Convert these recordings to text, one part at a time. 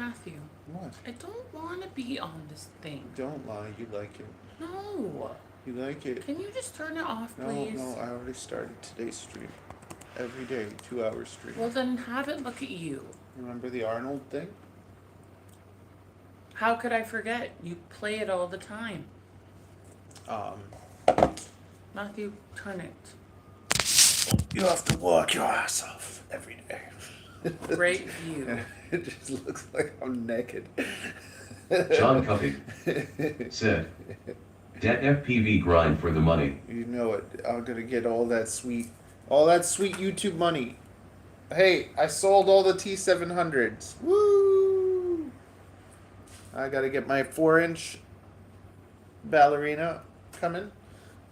Matthew, What? I don't want to be on this thing. Don't lie. You like it. No. You like it. Can you just turn it off, please? No, I already started today's stream. Every day, 2 hour stream. Well, then have it look at you. Remember the Arnold thing? How could I forget? You play it all the time. Matthew, turn it. You have to walk your ass off every day. Great view. It just looks like I'm naked. John Cuppy said, "Dat FPV grind for the money." You know it. I'm gonna get all that sweet YouTube money. Hey, I sold all the T700s. Woo! I gotta get my 4-inch ballerina coming.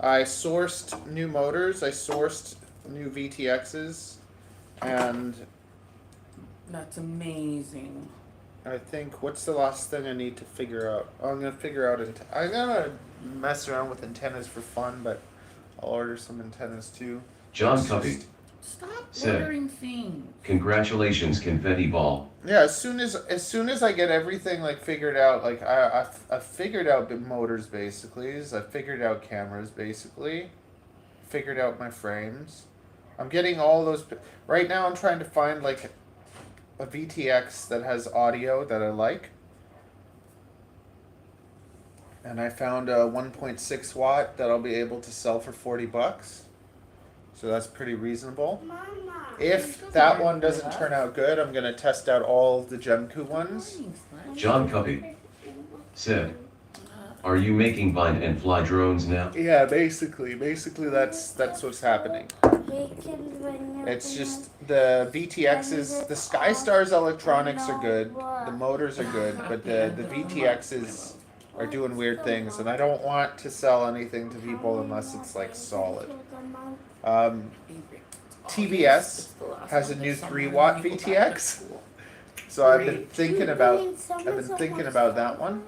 I sourced new motors. I sourced new VTXs, and That's amazing. I think, what's the last thing I need to figure out? Oh, I'm gonna figure out. I'm gonna mess around with antennas for fun, but I'll order some antennas too. John Cuppy Stop said, ordering things. "Congratulations, confetti ball." Yeah, as soon as I get everything like figured out, like I figured out the motors basically. I figured out cameras basically. Figured out my frames. I'm getting all those. Right now, I'm trying to find like a VTX that has audio that I like. And I found a 1.6 watt that I'll be able to sell for $40. So that's pretty reasonable. Mama. If that one doesn't turn out good, I'm gonna test out all the Gemku ones. John Cuppy said, "Are you making Vine and Fly drones now?" Yeah, basically that's what's happening. It's just the VTXs, the SkyStar's electronics are good, the motors are good, but the VTXs are doing weird things, and I don't want to sell anything to people unless it's like solid. TBS has a new 3-watt VTX, so I've been thinking about that one,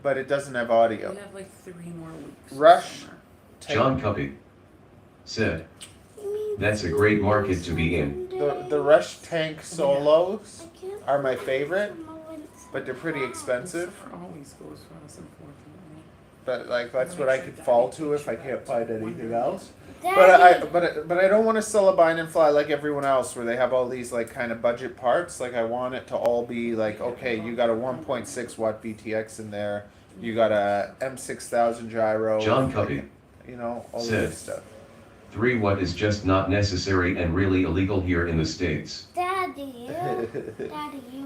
but it doesn't have audio. We have like 3 more weeks. Rush. John Cuppy said, "That's a great market to be in." The Rush Tank Solos are my favorite, but they're pretty expensive. Always goes fast, unfortunately. But like that's what I could fall to if I can't find anything else. But I don't want to sell a bind and fly like everyone else, where they have all these like kind of budget parts. Like I want it to all be like, okay, you got a 1.6 watt VTX in there, you got a M6000 gyro. John Cuppy you know, all said, this stuff. 3 watt is just not necessary and really illegal here in the States. Daddy, you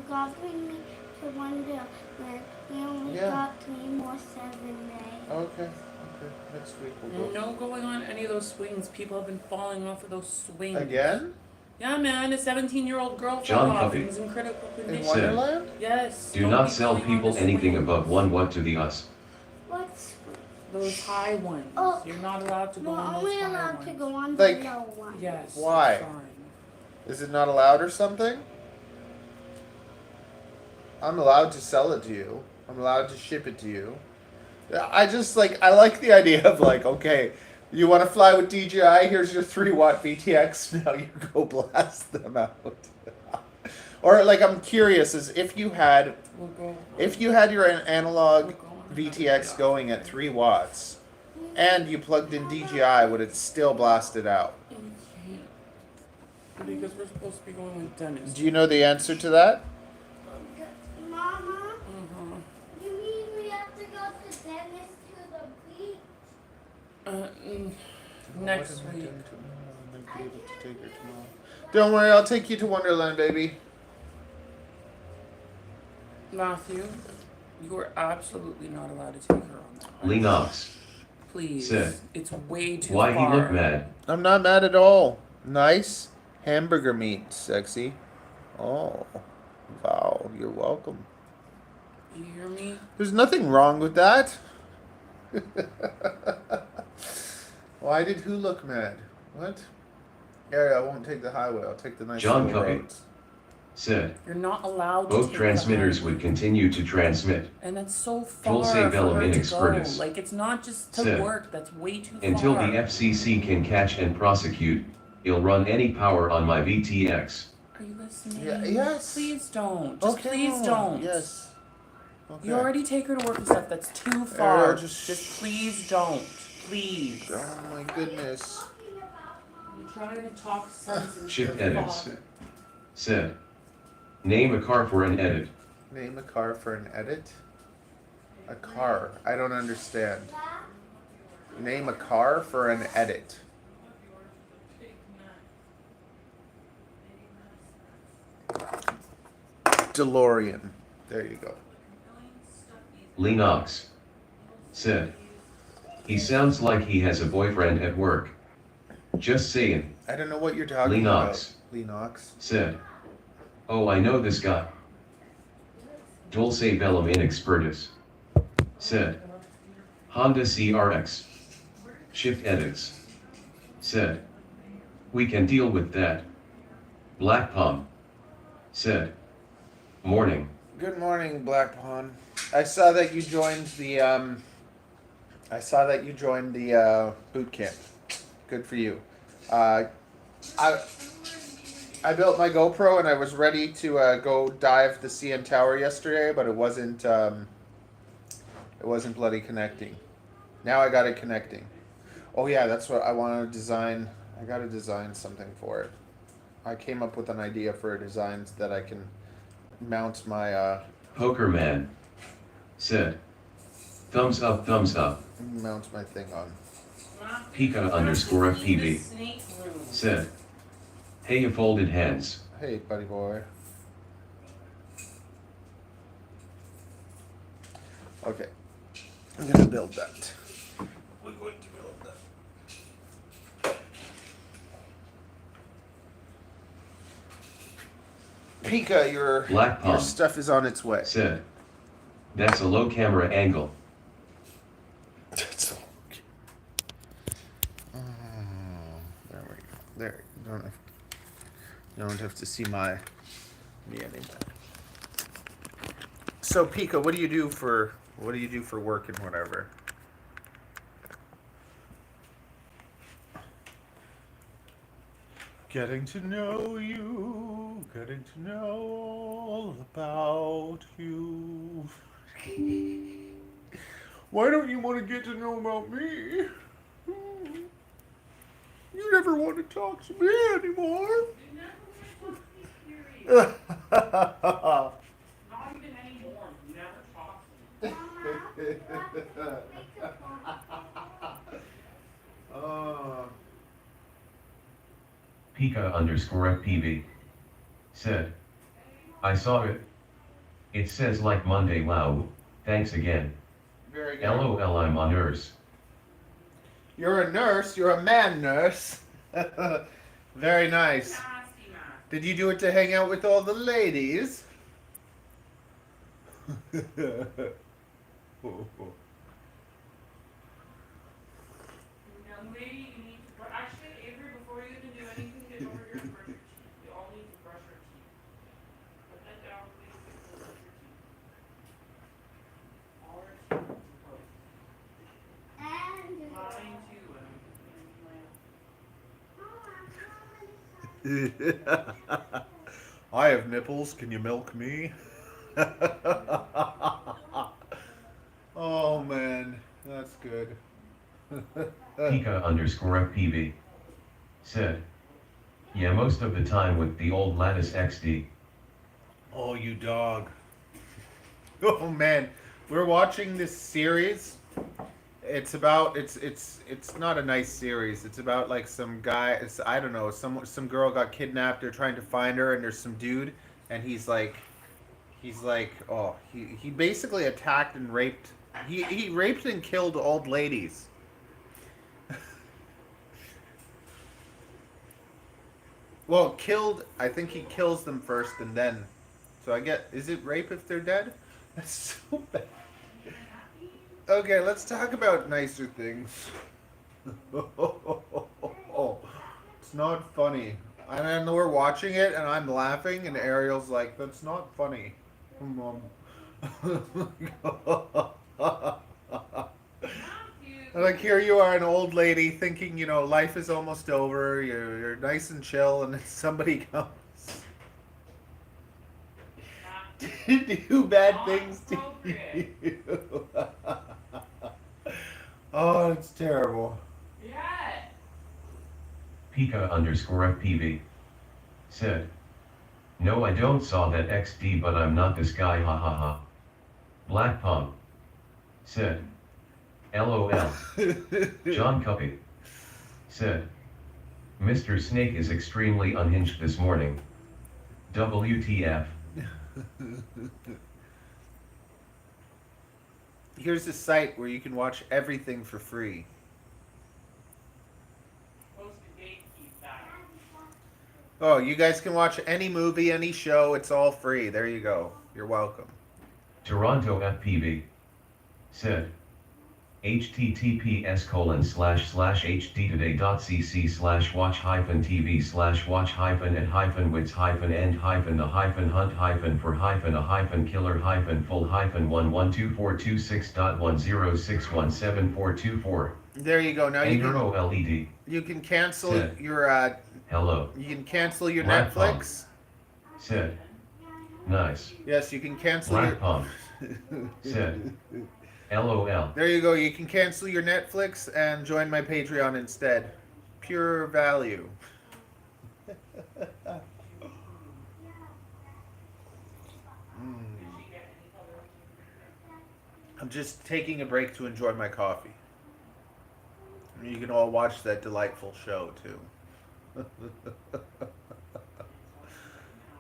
got me to Wonder where you only got 3 more 7 days. Okay. Next week we'll go. No going on any of those swings. People have been falling off of those swings. Again? Yeah, man. A 17-year-old girl John fell off Cuppy and was in critical condition. In Wonderland? Yes. Do don't not be sell going on people the anything swings. above 1 watt to the us. What's Those high ones. Oh. You're not allowed to go we're on those only high allowed ones. to go on Like- the low one? Yes. Why? it's fine. Is it not allowed or something? I'm allowed to sell it to you. I'm allowed to ship it to you. I just like, I like the idea of like, okay, you want to fly with DJI? Here's your 3-watt VTX. Now you go blast them out. Or like, I'm curious, is if you had your analog VTX going at 3 watts and you plugged in DJI, would it still blast it out? Because we're supposed to be going with Dennis. Do you know the answer to that? Mama, you mean we have to go to Dennis to the beach? Next week. Don't worry, I'll take you to Wonderland, baby. Matthew, you are absolutely not allowed to take her on that. Lee Knox Please. said, It's way too "Why far. he look mad?" I'm not mad at all. Nice hamburger meat, sexy. Oh, wow, you're welcome. You hear me? There's nothing wrong with that. Why did who look mad? What? Yeah, I won't take the highway. I'll take the nice John little Cuppy roads. said, You're not allowed to "Both take transmitters the would highway. continue to transmit And that's so far Dulce for bellum her in to expertus. go. Like, it's not just to Said, work. That's way too until far. the FCC can catch and prosecute. He'll run any power on my VTX." Are you listening? Yes. Please don't. Just Okay. please don't. Yes. Okay. You already take her to work and stuff. That's too far. just- Just please don't. Please. Oh my goodness. I'm trying to talk sense into Shift your edits. father. Said. Name a car for an edit. Name a car for an edit? A car. I don't understand. Name a car for an edit. DeLorean. There you go. Lennox. Said. He sounds like he has a boyfriend at work. Just saying. I don't know what you're talking Lennox. about. Lennox. Said. Oh, I know this guy. Dulce bellum inexpertus. Said. Honda CRX. Shift edits. Said. We can deal with that. Black Palm. Said. Morning. Good morning, Black Pawn. I saw that you joined the boot camp. Good for you. I built my GoPro and I was ready to go dive the CN Tower yesterday, but it wasn't bloody connecting. Now I got it connecting. Oh yeah, that's what I want to design. I got to design something for it. I came up with an idea for a design that I can mount my Poker Man. Said. Thumbs up, thumbs up. mount my thing on. Pika underscore FPV. Said. Hey, you folded hands. Hey, buddy boy. Okay, I'm gonna build that. We're going to build that. Pika, your Black Palm. stuff is on its way. Said. That's a low camera angle. That's all. There we go. There. You don't have to see me anymore. So Pika, what do you do for work and whatever? Getting to know you, getting to know all about you. Why don't you want to get to know about me? You never want to talk to me anymore. Not even anymore. You never talk to me. Pika underscore FPV. Said. I saw it. It says like Monday, wow. Thanks again. Very good. LOL, I'm a nurse. You're a nurse. You're a man nurse. Very nice. Did you do it to hang out with all the ladies? Young lady, you need to actually, Avery, before you even do anything, get over here and brush your teeth. You all need to brush your teeth. Put that down, please, and brush your teeth. All our teeth are closed. Mine too, I have nipples. Can you milk me? Oh man, that's good. Pika underscore FPV. Said. Yeah, most of the time with the old Lattice XD. Oh, you dog. Oh man, we're watching this series. It's about it's not a nice series. It's about like some guy. I don't know. Some girl got kidnapped. They're trying to find her, and there's some dude, and he's like, oh, he basically attacked and raped. He raped and killed old ladies. Well, killed. I think he kills them first, and then. So is it rape if they're dead? That's so bad. Okay, let's talk about nicer things. It's not funny. And we're watching it, and I'm laughing, and Ariel's like, "That's not funny, Mom." Like here you are, an old lady, thinking life is almost over. You're nice and chill, and then somebody comes. do bad things to you. Oh, it's terrible. Yeah. Pika_FPV said, "No, I don't saw that XD, but I'm not this guy, ha ha ha." Black Pump said, "LOL." John Cuppy said, "Mr. Snake is extremely unhinged this morning. WTF." Here's a site where you can watch everything for free. Supposed to gatekeep that. Oh, you guys can watch any movie, any show. It's all free. There you go. You're welcome. Toronto FPV said, https://hdtoday.cc/watch-tv/watch-hyphen-and-hyphen-the-hyphen-hunt-hyphen-killer-hyphen-full-hyphen-112426910617424. There you go. Now you can, OLED you can cancel said, your "Hello." you can cancel your Black Pump Netflix. said, "Nice." Yes, you can cancel Black your Pump said, "LOL." There you go. You can cancel your Netflix and join my Patreon instead. Pure value. I'm just taking a break to enjoy my coffee. You can all watch that delightful show too.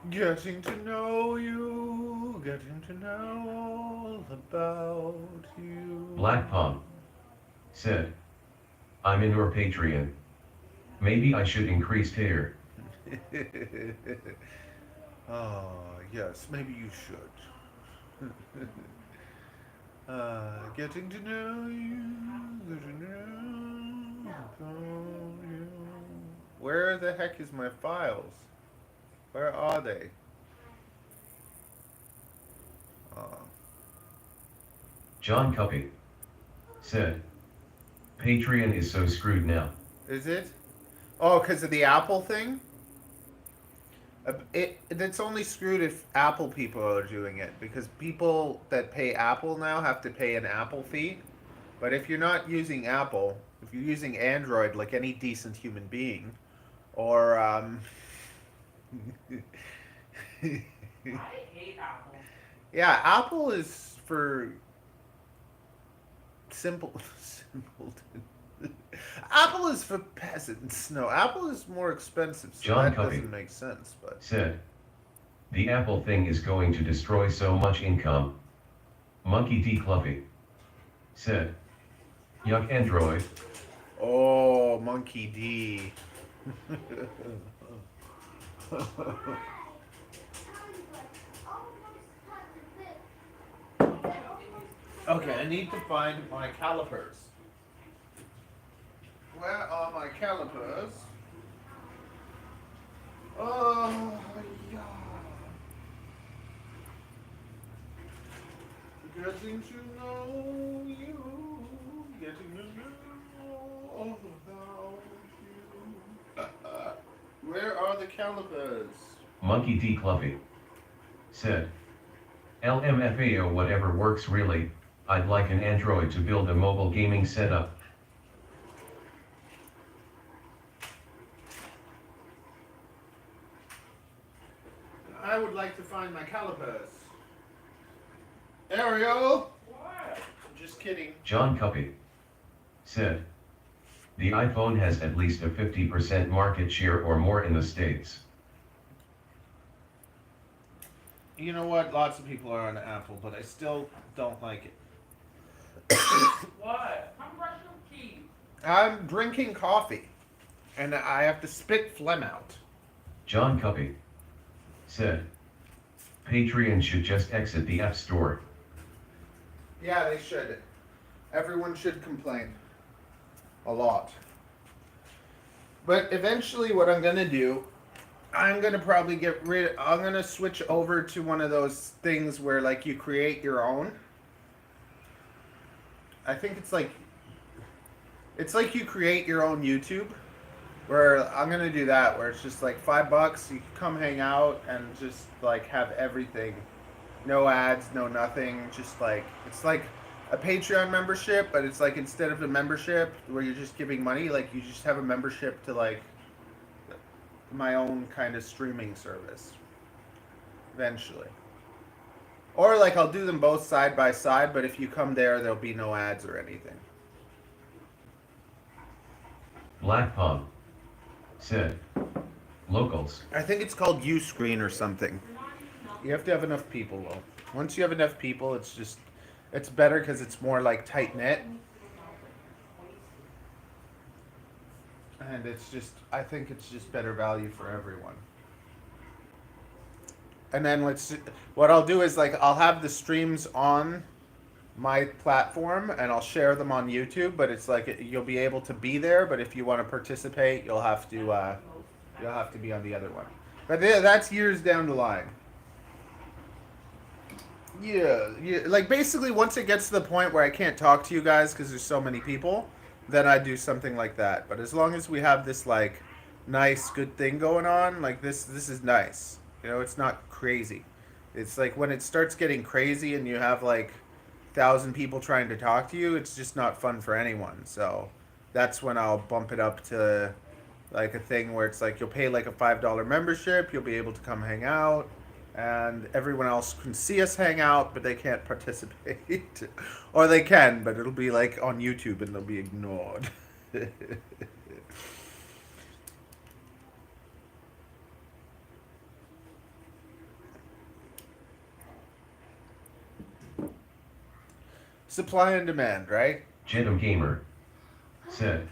Getting to know you, getting to know all about you. Black Pump said, "I'm in your Patreon. Maybe I should increase tier." Oh, yes, maybe you should. Getting to know you, getting to know about you. Where the heck is my files? Where are they? John Cuppy said, "Patreon is so screwed now." Is it? Oh, because of the Apple thing? It's only screwed if Apple people are doing it, because people that pay Apple now have to pay an Apple fee. But if you're not using Apple, if you're using Android like any decent human being, or I hate Apple. yeah, Apple is for simpleton. Apple is for peasants. No, Apple is more expensive, so John that Cuppy doesn't make sense. But said, "The Apple thing is going to destroy so much income." Monkey D. Cluffy said, "Yuck Android." oh, Monkey D. Okay, I need to find my calipers. Where are my calipers? Oh, yeah. Getting to know you, getting to know all about you. Where are the calipers? Monkey D. Cluffy said, "LMFAO, whatever works really. I'd like an Android to build a mobile gaming setup." I would like to find my calipers. Ariel? What? Just kidding. John Cuppy said, "The iPhone has at least a 50% market share or more in the States." You know what? Lots of people are on Apple, but I still don't like it. What? I'm brushing teeth. I'm drinking coffee, and I have to spit phlegm out. John Cuppy said, "Patreon should just exit the App Store." Yeah, they should. Everyone should complain. A lot. But eventually what I'm going to do, I'm going to probably I'm going to switch over to one of those things where like you create your own. I think it's like you create your own YouTube, where I'm going to do that, where it's just like $5, you can come hang out and just like have everything No ads, no nothing. Just like it's like a Patreon membership, but it's like instead of a membership where you're just giving money, like you just have a membership to like my own kind of streaming service eventually. Or like I'll do them both side by side, but if you come there, there'll be no ads or anything. Black Pump said, locals. I think it's called Uscreen or something. You have to have enough people though. Once you have enough people, it's better because it's more like tight knit. And I think it's just better value for everyone. And then what I'll do is like, I'll have the streams on my platform and I'll share them on YouTube, but it's like, you'll be able to be there, but if you want to participate, you'll have to be on the other one. But that's years down the line. Yeah, like basically once it gets to the point where I can't talk to you guys because there's so many people, then I do something like that. But as long as we have this like nice good thing going on, like this is nice. You know, it's not crazy. It's like when it starts getting crazy and you have like 1,000 people trying to talk to you, it's just not fun for anyone. So that's when I'll bump it up to like a thing where it's like you'll pay like a $5 membership, you'll be able to come hang out, and everyone else can see us hang out, but they can't participate. Or they can, but it'll be like on YouTube and they'll be ignored. Supply and demand, right? Jedi Gamer said,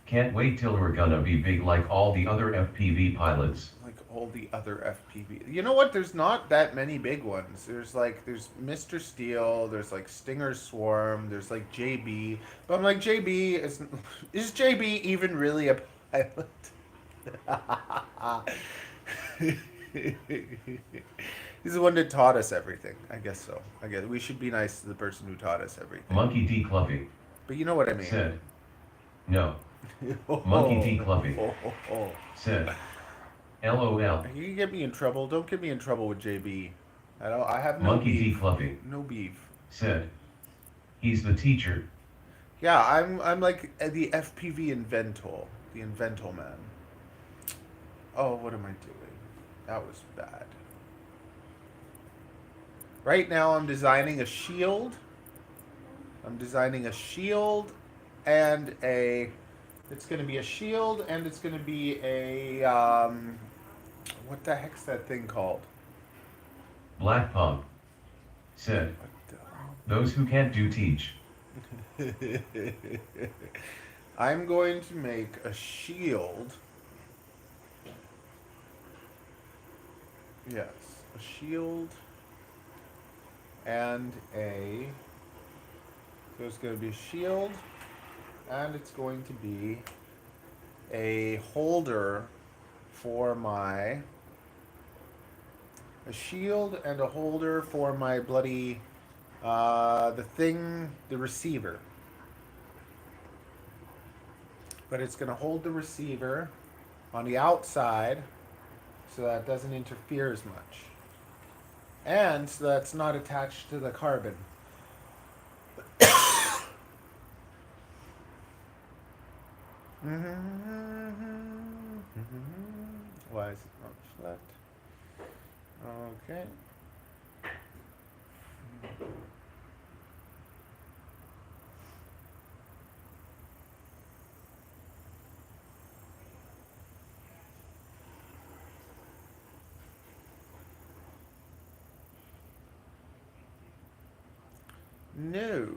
can't wait till we're gonna be big like all the other FPV pilots. Like all the other FPV. You know what? There's not that many big ones. There's Mr. Steel, there's like Stinger Swarm, there's like JB. But I'm like, JB is JB even really a pilot? He's the one that taught us everything. I guess so. I guess we should be nice to the person who taught us everything. Monkey D. Cluffy But you know what I mean. said, no. Monkey D. Cluffy said, LOL. You can get me in trouble. Don't get me in trouble with JB. I have no Monkey D. beef. Cluffy No beef. said, he's the teacher. Yeah, I'm like the FPV inventor. The inventor man. Oh, what am I doing? That was bad. Right now I'm designing a shield. I'm designing a shield and it's going to be a shield and it's going to be a, what the heck's that thing called? Black Pump said, those who can't do teach. I'm going to make a shield. Yes, a shield and so it's going to be a shield and it's going to be a holder for a shield and a holder for my bloody the receiver. But it's going to hold the receiver on the outside so that it doesn't interfere as much. And so that's not attached to the carbon. Why is it not flat? Okay. No.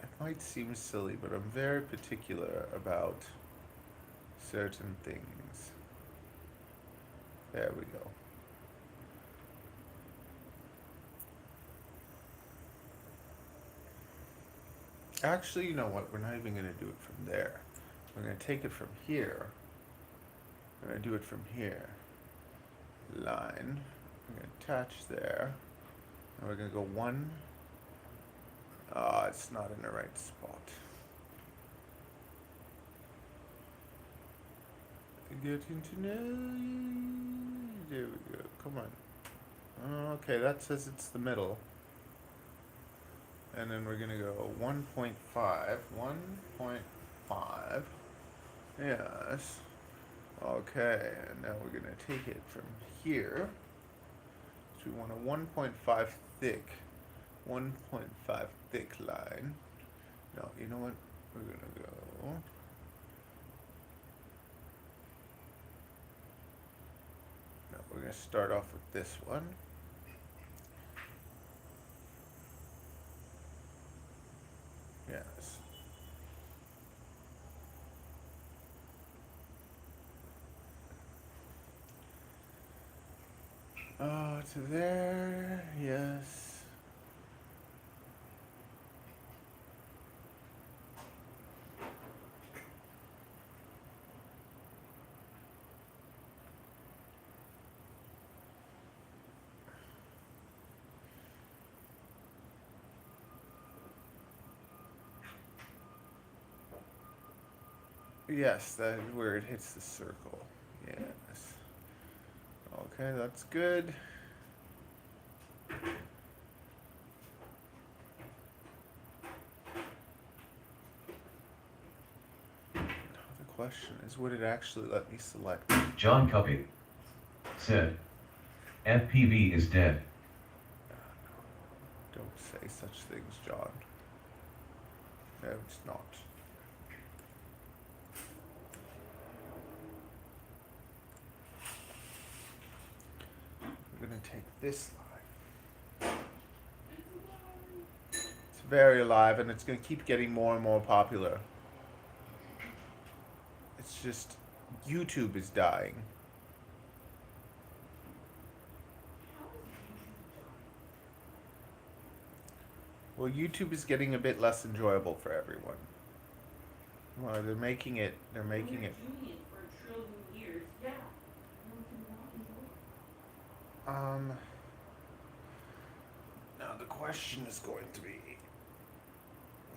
It might seem silly, but I'm very particular about certain things. There we go. Actually, you know what? We're not even going to do it from there. We're going to take it from here. We're going to do it from here. Line. We're going to attach there. And we're going to go one. It's not in the right spot. Getting to know you. There we go. Come on. Okay, that says it's the middle. And then we're going to go 1.5. 1.5. Yes. Okay, and now we're going to take it from here. So we want a 1.5 thick. 1.5 thick line. No, you know what? We're going to go... No, we're going to start off with this one. Yes. To there, yes. Yes, that is where it hits the circle. Yes. Okay, that's good. The question is, would it actually let me select? John Cuppy said, FPV is dead. Don't say such things, John. No, it's not. I'm gonna take this line. It's very alive, and it's gonna keep getting more and more popular. It's just YouTube is dying. Well, YouTube is getting a bit less enjoyable for everyone. Well, they're making it. When you're doing it for a trillion years, yeah. No one can not enjoy it. Now the question is going to be,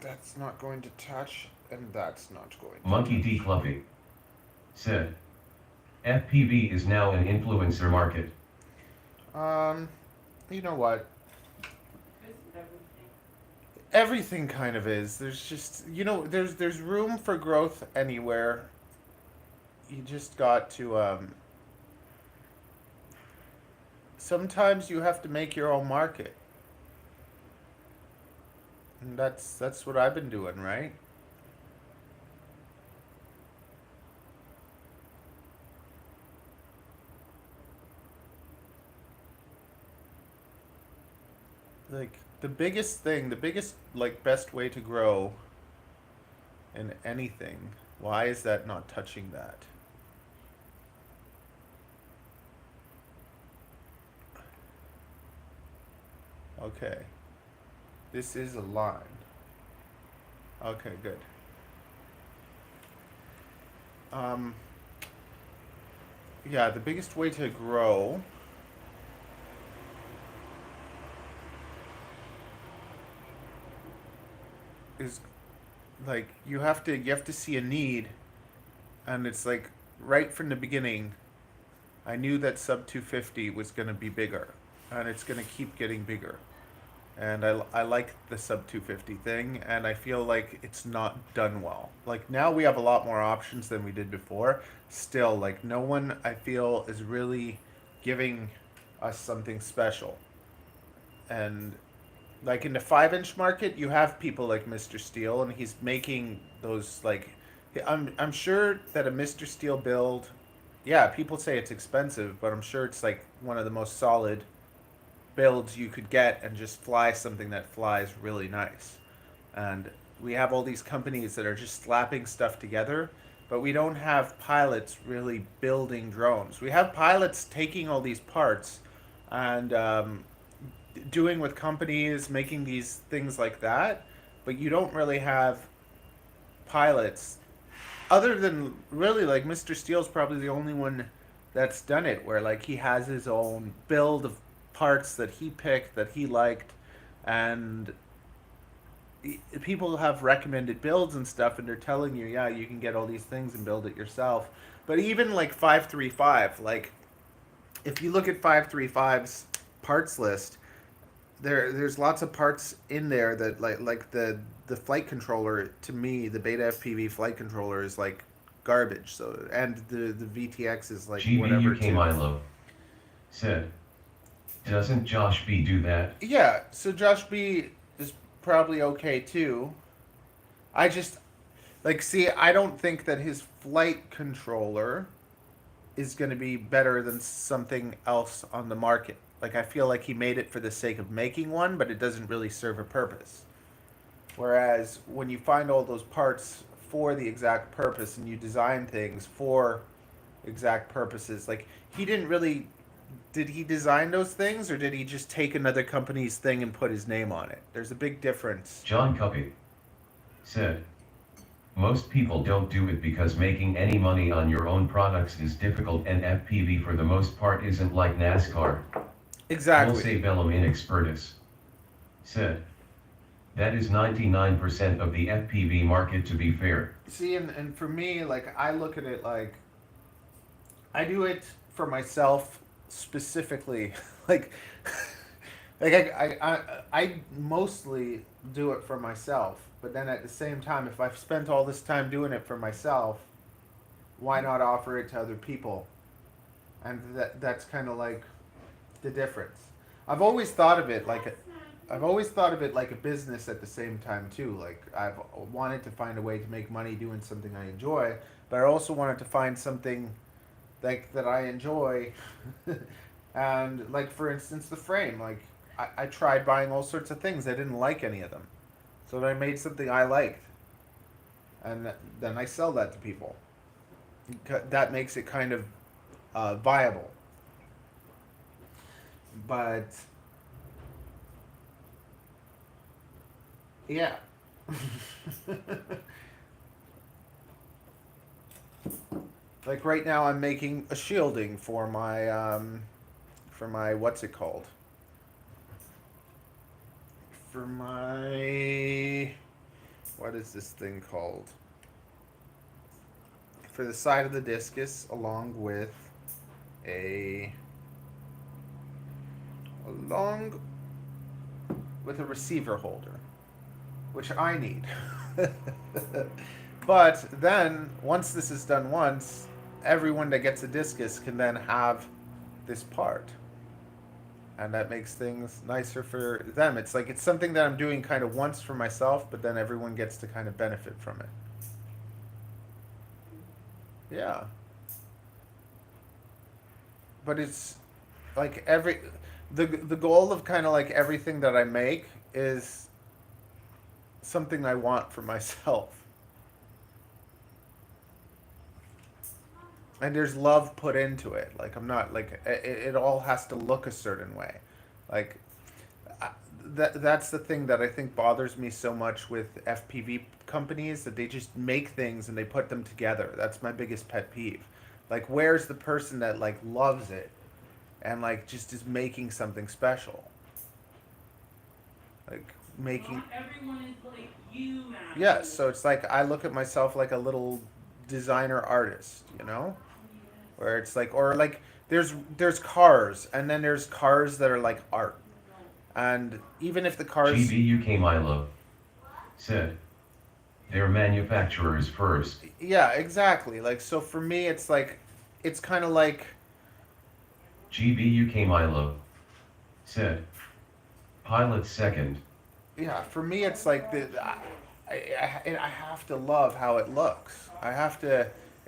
that's not going to touch, and that's not going to Monkey D. Clumpy said, FPV is now an influencer market. You know what? It's everything. Everything kind of is. There's just, there's room for growth anywhere. You just got to, sometimes you have to make your own market. And that's what I've been doing, right? Like the biggest best way to grow in anything. Why is that not touching that? Okay. This is a line. Okay, good. Yeah, the biggest way to grow is like you have to see a need, and it's like right from the beginning I knew that sub 250 was going to be bigger, and it's going to keep getting bigger. And I like the sub 250 thing, and I feel like it's not done well. Like now we have a lot more options than we did before. Still, like no one I feel is really giving us something special. And like in the 5-inch market, you have people like Mr. Steel, and he's making those like. I'm sure that a Mr. Steel build, yeah, people say it's expensive, but I'm sure it's like one of the most solid builds you could get, and just fly something that flies really nice. And we have all these companies that are just slapping stuff together, but we don't have pilots really building drones. We have pilots taking all these parts and doing with companies, making these things like that, but you don't really have pilots other than really like Mr. Steele's probably the only one that's done it where like he has his own build of parts that he picked that he liked, and people have recommended builds and stuff, and they're telling you, yeah, you can get all these things and build it yourself. But even like 535, like if you look at 535's parts list, there's lots of parts in there that like the flight controller, to me the Beta FPV flight controller is like garbage. So and the VTX is like whatever GBUK too. Milo said, doesn't Josh B do that? Yeah, so Josh B is probably okay too. I just like see I don't think that his flight controller is going to be better than something else on the market. Like I feel like he made it for the sake of making one, but it doesn't really serve a purpose. Whereas when you find all those parts for the exact purpose and you design things for exact purposes, like he didn't really, did he design those things or did he just take another company's thing and put his name on it? There's a big difference. John Cuppy said, most people don't do it because making any money on your own products is difficult, and FPV for the most part isn't like NASCAR. Exactly. Dulce Bellum Inexpertus said, that is 99% of the FPV market, to be fair. See, and for me, like, I look at it like, I do it for myself specifically. like, I mostly do it for myself. But then at the same time, if I've spent all this time doing it for myself, why not offer it to other people? And that's kind of like the difference. I've always thought of it like a business at the same time too. Like I've wanted to find a way to make money doing something I enjoy, but I also wanted to find something like that I enjoy. And like for instance, the frame. Like I tried buying all sorts of things. I didn't like any of them, so I made something I liked, and then I sell that to people. That makes it kind of viable. But yeah. Like right now I'm making a shielding for my what's it called? For my, what is this thing called? For the side of the discus, along with a receiver holder, which I need. But then once this is done once, everyone that gets a discus can then have this part, and that makes things nicer for them. It's like it's something that I'm doing kind of once for myself, but then everyone gets to kind of benefit from it. Yeah. But it's like the goal of kind of like everything that I make is something I want for myself. And there's love put into it. Like I'm not like it all has to look a certain way. Like that's the thing that I think bothers me so much with FPV companies, that they just make things and they put them together. That's my biggest pet peeve. Like where's the person that like loves it and like just is making something special? Like making. Not everyone is like you, man. Yeah, so it's like I look at myself like a little designer artist, you know? Where it's like, or like there's cars, and then there's cars that are like art. And even if the cars GBUK Milo said, they're manufacturers first. Yeah, exactly. Like so for me it's like it's kind of like GBUK Milo said, pilot second. Yeah, for me it's like I have to love how it looks.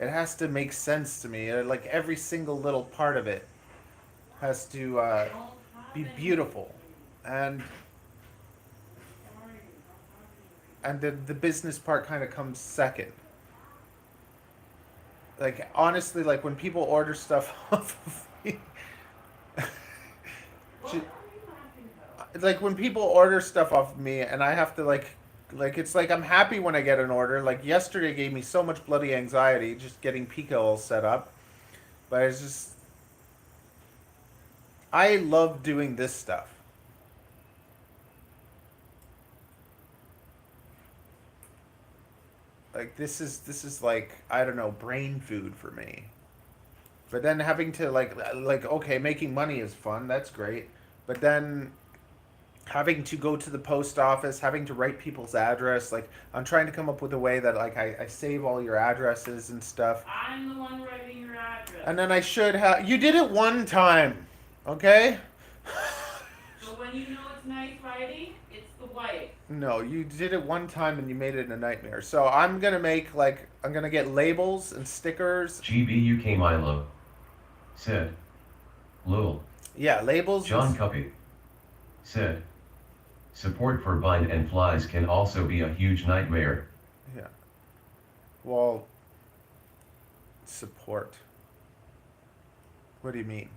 It has to make sense to me. Like every single little part of it has to be beautiful, and the business part kind of comes second. Like honestly, like when people order stuff off of me, like when people order stuff off of me and I have to like Like, it's like I'm happy when I get an order. Like, yesterday gave me so much bloody anxiety just getting Pico all set up. But it's just, I love doing this stuff. Like, this is like, I don't know, brain food for me. But then having to like okay, making money is fun. That's great. But then having to go to the post office, having to write people's address, like I'm trying to come up with a way that like I save all your addresses and stuff. I'm the one writing your address. And then I should have. You did it one time, okay? So when you know it's nice writing, it's the wife. No, you did it one time and you made it a nightmare. So I'm gonna make like I'm gonna get labels and stickers. GBUK Milo. Said. Lul. Yeah, labels. John Cuppy. Said. Support for bind and flies can also be a huge nightmare. Yeah. Well, support. What do you mean?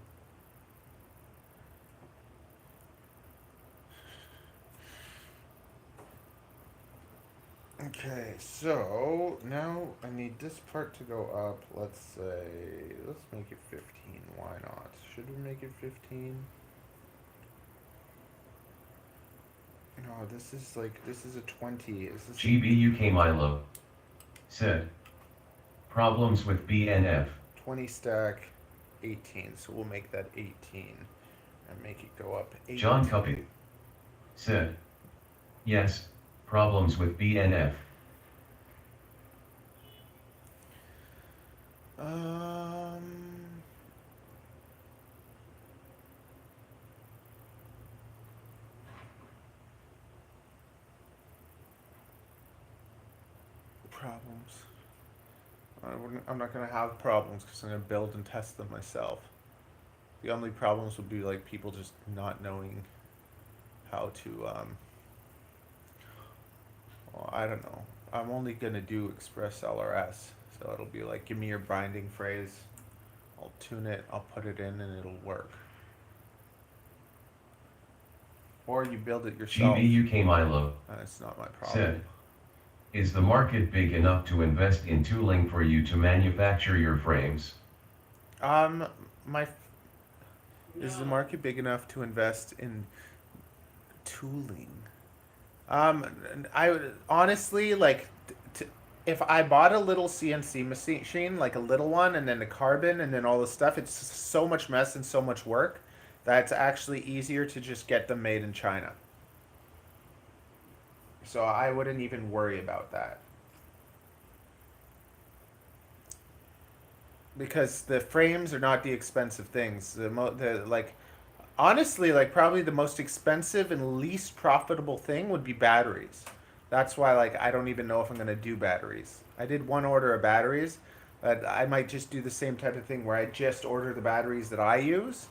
Okay, so now I need this part to go up. Let's say, let's make it 15. Why not? Should we make it 15? No, this is like, this is a 20. Is this GBUK Milo. Said. Problems with BNF. 20 stack 18? So we'll make that 18 and make it go up 8. John Cuppy. Said. Yes, problems with BNF. Problems. I'm not gonna have problems because I'm gonna build and test them myself. The only problems would be like people just not knowing how to well, I don't know. I'm only gonna do express ELRS, so it'll be like, give me your binding phrase, I'll tune it, I'll put it in, and it'll work. Or you build it yourself. GBUK Milo. That's not my problem. Said. Is the market big enough to invest in tooling for you to manufacture your frames? Is the market big enough to invest in tooling? I would honestly like if I bought a little CNC machine, like a little one, and then the carbon, and then all the stuff. It's so much mess and so much work that it's actually easier to just get them made in China. So I wouldn't even worry about that. Because the frames are not the expensive things. Honestly, like probably the most expensive and least profitable thing would be batteries. That's why like I don't even know if I'm gonna do batteries. I did one order of batteries, but I might just do the same type of thing where I just order the batteries that I use,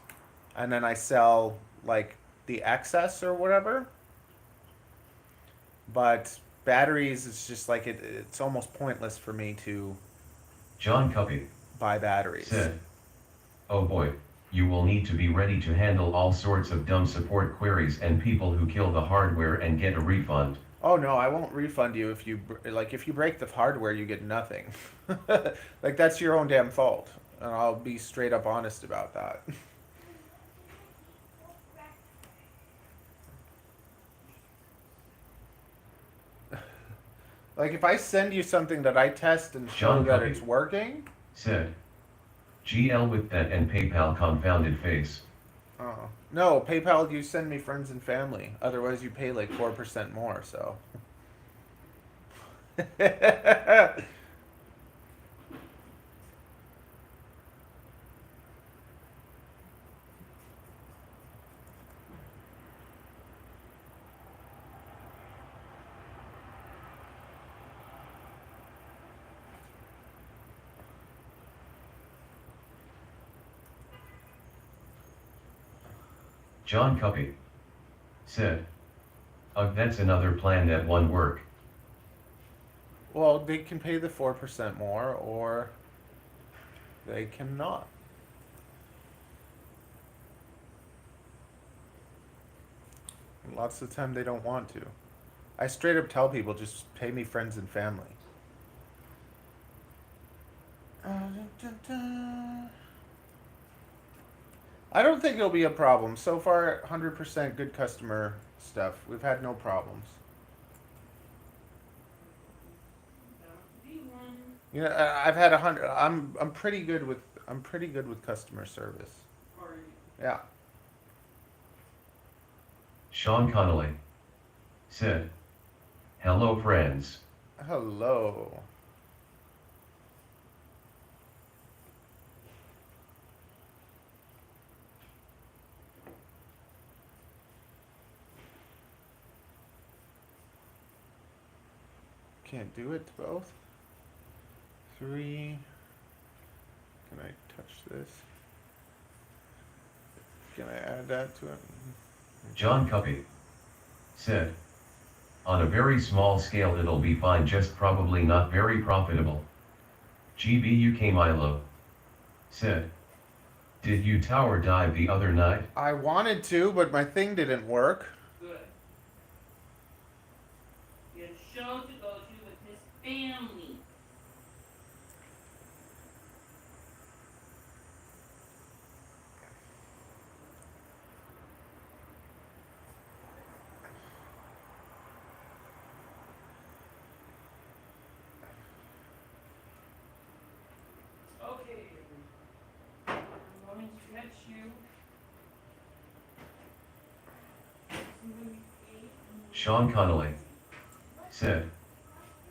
and then I sell like the excess or whatever. But batteries, it's just like it's almost pointless for me to John Cuppy. Buy batteries. Said. Oh boy, you will need to be ready to handle all sorts of dumb support queries and people who kill the hardware and get a refund. Oh no, I won't refund you if you break the hardware, you get nothing. Like that's your own damn fault, and I'll be straight up honest about that. Like if I send you something that I test and show John that Cuppy. it's working. Said. GL with that and PayPal confounded face. Oh no, PayPal, you send me friends and family. Otherwise, you pay like 4% more. So. John Cuppy. Said. Ugh, that's another plan that won't work. Well, they can pay the 4% more, or they cannot. Lots of the time they don't want to. I straight up tell people just pay me friends and family. I don't think it'll be a problem. So far, 100% good customer stuff. We've had no problems. You know, I've had 100. I'm pretty good with customer service. Yeah. Sean Connolly said, "Hello friends." Hello. Can't do it to both. 3. Can I touch this? Can I add that to it? John Cuppy said, "On a very small scale it'll be fine, just probably not very profitable." GBUK Milo said, "Did you tower dive the other night?" I wanted to, but my thing didn't work. Good. He had a show to go to with his family. Okay. I'm going to catch you. Sean Connolly said,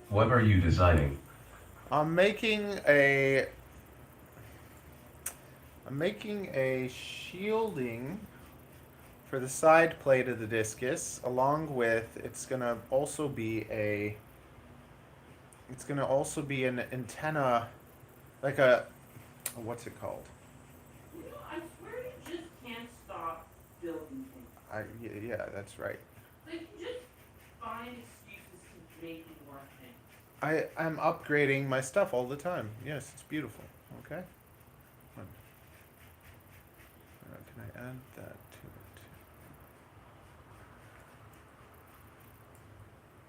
"What are you designing?" I'm making a shielding for the side plate of the discus, along with it's gonna also be an antenna, like a, what's it called? You know, I swear you just can't stop building things. Yeah, that's right. Like, you just find excuses to make more things. I'm upgrading my stuff all the time. Yes, it's beautiful. Okay. Can I add that to it?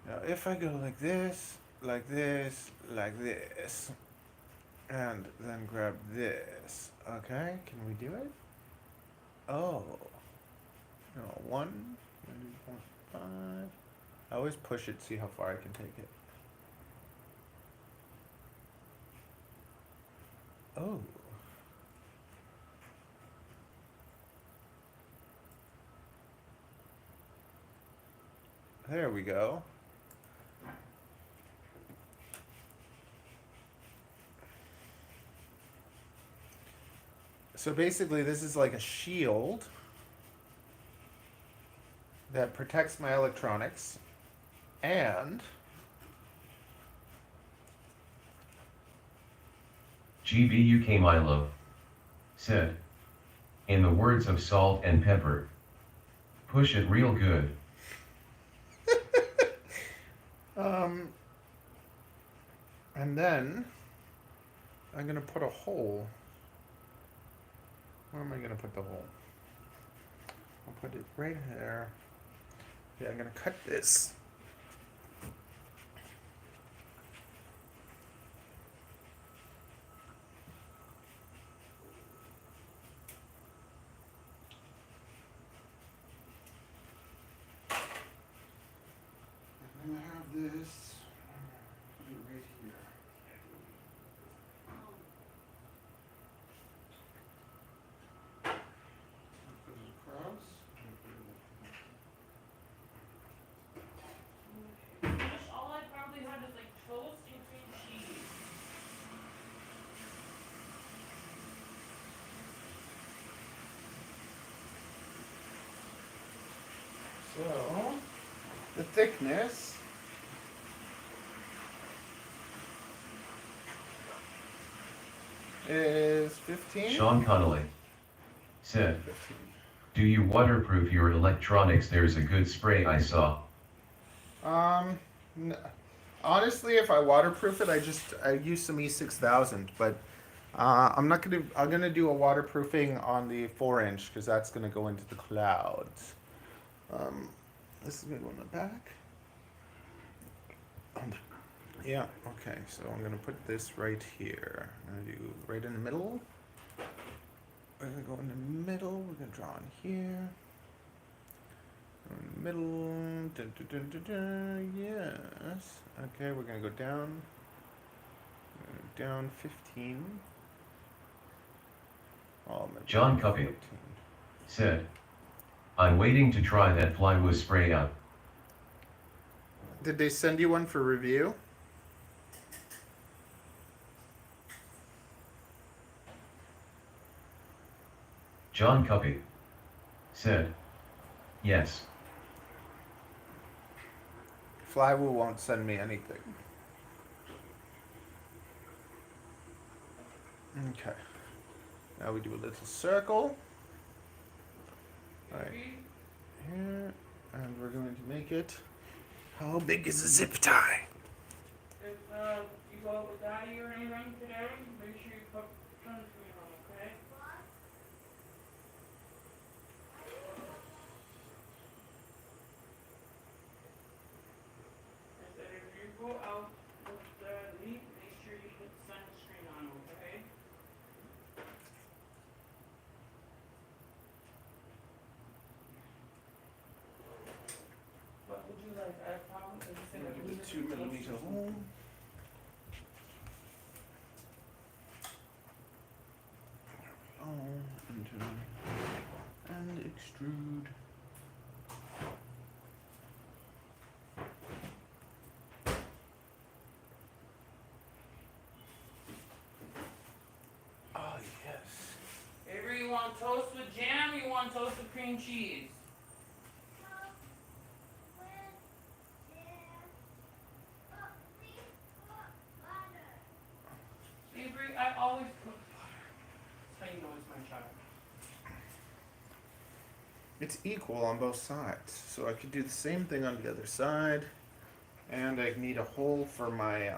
Now, if I go like this, like this, like this, and then grab this, okay? Can we do it? Oh. No, 1.5. I always push it, see how far I can take it. Oh. There we go. So basically this is like a shield that protects my electronics, and GBUK Milo said, "In the words of Salt and Pepper, push it real good." and then I'm gonna put a hole. Where am I gonna put the hole? I'll put it right there. Yeah, I'm gonna cut this. I'm gonna have this. Put it right here. Put it across. Finish, all I probably had is like toast and cream cheese. So, the thickness is 15. Sean Connolly said, "Do you waterproof your electronics? There's a good spray I saw." N- Honestly, if I waterproof it, I use some E6000, but I'm gonna do a waterproofing on the 4-inch because that's gonna go into the clouds. This is gonna go in the back. Yeah, okay, so I'm gonna put this right here. I'm gonna do right in the middle. We're gonna go in the middle, we're gonna draw in here. In the middle, dun, dun, dun, dun, dun, yes. Okay, we're gonna go down. Down 15. Oh, my John God, Cuppy 14. said, I'm waiting to try that plywood spray out. Did they send you one for review? John Cuppy said, yes. Flywheel won't send me anything. Okay. Now we do a little circle. Right here. And we're going to make it. How big is a zip tie? If you go out with Daddy or anything today, make sure you put sunscreen on, okay? I said if you go out with Daddy, make sure you put sunscreen on, okay? What would you like? I found, as I said, I believe it's 2 millimeter hole. Into and extrude. Oh yes. Avery, you want toast with jam or you want toast with cream cheese? Avery, I always put butter. That's how you know it's my child. It's equal on both sides, so I could do the same thing on the other side, and I need a hole for my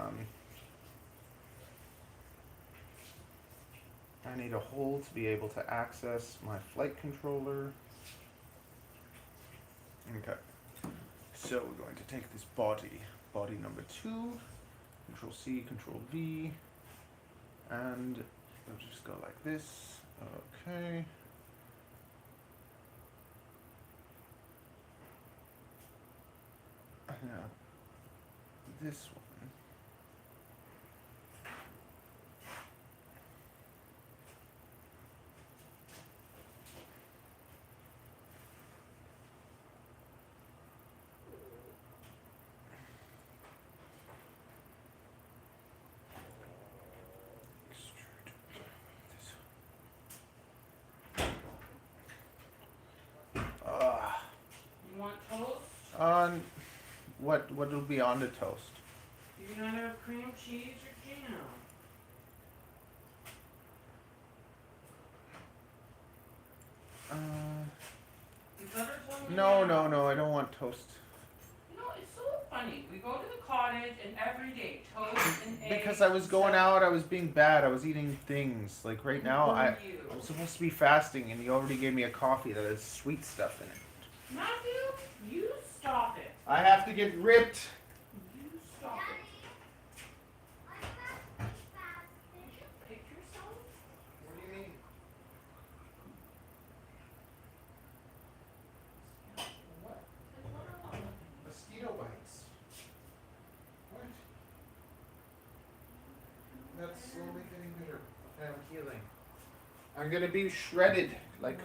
I need a hole to be able to access my flight controller. Okay, so we're going to take this body number 2, Control C, Control V, and we'll just go like this. Okay. Now, this one. You want toast? On what'll be on the toast? You can either have cream cheese or jam. You better tell me No, now. no, I don't want toast. You know, it's so funny. We go to the cottage and every day, toast and eggs. Because I was going out, I was being bad, I was eating things. Like right now, I'm supposed to be fasting, and you already gave me a coffee that has sweet stuff in it. Matthew, you stop it. I have to get ripped. You stop it. Did you pick yourself? What do you mean? What? Mosquito bites. What? That's slowly getting better. I'm healing. I'm gonna be shredded like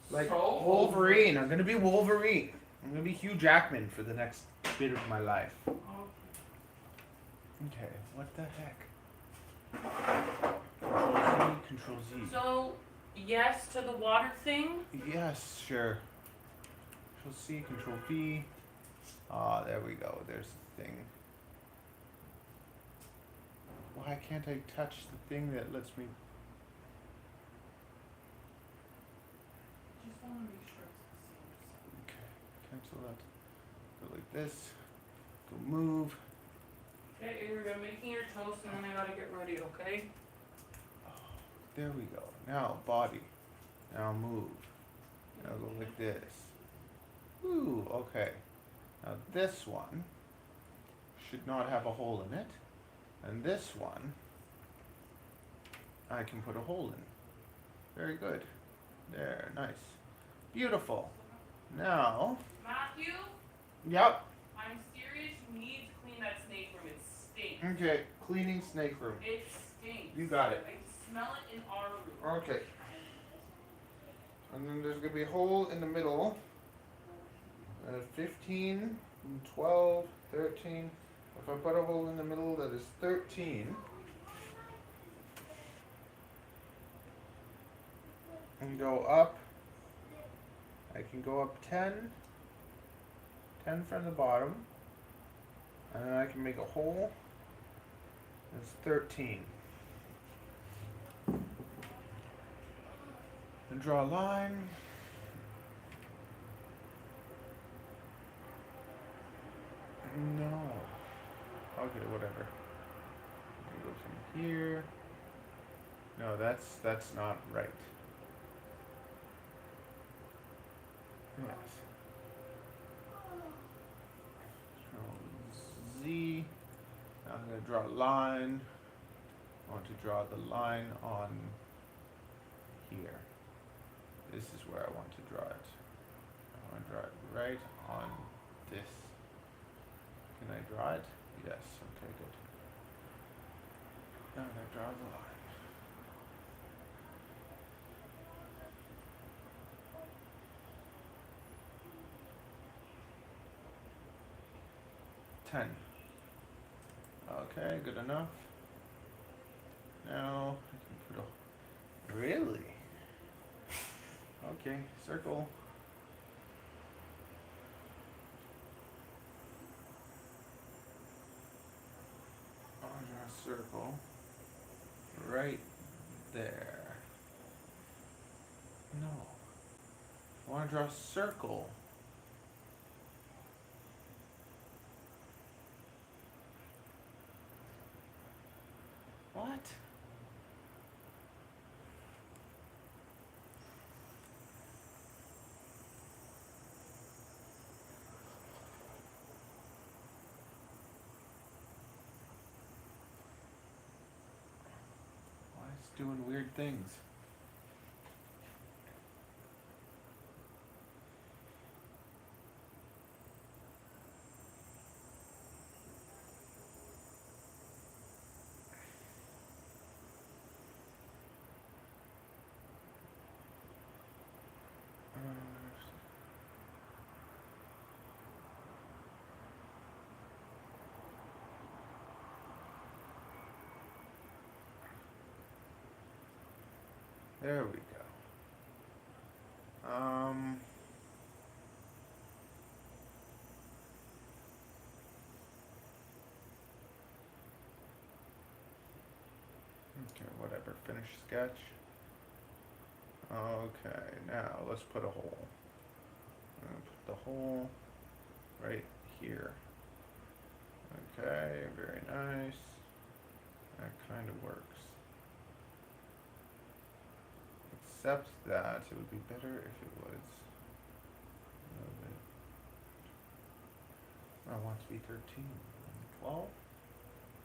So Wolverine. I'm gonna be Wolverine. I'm gonna be Hugh Jackman for the next bit of my life. Okay, what the heck? Control Z. So, yes to the water thing? Yes, sure. Control C, Control V. Ah, there we go. There's the thing. Why can't I touch the thing that lets me? Just want to make sure it's the Okay, cancel that. Go like this. Go move. same. Okay, Avery, I'm making your toast and then I gotta get ready, okay? There we go. Now body. Now move. Now go like this. Ooh, okay. Now this one. should not have a hole in it. And this one, I can put a hole in. Very good. There, nice. Beautiful. Now, Matthew, yep. I'm serious. You need to clean that snake room. It stinks. Okay, cleaning snake room. It stinks. You got it. I can smell it in our room. Okay. And then there's going to be a hole in the middle. 15, 12, 13. If I put a hole in the middle, that is 13. And go up. I can go up 10. 10 from the bottom. And then I can make a hole. That's 13. And draw a line. No. Okay, whatever. I go from here. No, that's not right. Yes. Control Z. Now I'm going to draw a line. I want to draw the line on here. This is where I want to draw it. I want to draw it right on this. Can I draw it? Yes. Okay, good. Now I'm going to draw the line. Ten. Okay, good enough. Now I can put a really. Okay, circle. I'll draw a circle right there. No. I want to draw a circle. What? Why is it doing weird things? There we go. Okay, whatever. Finish sketch. Okay, now let's put a hole. I'm gonna put the hole right here. Okay, very nice. That kind of works. Except that it would be better if it was a little bit. I want to be 13. 12?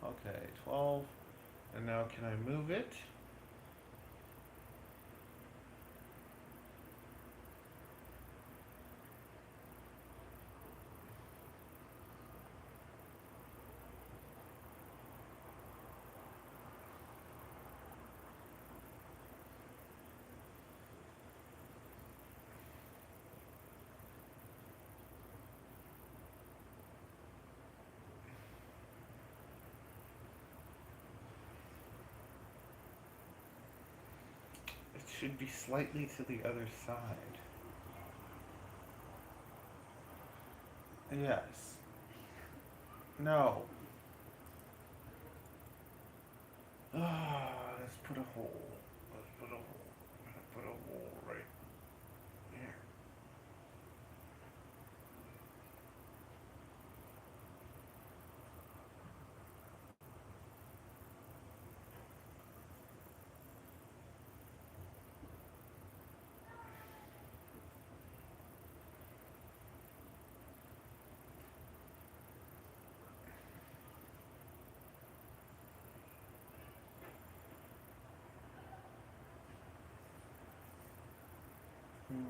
Okay, 12. And now can I move it? It should be slightly to the other side. Yes. No. Let's put a hole. Let's put a hole. I'm gonna put a hole right here.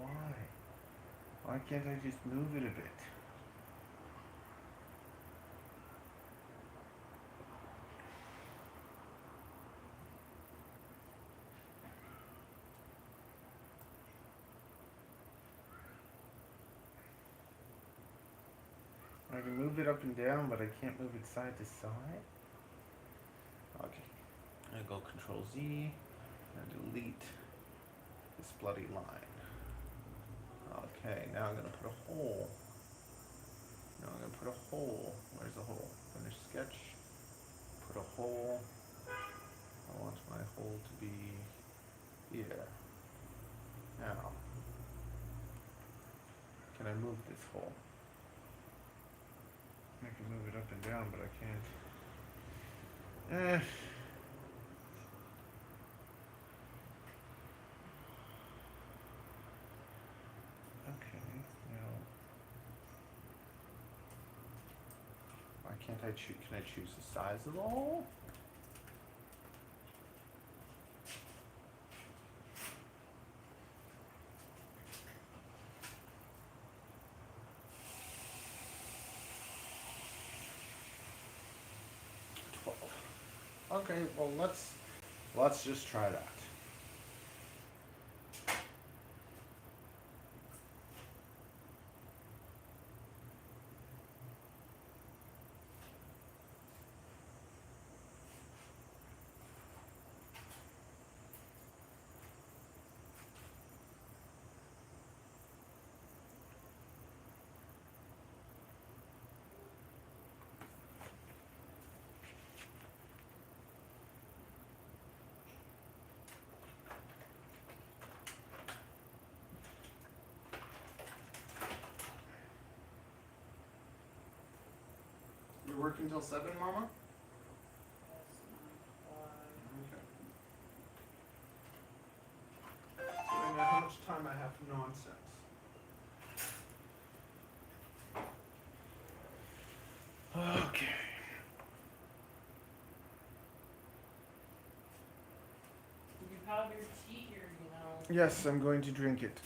why. Why can't I just move it a bit? I can move it up and down, but I can't move it side to side. Okay. I'm gonna go Control Z and delete this bloody line. Okay, now I'm gonna put a hole. Now I'm gonna put a hole. Where's the hole? Finish sketch. Put a hole. I want my hole to be here. Now, can I move this hole? I can move it up and down, but I can't. Okay, now, why can't I choose? Can I choose the size of the hole? Okay, well let's just try that. You're working till 7, Mama? Okay. So I know how much time I have for nonsense. Okay. You have your tea here, you know. Yes, I'm going to drink it.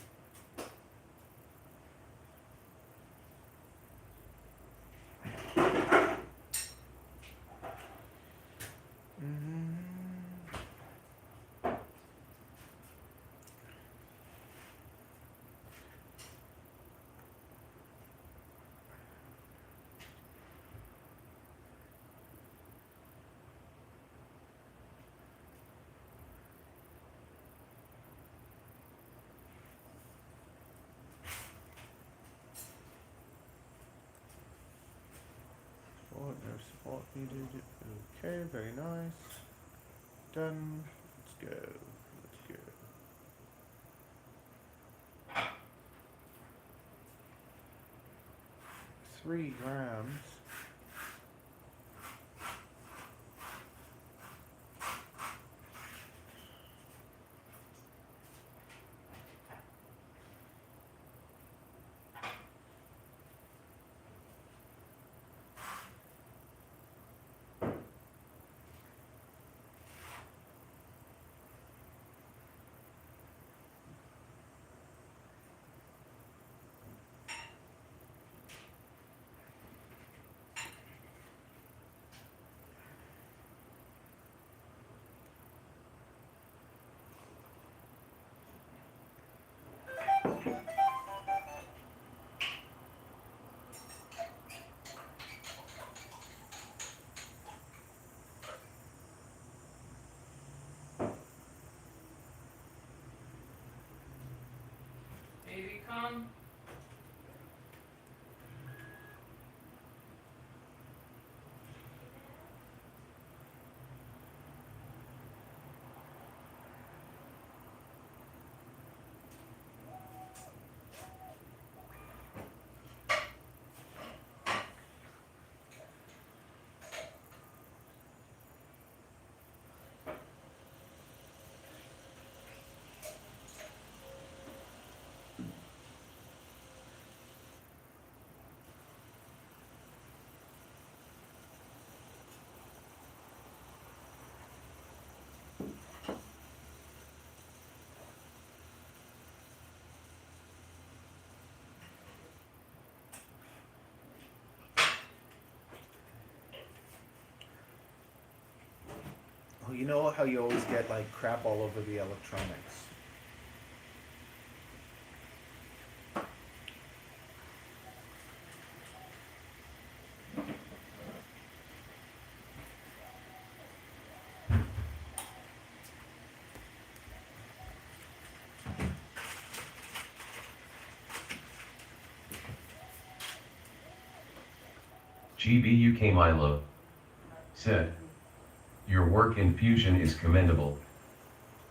Support, no support needed. Okay, very nice. Done. Let's go. Let's go. 3 grams. You know how you always get like crap all over the electronics. GBUK Milo said, your work in Fusion is commendable.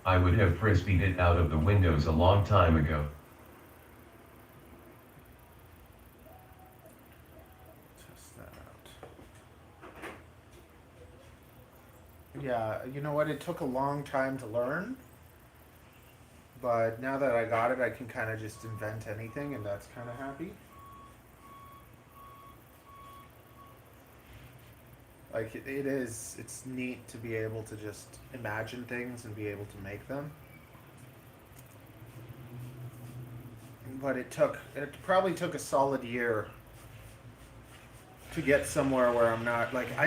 I would have frisbeed it out of the windows a long time ago. Test that out. Yeah, you know what? It took a long time to learn. But now that I got it, I can kind of just invent anything, and that's kind of happy. Like, it's neat to be able to just imagine things and be able to make them. But it probably took a solid year to get somewhere where I'm not, like, I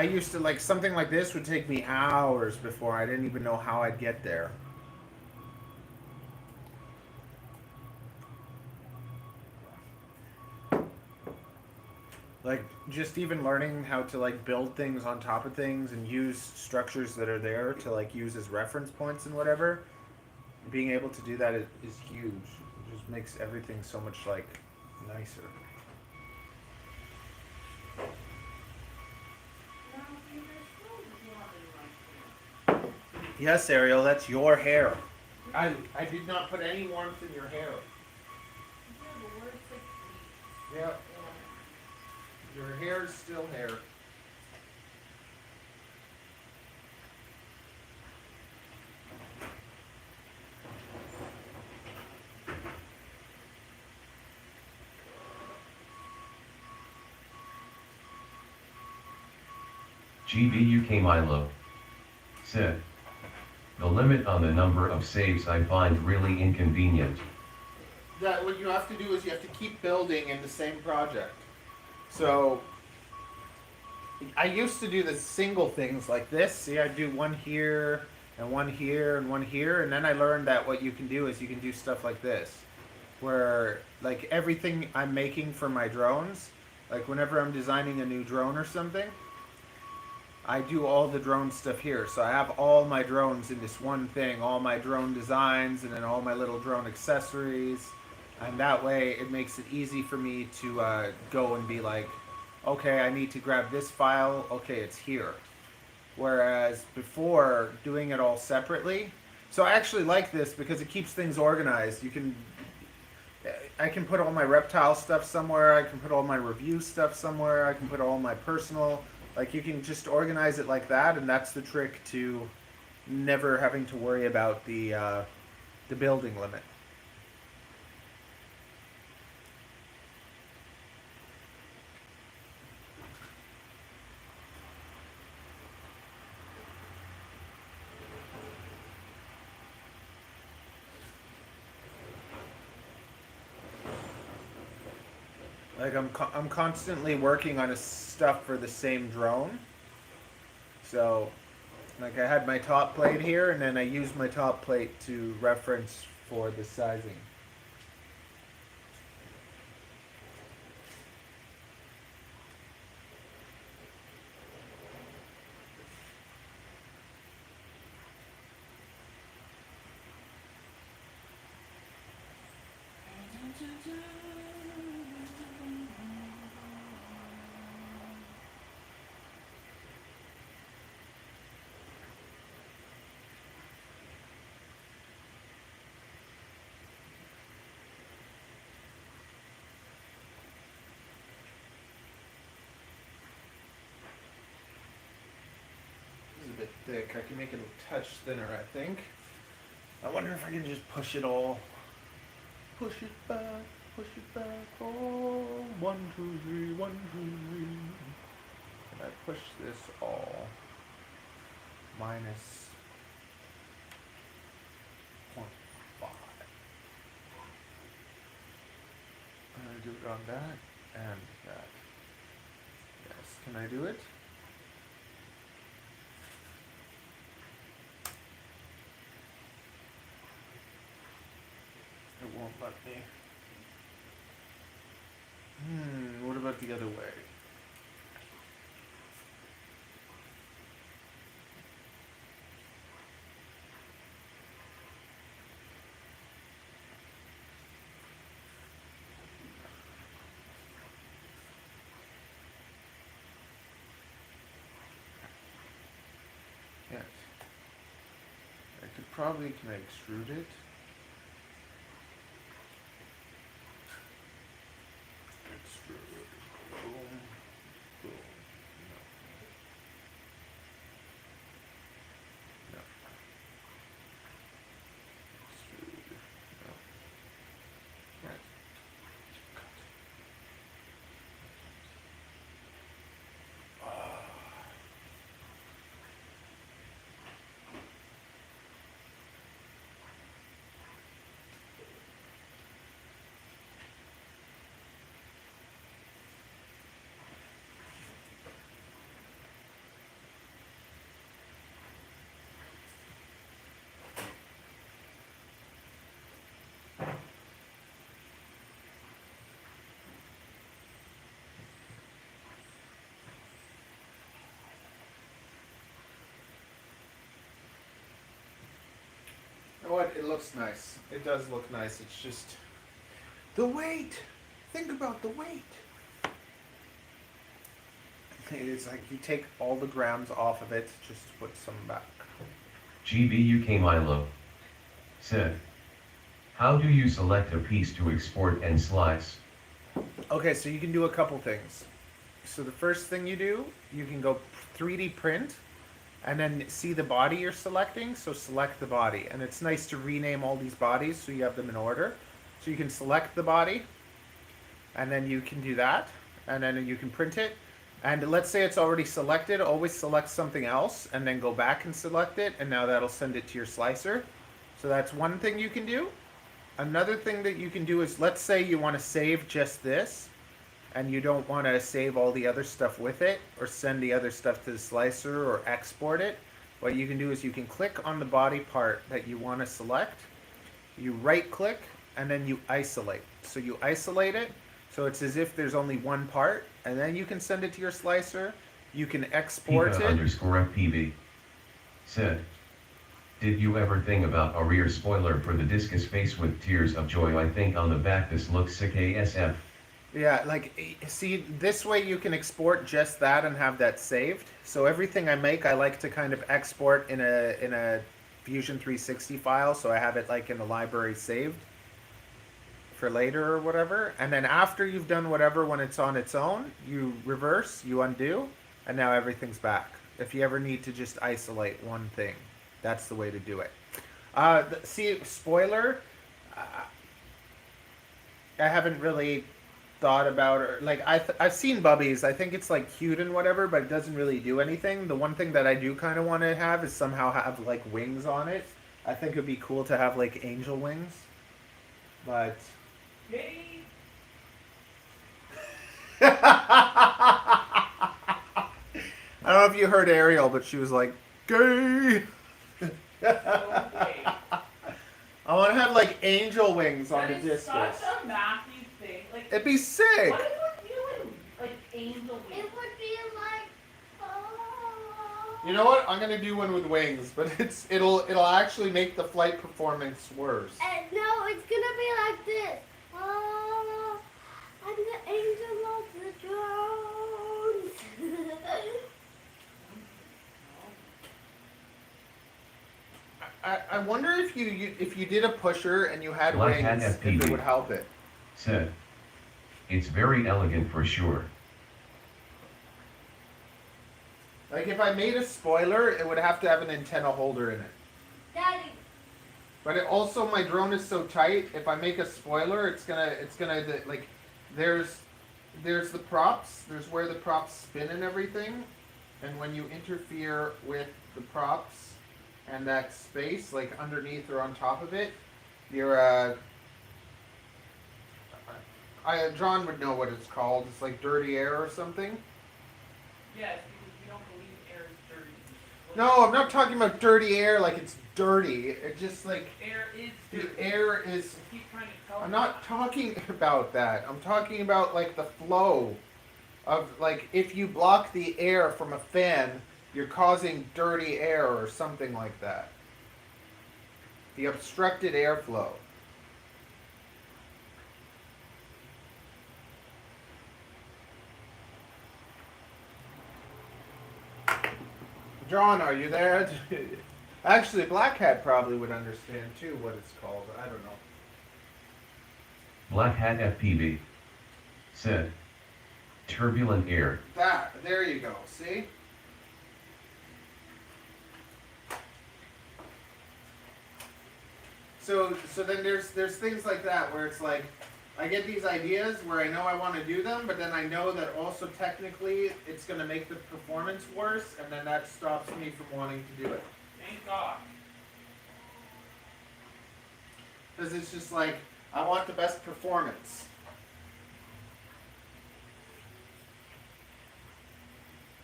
used to, like, something like this would take me hours before I didn't even know how I'd get there. Like, just even learning how to, like, build things on top of things and use structures that are there to, like, use as reference points and whatever. Being able to do that is huge. It just makes everything so much, like, nicer. Yes, Ariel, that's your hair. I did not put any warmth in your hair. Yeah. Your hair is still hair. GBUK Milo said, the limit on the number of saves I find really inconvenient. That what you have to do is you have to keep building in the same project. So I used to do the single things like this. See, I'd do one here and one here and one here, and then I learned that what you can do is you can do stuff like this, where like everything I'm making for my drones, like whenever I'm designing a new drone or something, I do all the drone stuff here. So I have all my drones in this one thing, all my drone designs, and then all my little drone accessories. And that way it makes it easy for me to go and be like, okay, I need to grab this file, okay, it's here. Whereas before, doing it all separately, so I actually like this because it keeps things organized. I can put all my reptile stuff somewhere, I can put all my review stuff somewhere, I can put all my personal, like you can just organize it like that, and that's the trick to never having to worry about the building limit. Like I'm constantly working on stuff for the same drone. So, like I had my top plate here, and then I used my top plate to reference for the sizing. A bit thick. I can make it a touch thinner, I think. I wonder if I can just push it all. Push it back, oh, 1, 2, 3, 1, 2, 3. And I push this all minus 0.5. I'm going to do it on that and that. Yes, can I do it? let me. What about the other way? Yes. I could probably, can I extrude it? Extrude. Boom. Boom. No. No. Extrude. No. Right. Cut. You know what? It looks nice. It does look nice. It's just the weight. Think about the weight. It's like you take all the grams off of it just to put some back. GBUK Milo said, how do you select a piece to export and slice? Okay, so you can do a couple things. So the first thing you do, you can go 3D print and then see the body you're selecting. So select the body. And it's nice to rename all these bodies so you have them in order. So you can select the body and then you can do that. And then you can print it. And let's say it's already selected, always select something else and then go back and select it. And now that'll send it to your slicer. So that's one thing you can do. Another thing that you can do is, let's say you want to save just this and you don't want to save all the other stuff with it or send the other stuff to the slicer or export it. What you can do is you can click on the body part that you want to select. You right click and then you isolate. So you isolate it. So it's as if there's only one part, and then you can send it to your slicer. You can export Pika it. _FPV said, did you ever think about a rear spoiler for the discus face with tears of joy? I think on the back this looks sick ASF. Yeah, like, see, this way you can export just that and have that saved. So everything I make, I like to kind of export in a Fusion 360 file, so I have it like in the library saved for later or whatever. And then after you've done whatever, when it's on its own, you reverse, you undo, and now everything's back. If you ever need to just isolate one thing, that's the way to do it. See, spoiler, I haven't really thought about it. Like, I've seen Bubbies. I think it's like cute and whatever, but it doesn't really do anything. The one thing that I do kind of want to have is somehow have like wings on it. I think it'd be cool to have like angel wings, but Yay! I don't know if you heard Ariel, but she was like, gay. Okay. I want to have like angel wings on the That is discus. such a Matthew thing. Like, It'd be sick. what would you do? Like angel It wings? would be like, oh. You know what? I'm gonna do one with wings, but it'll actually make the flight performance worse. And no, it's gonna be like this. Oh, I'm the angel of the drones. I wonder if you did a pusher and you had Black Hat wings, if FPV. it would help it. Said, it's very elegant for sure. Like if I made a spoiler, it would have to have an antenna holder in it. Daddy, But it also, my drone is so tight. If I make a spoiler, it's gonna like, there's the props. There's where the props spin and everything, and when you interfere with the props and that space, like underneath or on top of it, you're John would know what it's called. It's like dirty air or something. Yes, because we don't believe air is dirty. No, I'm not talking about dirty air like it's dirty. It's just like Air is the dirty. air is. I keep trying to tell I'm you. not talking about that. I'm talking about like the flow of like if you block the air from a fan, you're causing dirty air or something like that. The obstructed airflow. John, are you there? Actually, Black Hat probably would understand too what it's called. I don't know. Black Hat FPV said, turbulent air. There you go. See? So then there's things like that where it's like I get these ideas where I know I want to do them, but then I know that also technically it's going to make the performance worse, and then that stops me from wanting to do it. Thank God. Because it's just like I want the best performance.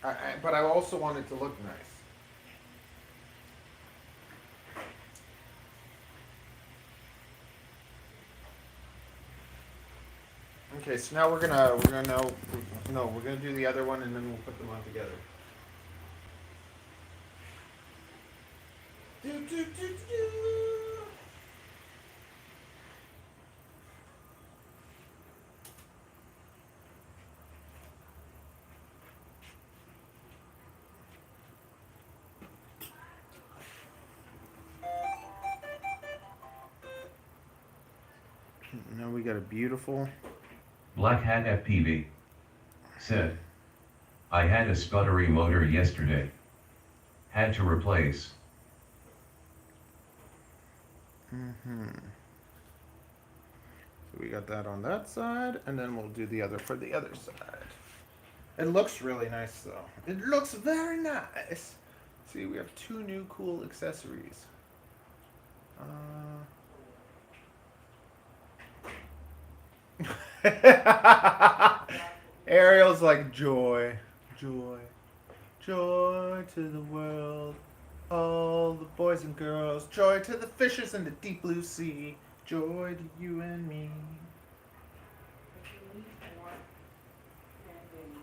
But I also want it to look nice. Okay, so now we're gonna do the other one and then we'll put them on together. Do, do, do, do. Now we got a beautiful. Black Hat FPV said, I had a sputtery motor yesterday. Had to replace. So we got that on that side, and then we'll do the other for the other side. It looks really nice though. It looks very nice. See, we have two new cool accessories. Ariel's like joy, joy, joy to the world, all the boys and girls, joy to the fishes in the deep blue sea, joy to you and me. But you need more. And then you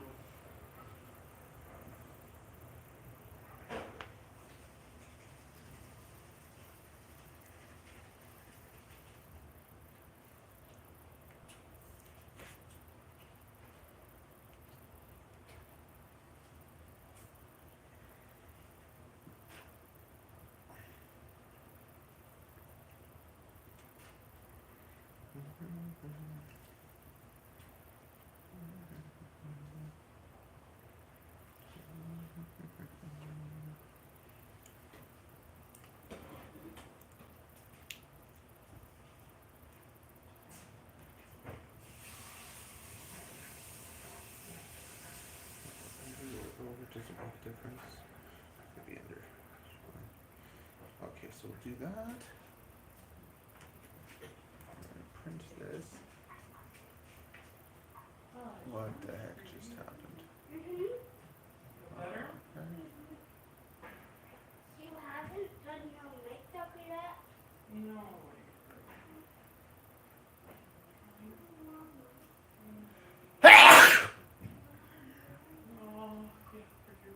Does it make a difference? Maybe under. Okay, so we'll do that. I'm gonna print this. What the heck just happened? better? Okay. You haven't done your makeup yet? No. Oh, yeah, for your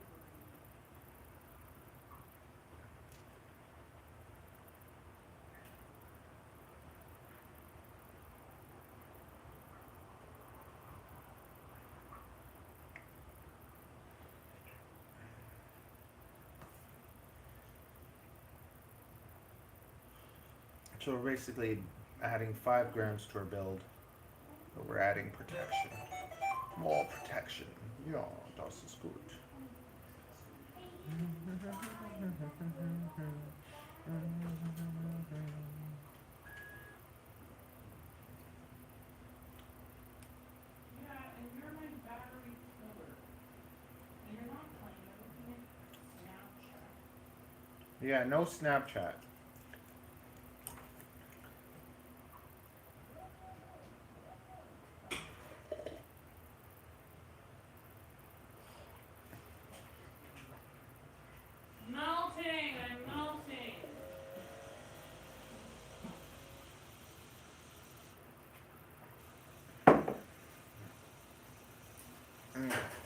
So we're basically adding 5 grams to our build, but we're adding protection. More protection. Ja, das ist gut. Yeah, and you're my battery killer. And you're not playing, you're looking at Snapchat. Yeah, no Snapchat. No!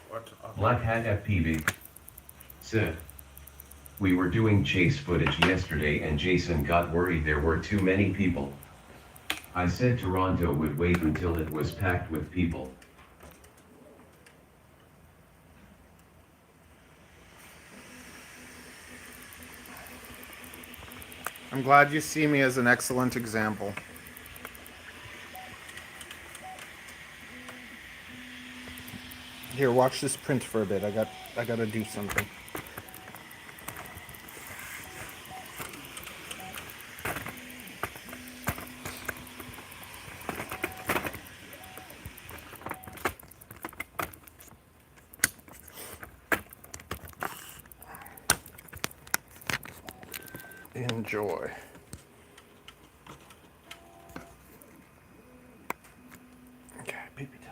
What? Black Hat FPV said, we were doing chase footage yesterday and Jason got worried there were too many people. I said Toronto would wait until it was packed with people. I'm glad you see me as an excellent example. Here, watch this print for a bit. I gotta do something. Enjoy. Okay, baby time.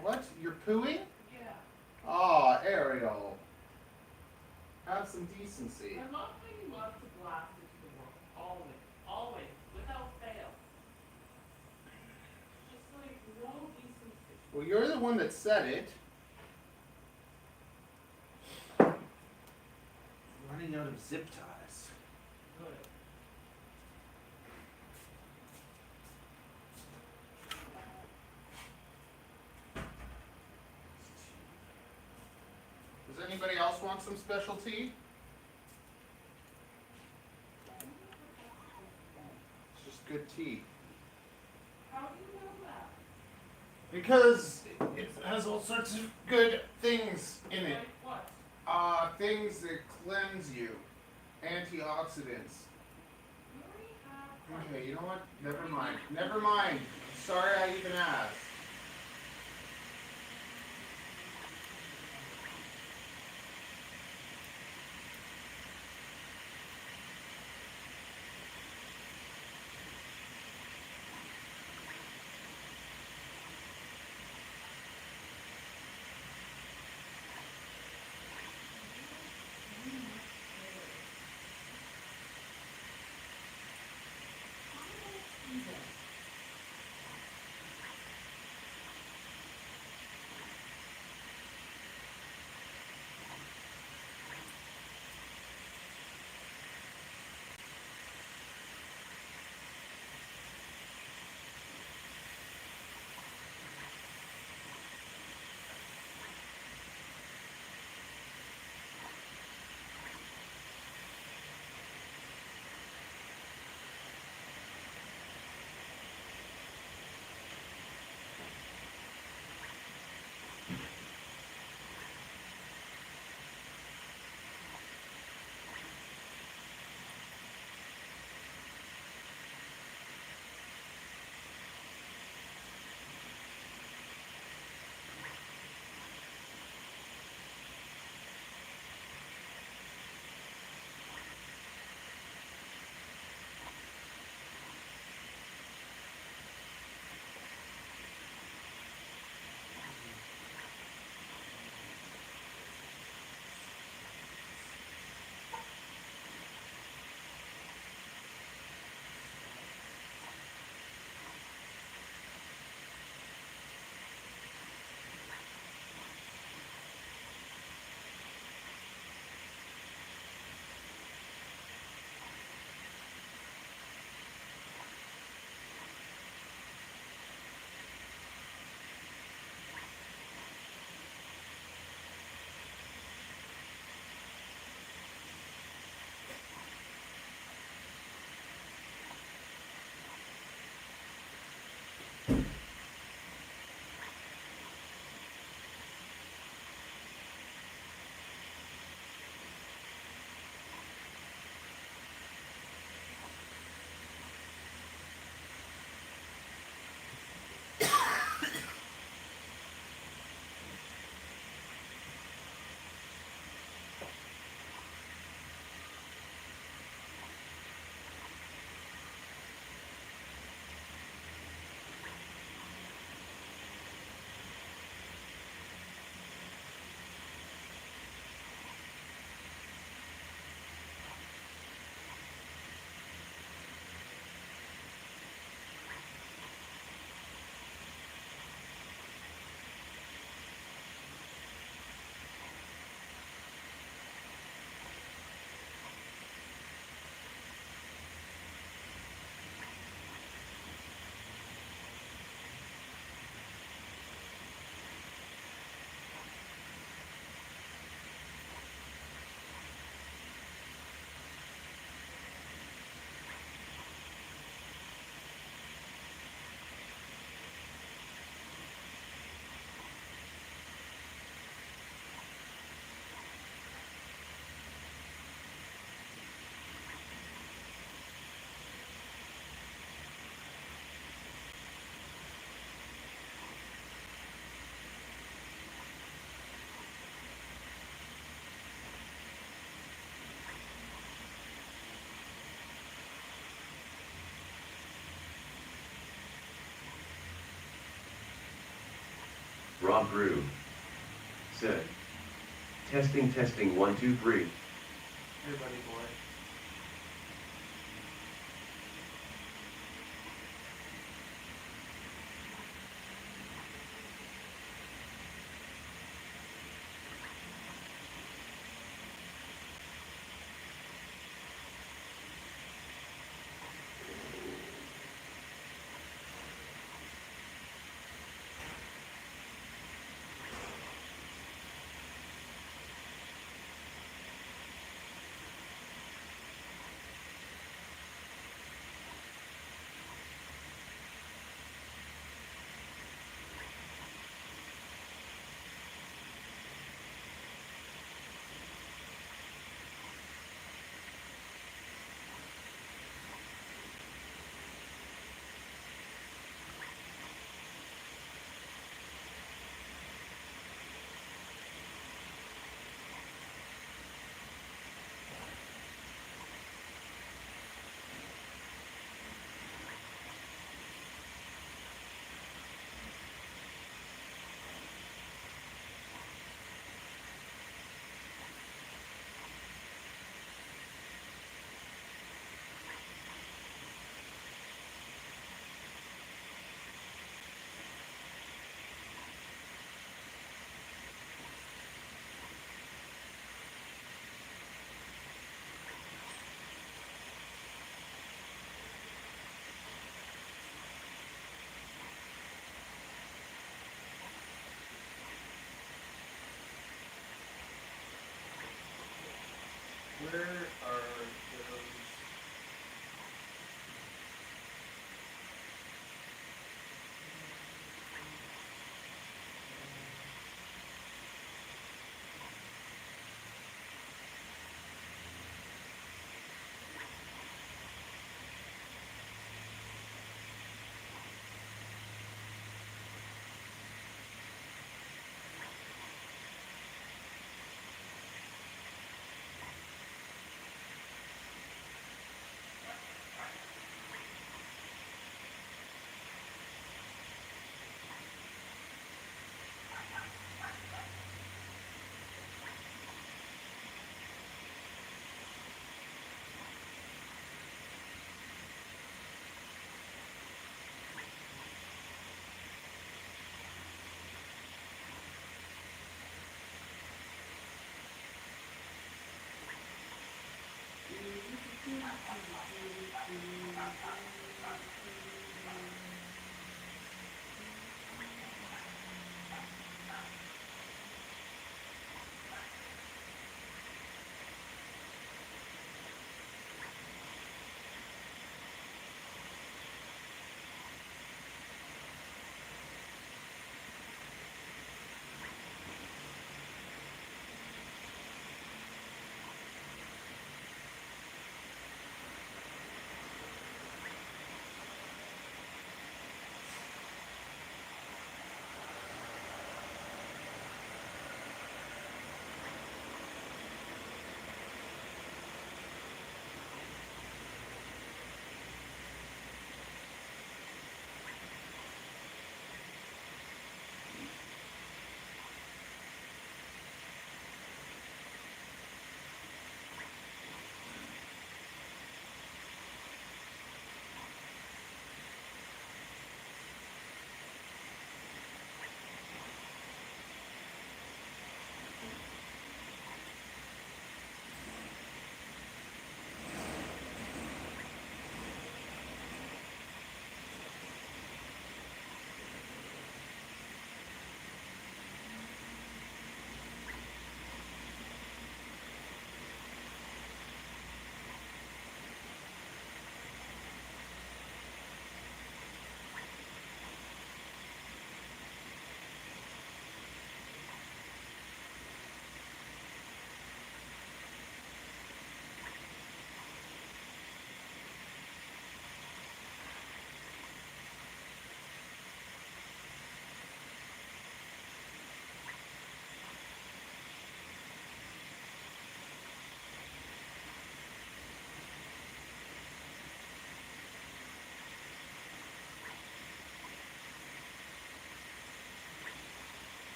What? You're pooing? Yeah. Aw, Ariel. Have some decency. I'm not putting you up to blast into the world. Always. Always. Without fail. Just like no decency. Well, you're the one that said it. Running out of zip ties. Good. Does anybody else want some special tea? It's just good tea. How do you know that? Because it has all sorts of good things in it. Like what? Things that cleanse you. Antioxidants. You already have. Okay, you know what? Never mind. Never mind. Sorry I even asked. Rob Groove said, testing, testing, 1, 2, 3. Hey, buddy boy. Where are those?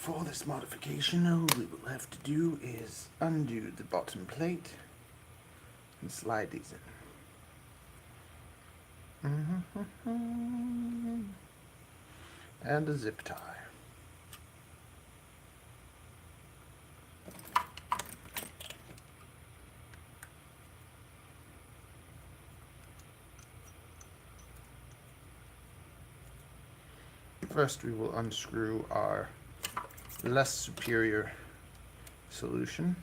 For this modification, all we will have to do is undo the bottom plate and slide these in. And a zip tie. First, we will unscrew our less superior solution,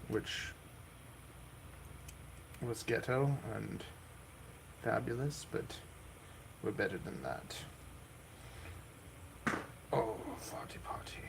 which was ghetto and fabulous, but we're better than that. Oh, farty party.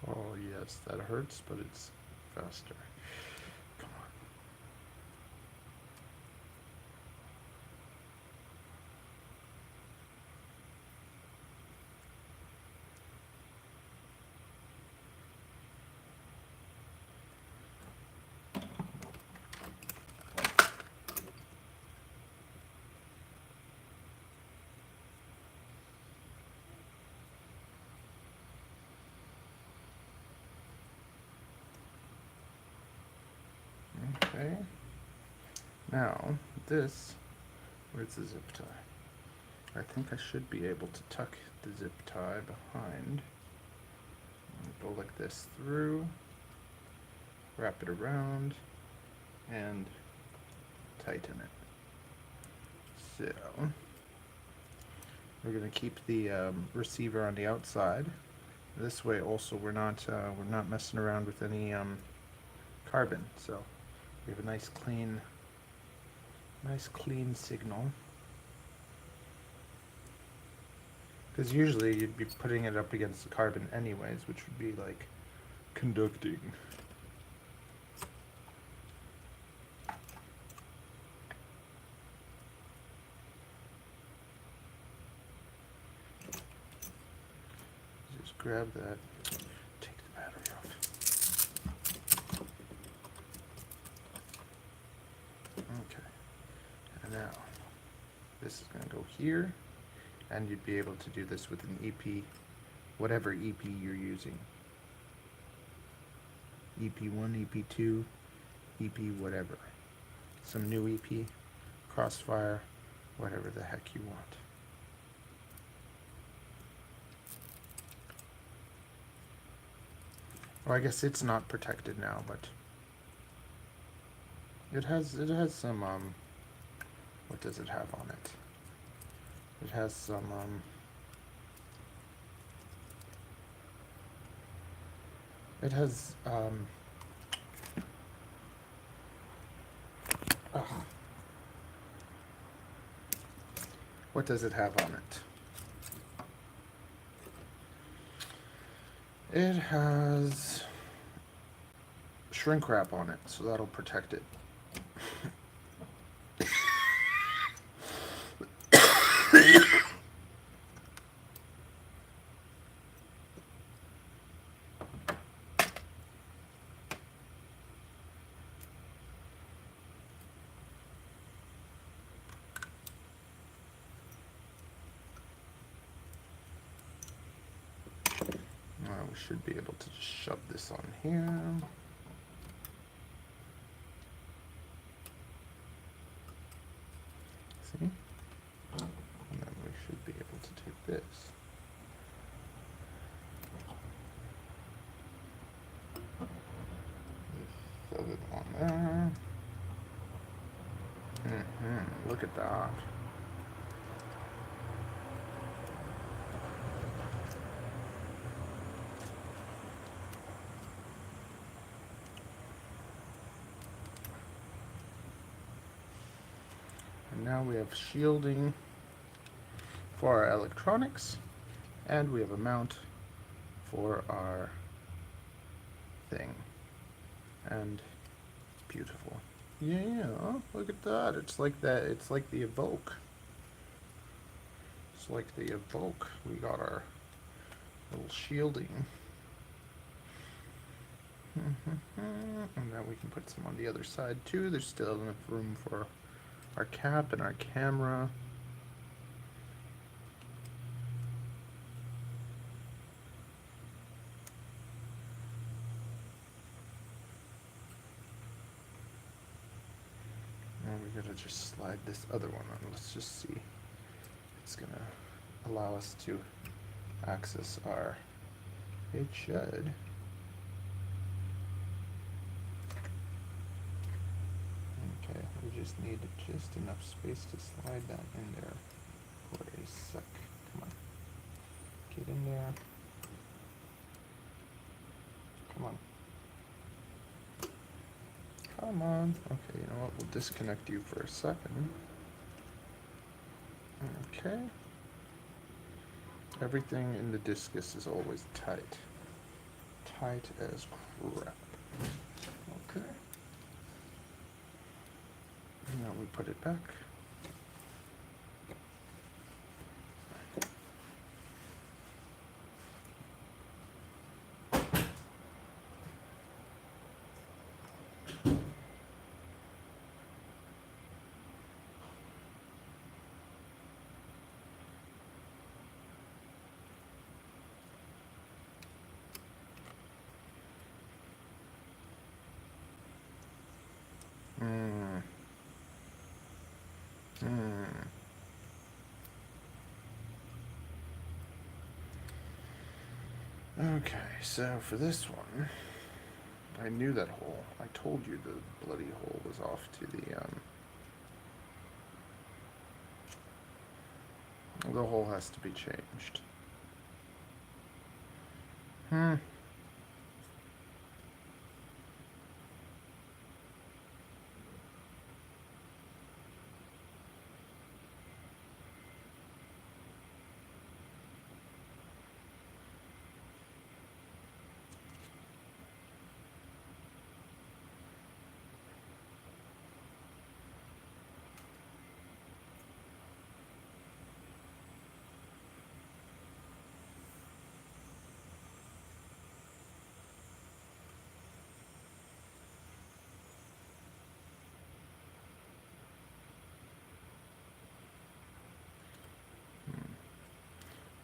Oh yes, that hurts, but it's faster. Come on. Okay. Now, this, where's the zip tie? I think I should be able to tuck the zip tie behind. Go like this through, wrap it around, and tighten it. So, we're going to keep the receiver on the outside. This way also we're not messing around with any carbon. So we have a nice clean signal. Because usually you'd be putting it up against the carbon anyways, which would be like conducting. Just grab that, take the battery off. Okay, and now this is going to go here. And you'd be able to do this with an EP, whatever EP you're using. EP1, EP2, EP whatever. Some new EP, Crossfire, whatever the heck you want. Well, I guess it's not protected now, but it has some what does it have on it? It has some what does it have on it? It has shrink wrap on it, so that'll protect it. We should be able to just shove this on here. See? And then we should be able to take this. Just shove it on there. Look at that. now we have shielding for our electronics, and we have a mount for our thing. And it's beautiful. Yeah, look at that. It's like that. It's like the Evoke. It's like the Evoke. We got our little shielding. And then we can put some on the other side too. There's still enough room for our cap and our camera. And we gotta just slide this other one on. Let's just see. It's gonna allow us to access our. It should. Okay, we just need just enough space to slide that in there for a sec. Come on. Get in there. Come on. Come on. Okay, you know what? We'll disconnect you for a second. Okay. Everything in the discus is always tight. Tight as crap. Okay. Now we put it back. Okay, so for this one, I knew that hole. I told you the bloody hole was off to the hole has to be changed.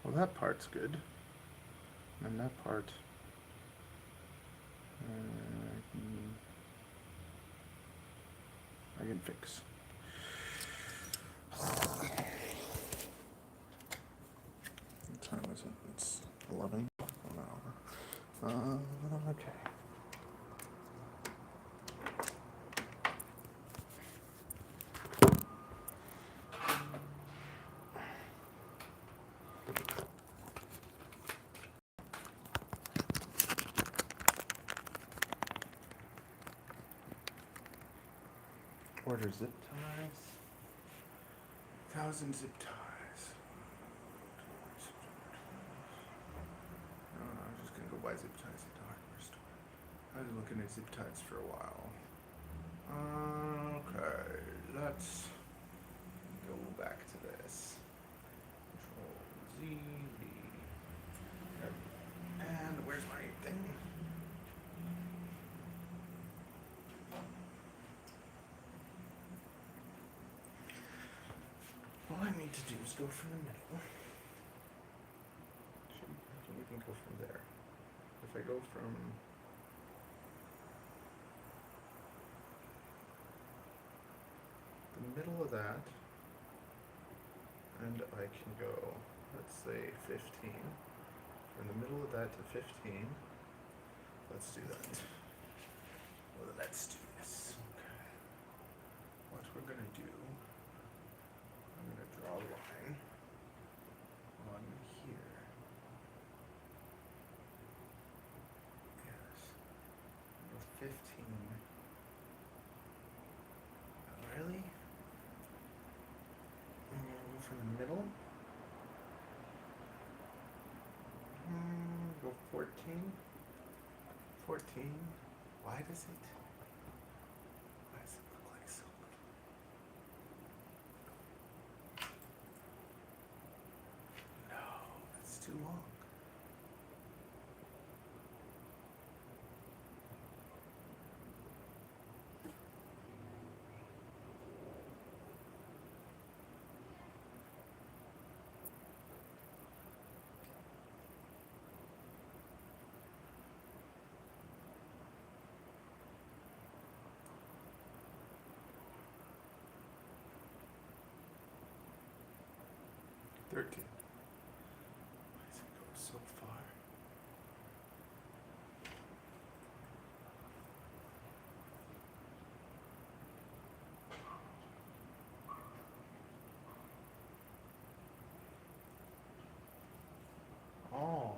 Well, that part's good. And that part... I can fix. What time is it? It's 11? Oh, no. Okay. Order zip ties. 1,000 zip ties. No, I'm just gonna go buy zip ties at the hardware store. I was looking at zip ties for a while. Okay, let's go back to this. Control Z, V. And where's my thing? All I need to do is go from the middle. So we can go from there. If I go from the middle of that, and I can go, let's say 15. From the middle of that to 15. Let's do that. Well, let's do this. Okay. What we're gonna do, I'm gonna draw a line on here. Yes. Go 15. Oh, really? 14? 14? Why does it look like so little? No, that's too long. Why does it go so far? Oh.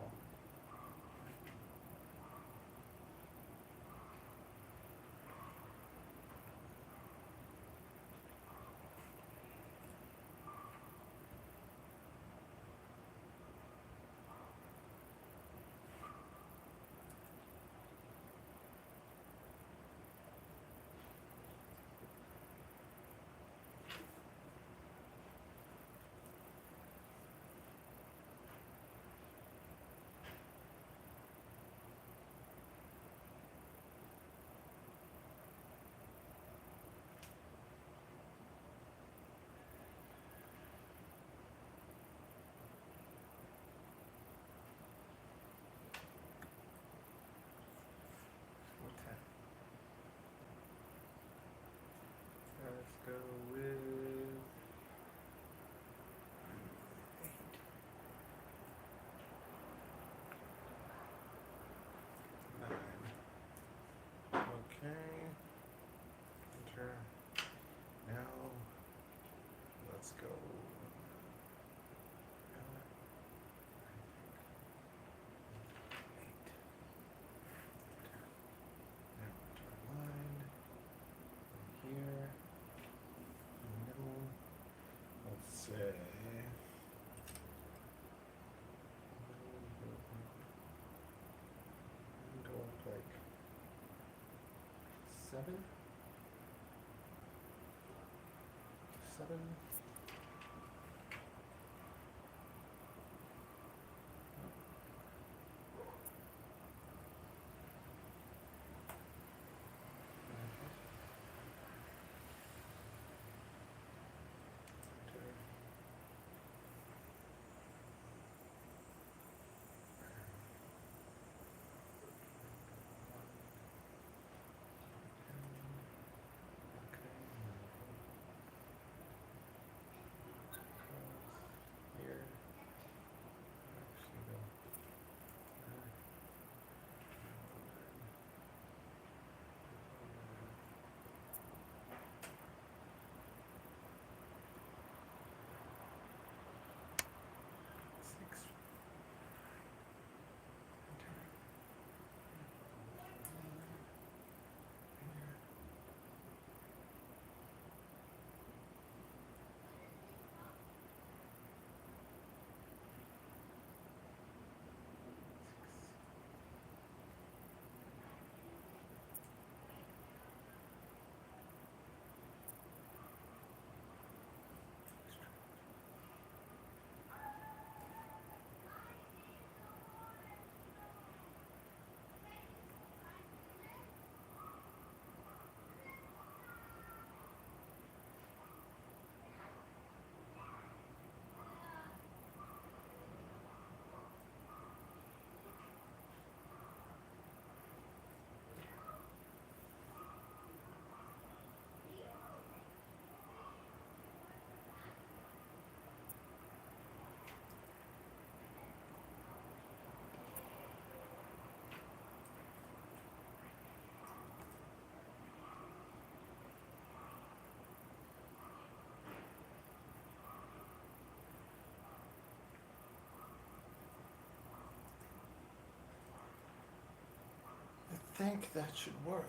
Okay. Let's go with 8, 9. Okay. Enter. Now, let's go. Now, enter line. Here. In the middle. Let's say. Go up like 7? 7? Here. Actually go. Six. I think that should work.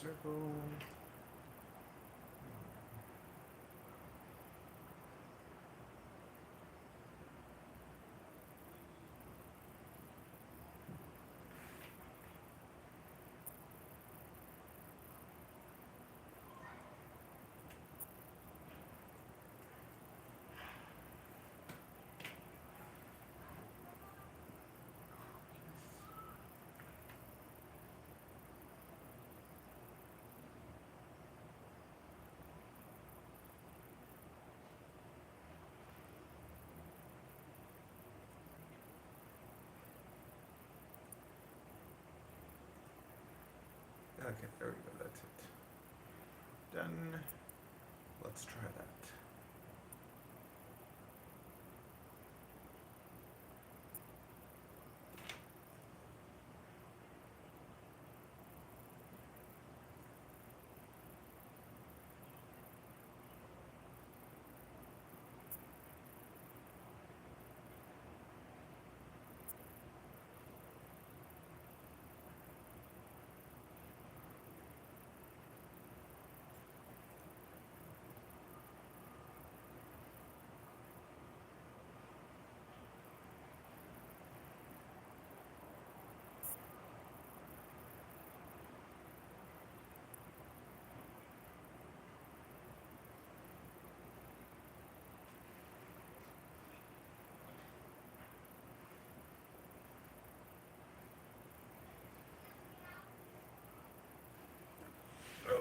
circle. Okay, there we go, that's it. Done. Let's try that.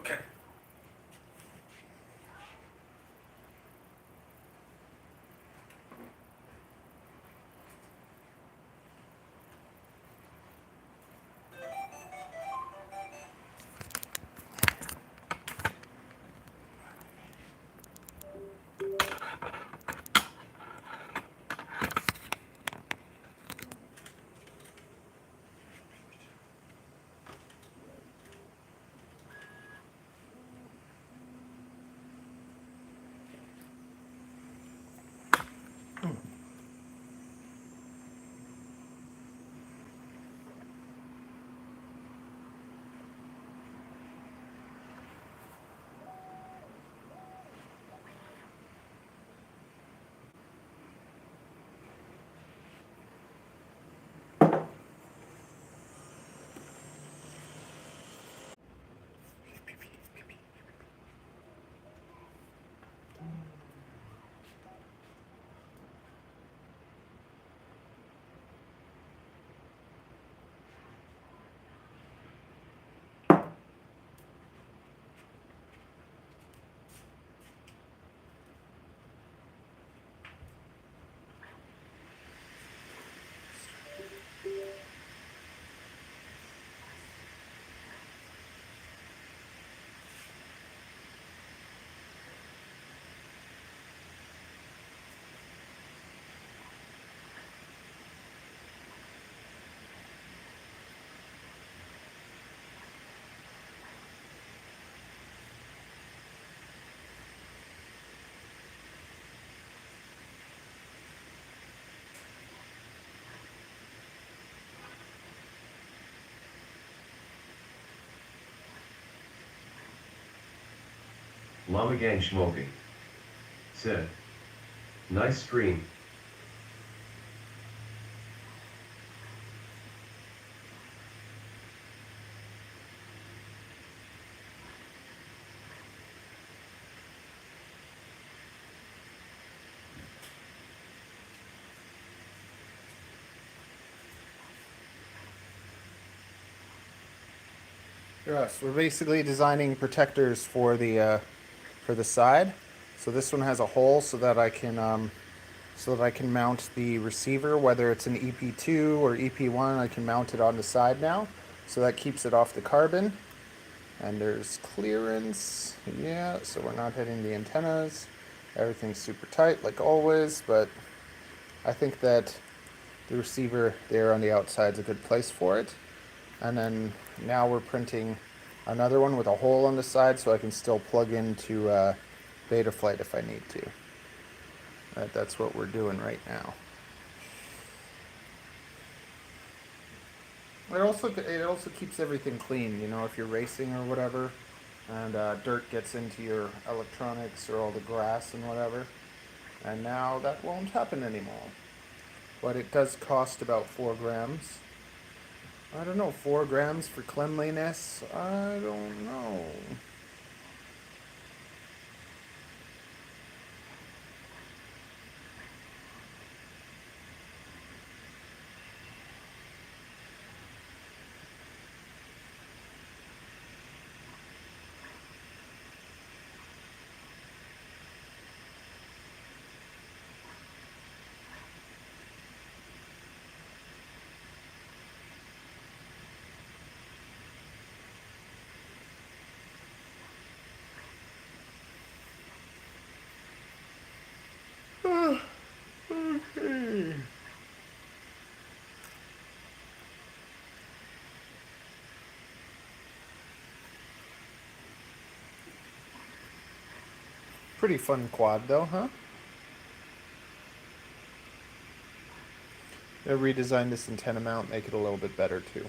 Okay. Llama Gang Schmoking. Said. Nice stream. Yes, we're basically designing protectors for the side. So this one has a hole so that I can mount the receiver, whether it's an EP2 or EP1. I can mount it on the side now, so that keeps it off the carbon. And there's clearance, yeah. So we're not hitting the antennas. Everything's super tight, like always. But I think that the receiver there on the outside is a good place for it. And then now we're printing another one with a hole on the side so I can still plug into Betaflight if I need to. That's what we're doing right now. it also keeps everything clean. You know, if you're racing or whatever, and dirt gets into your electronics or all the grass and whatever, and now that won't happen anymore. But it does cost about 4 grams. I don't know, 4 grams for cleanliness. I don't know. Okay. Pretty fun quad though, huh? They redesigned this antenna mount, make it a little bit better too.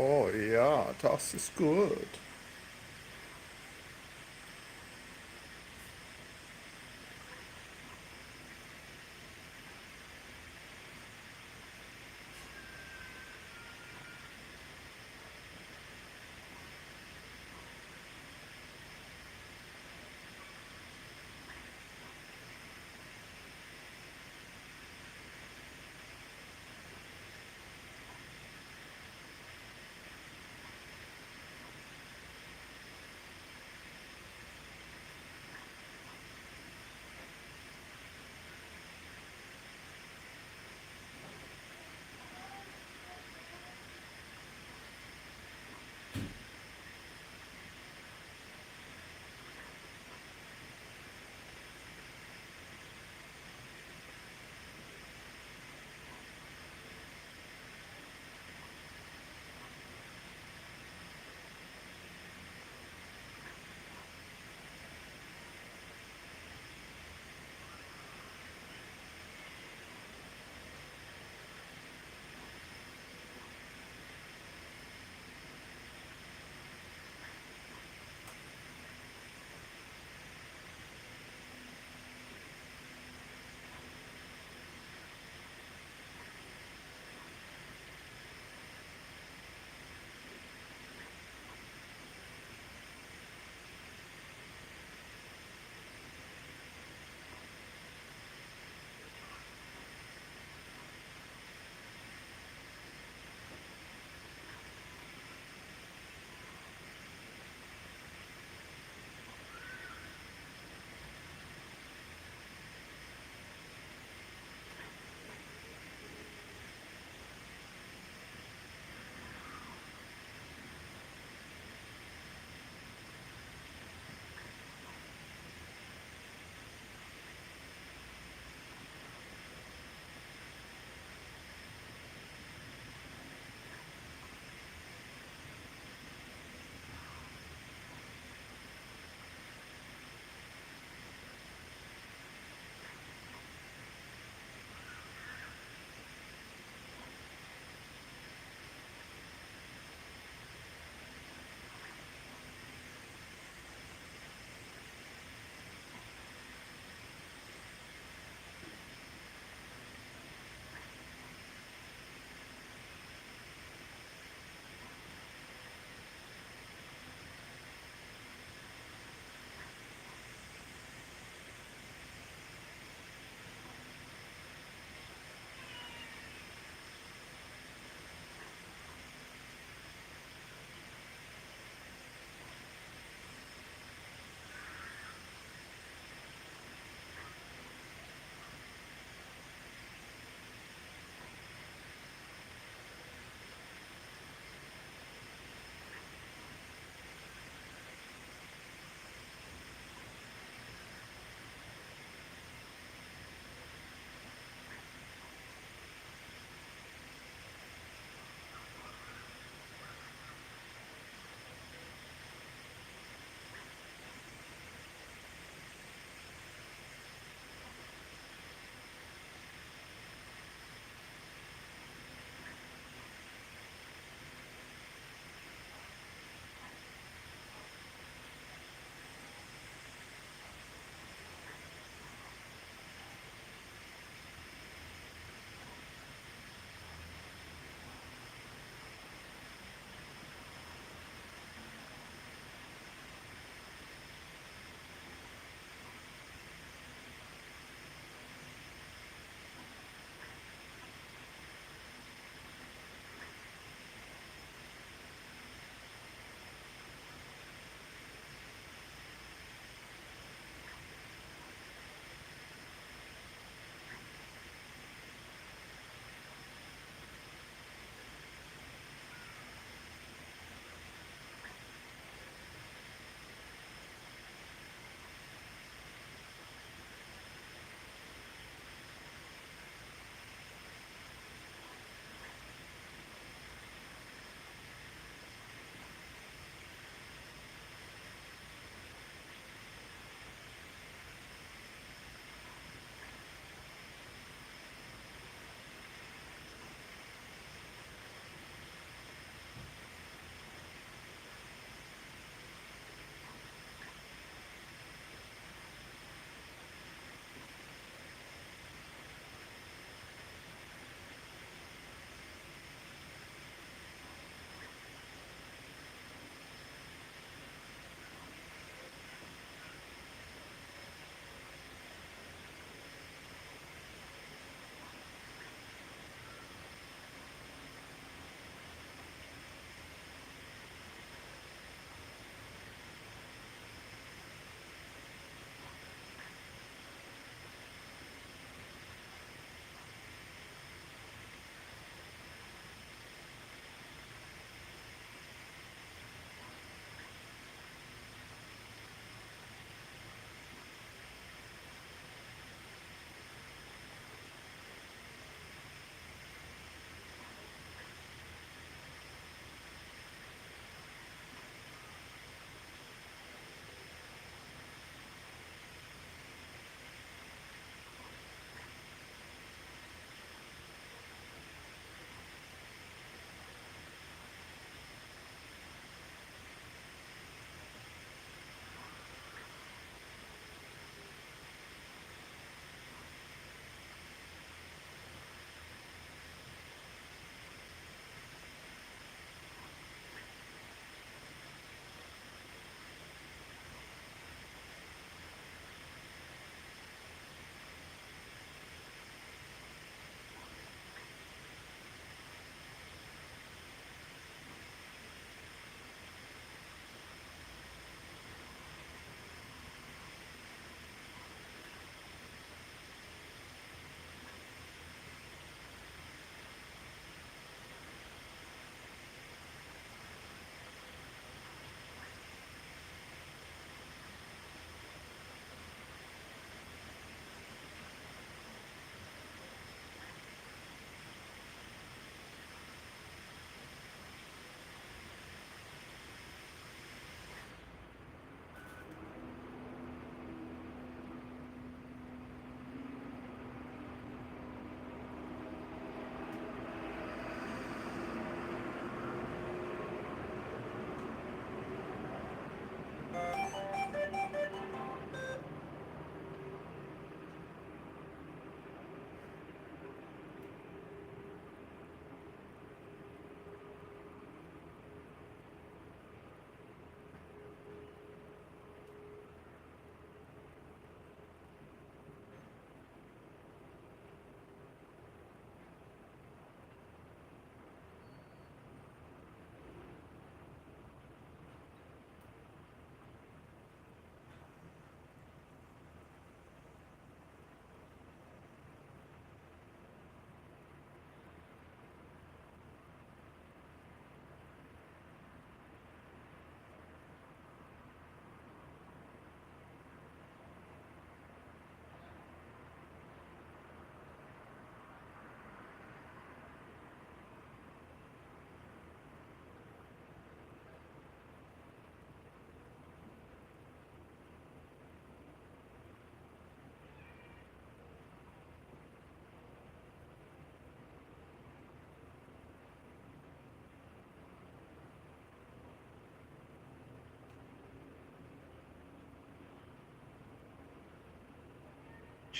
Oh yeah, das ist gut.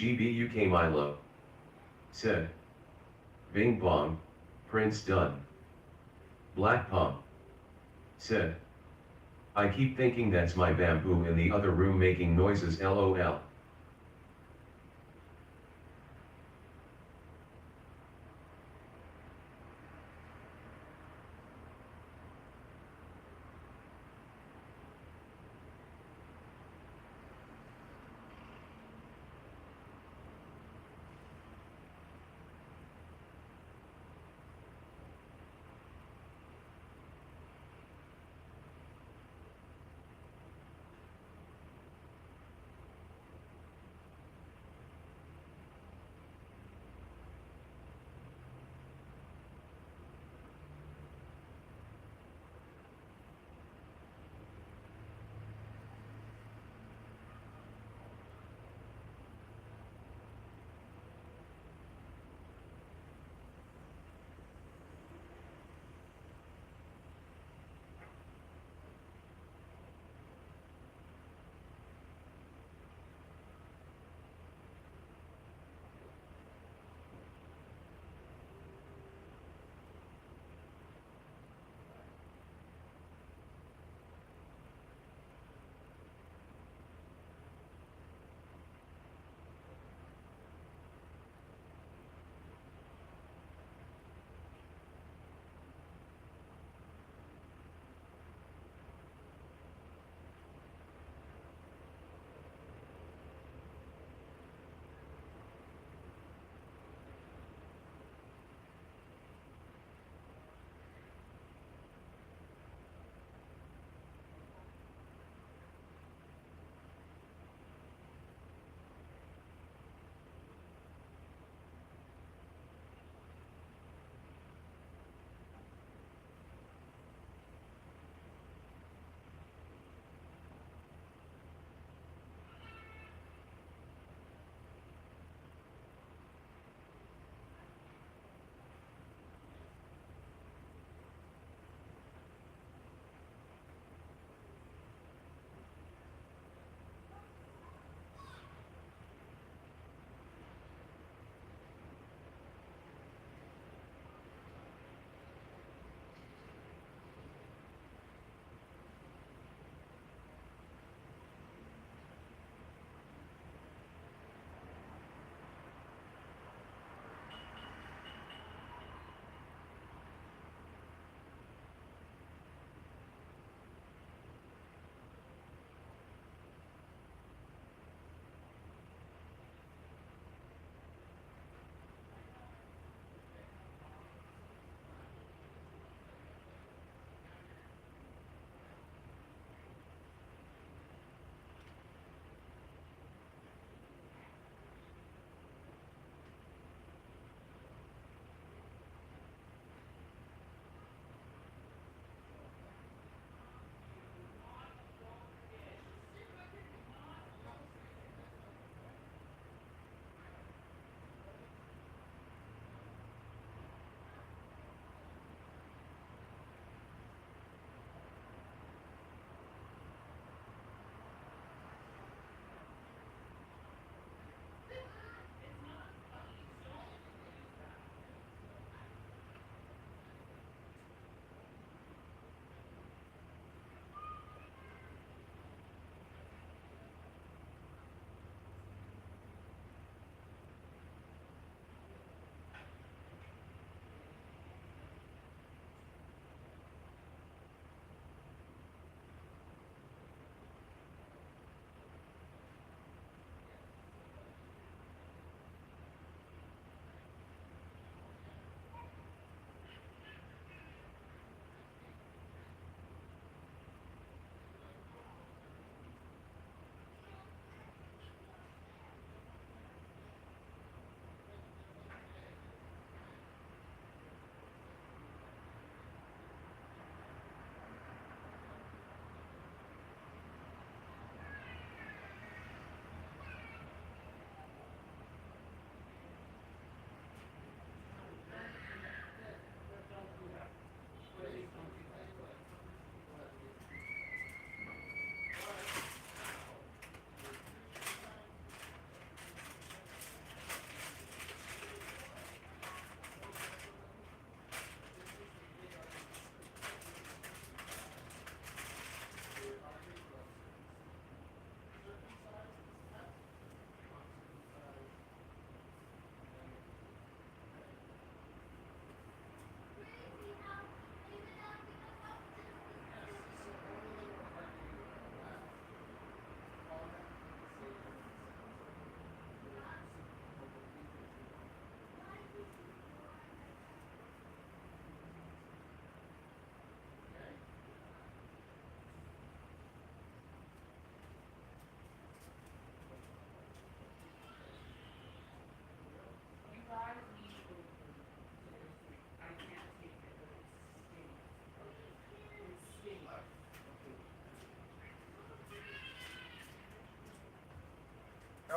GBUK Milo. Said. Bing bong. Prince done. Black Pump. Said. I keep thinking that's my bamboo in the other room making noises lol.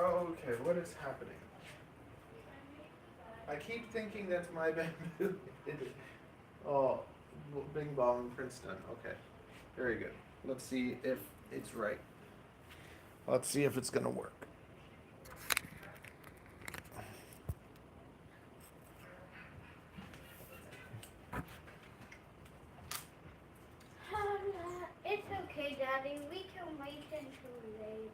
Okay, what is happening? I keep thinking that's my bamboo. Oh, Bing Bong Princeton. Okay, very good. Let's see if it's right. Let's see if it's gonna work. It's okay, Daddy. We can wait until later.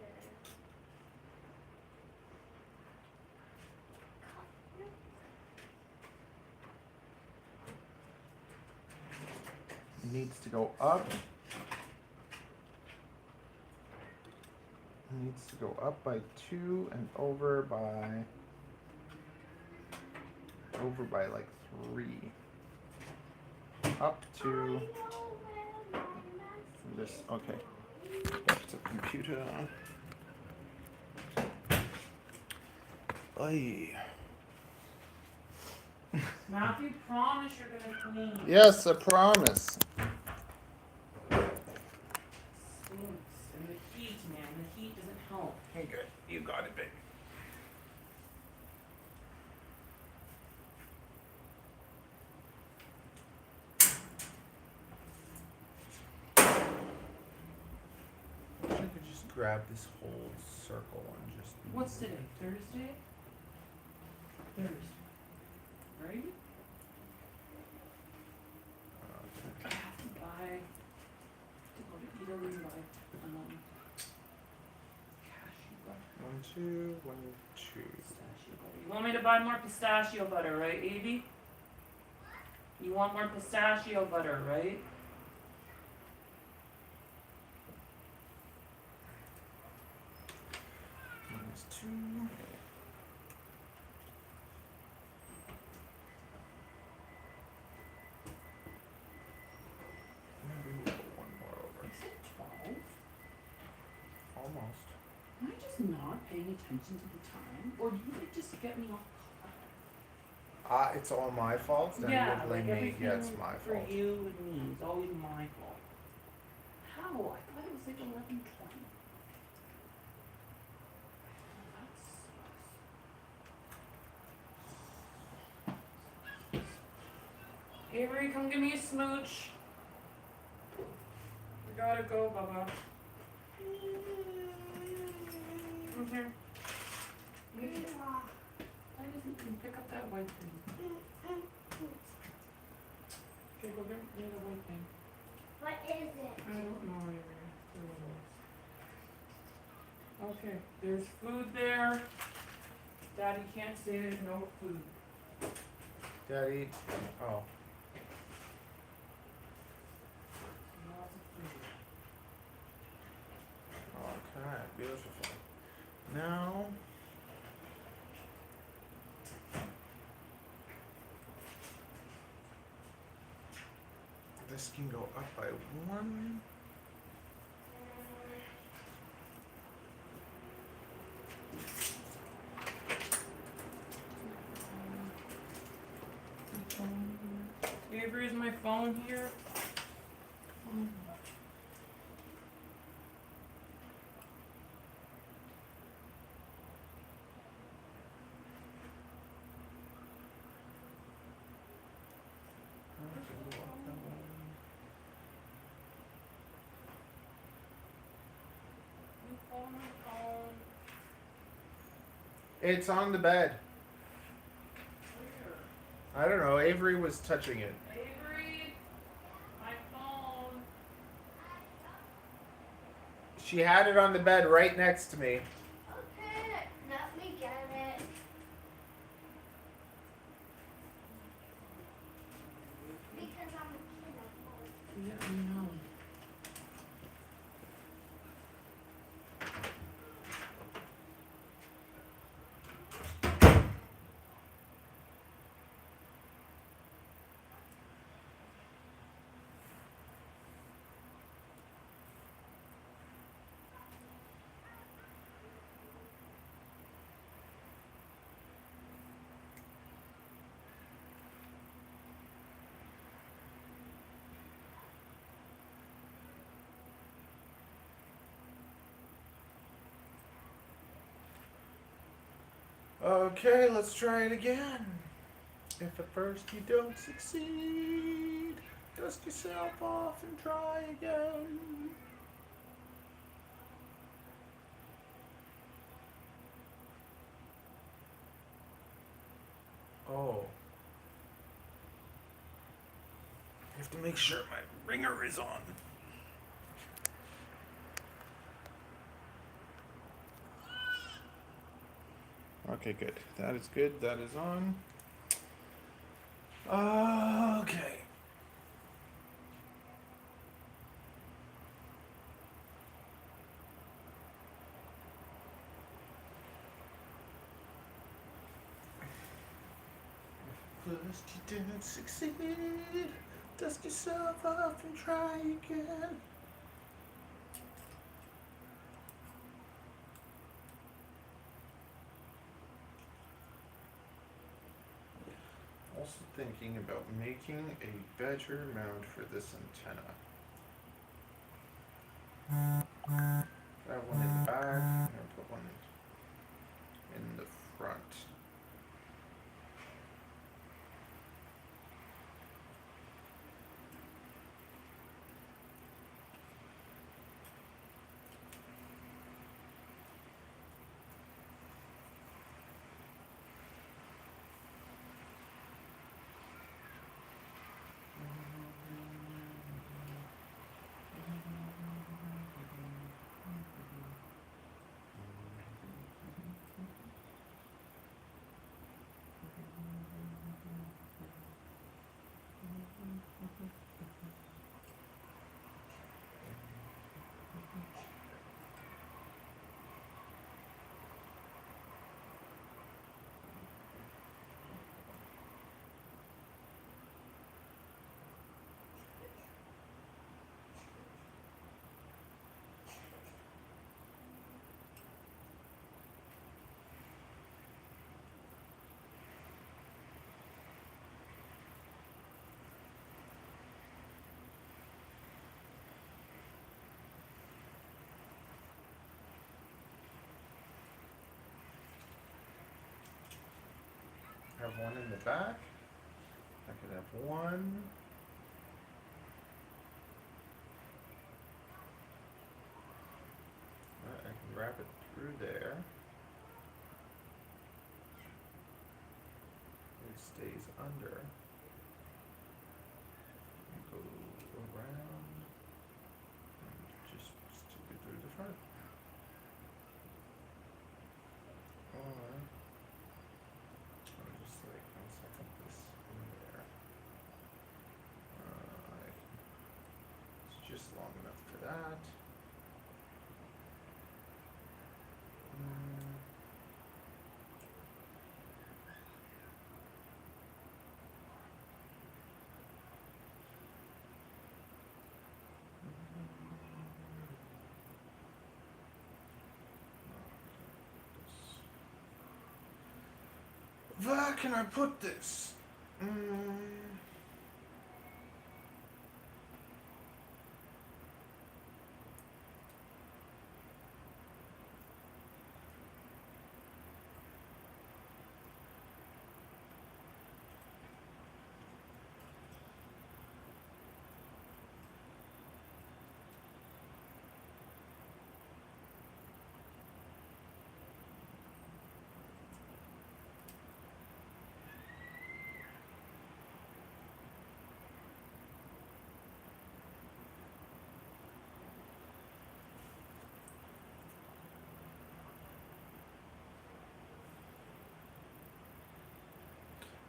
It needs to go up. It needs to go up by 2 and over by like 3. Up to this. Okay. Back to the computer. Oy. Matthew, promise you're gonna clean. Yes, I promise. Stinks. And the heat, man. The heat doesn't help. Okay, you got it, baby. I wish I could just grab this whole circle and just. What's today? Thursday? Thursday. Right? I have to buy, to go to ELRS and buy, cashew butter. 1, 2, 1, 2. Pistachio butter. You want me to buy more pistachio butter, right, Evie? You want more pistachio butter, right? Minus 2. Maybe we'll put one more over. Is it 12? Almost. Am I just not paying attention to the time? Or do you like just get me off color? It's all my fault? Then Yeah, you blame like me. Yeah, it's everything my for fault. you and me is always my fault. How? I thought it was like 11:20. That sucks. Avery, come give me a smooch. We gotta go, Bubba. Come here. Why doesn't you pick up that white thing? Okay, go get me the white thing. What is it? I don't know, Avery. Okay, there's food there. Daddy can't say there's no food. Daddy. Oh. Lots of food. Okay, beautiful. Now. This can go up by 1. Avery, is my phone here? It's on the bed. Where? I don't know. Avery was touching it. Avery, my phone. She had it on the bed right next to me. Okay, let me get it. Because I'm a kid. Yeah, I know. Okay, let's try it again. If at first you don't succeed, dust yourself off and try again. Oh. I have to make sure my ringer is on. Okay, good. That is good. That is on. Okay. First you didn't succeed, dust yourself off and try again. Also thinking about making a better mount for this antenna. I have one in the back, and I'll put one in the front. I have one in the back. I could have one. I can wrap it through there. It stays under. And go around and just stick it through the front. Or I'll just like one second this in there. It's just long enough for that. Where can I put this?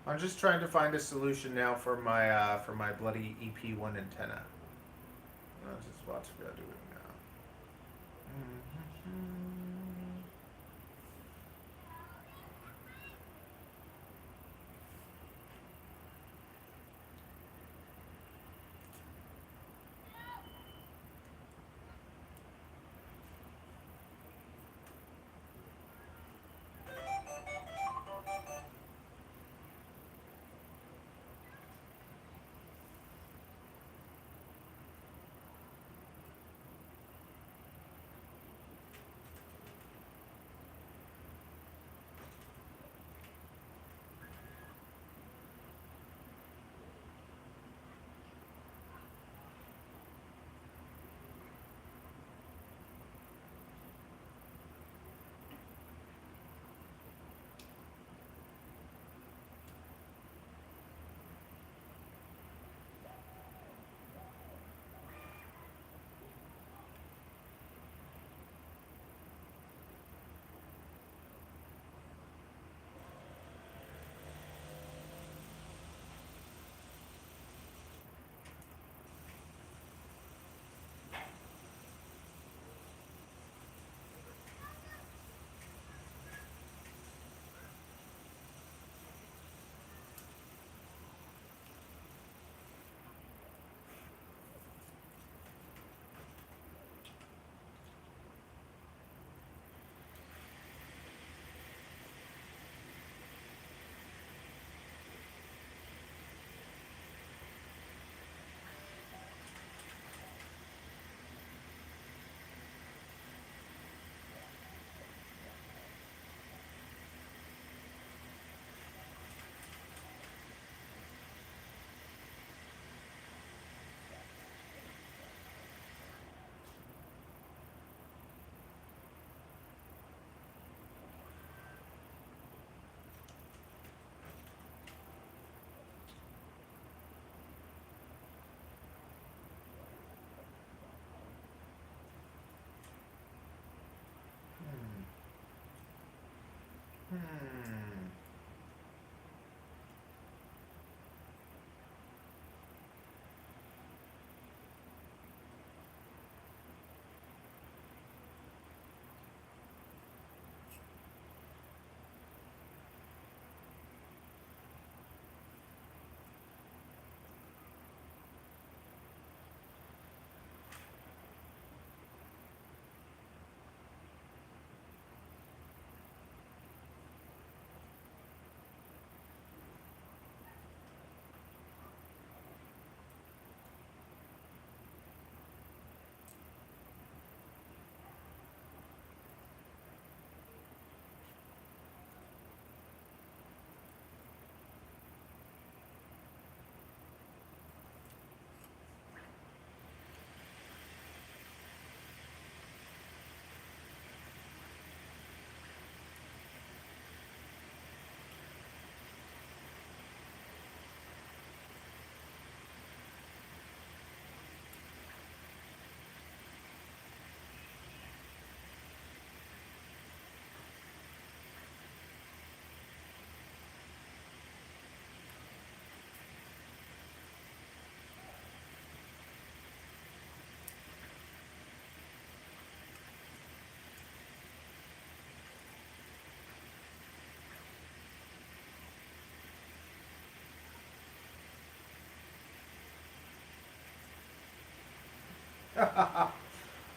I'm just trying to find a solution now for my bloody EP1 antenna. That's just what we are doing now.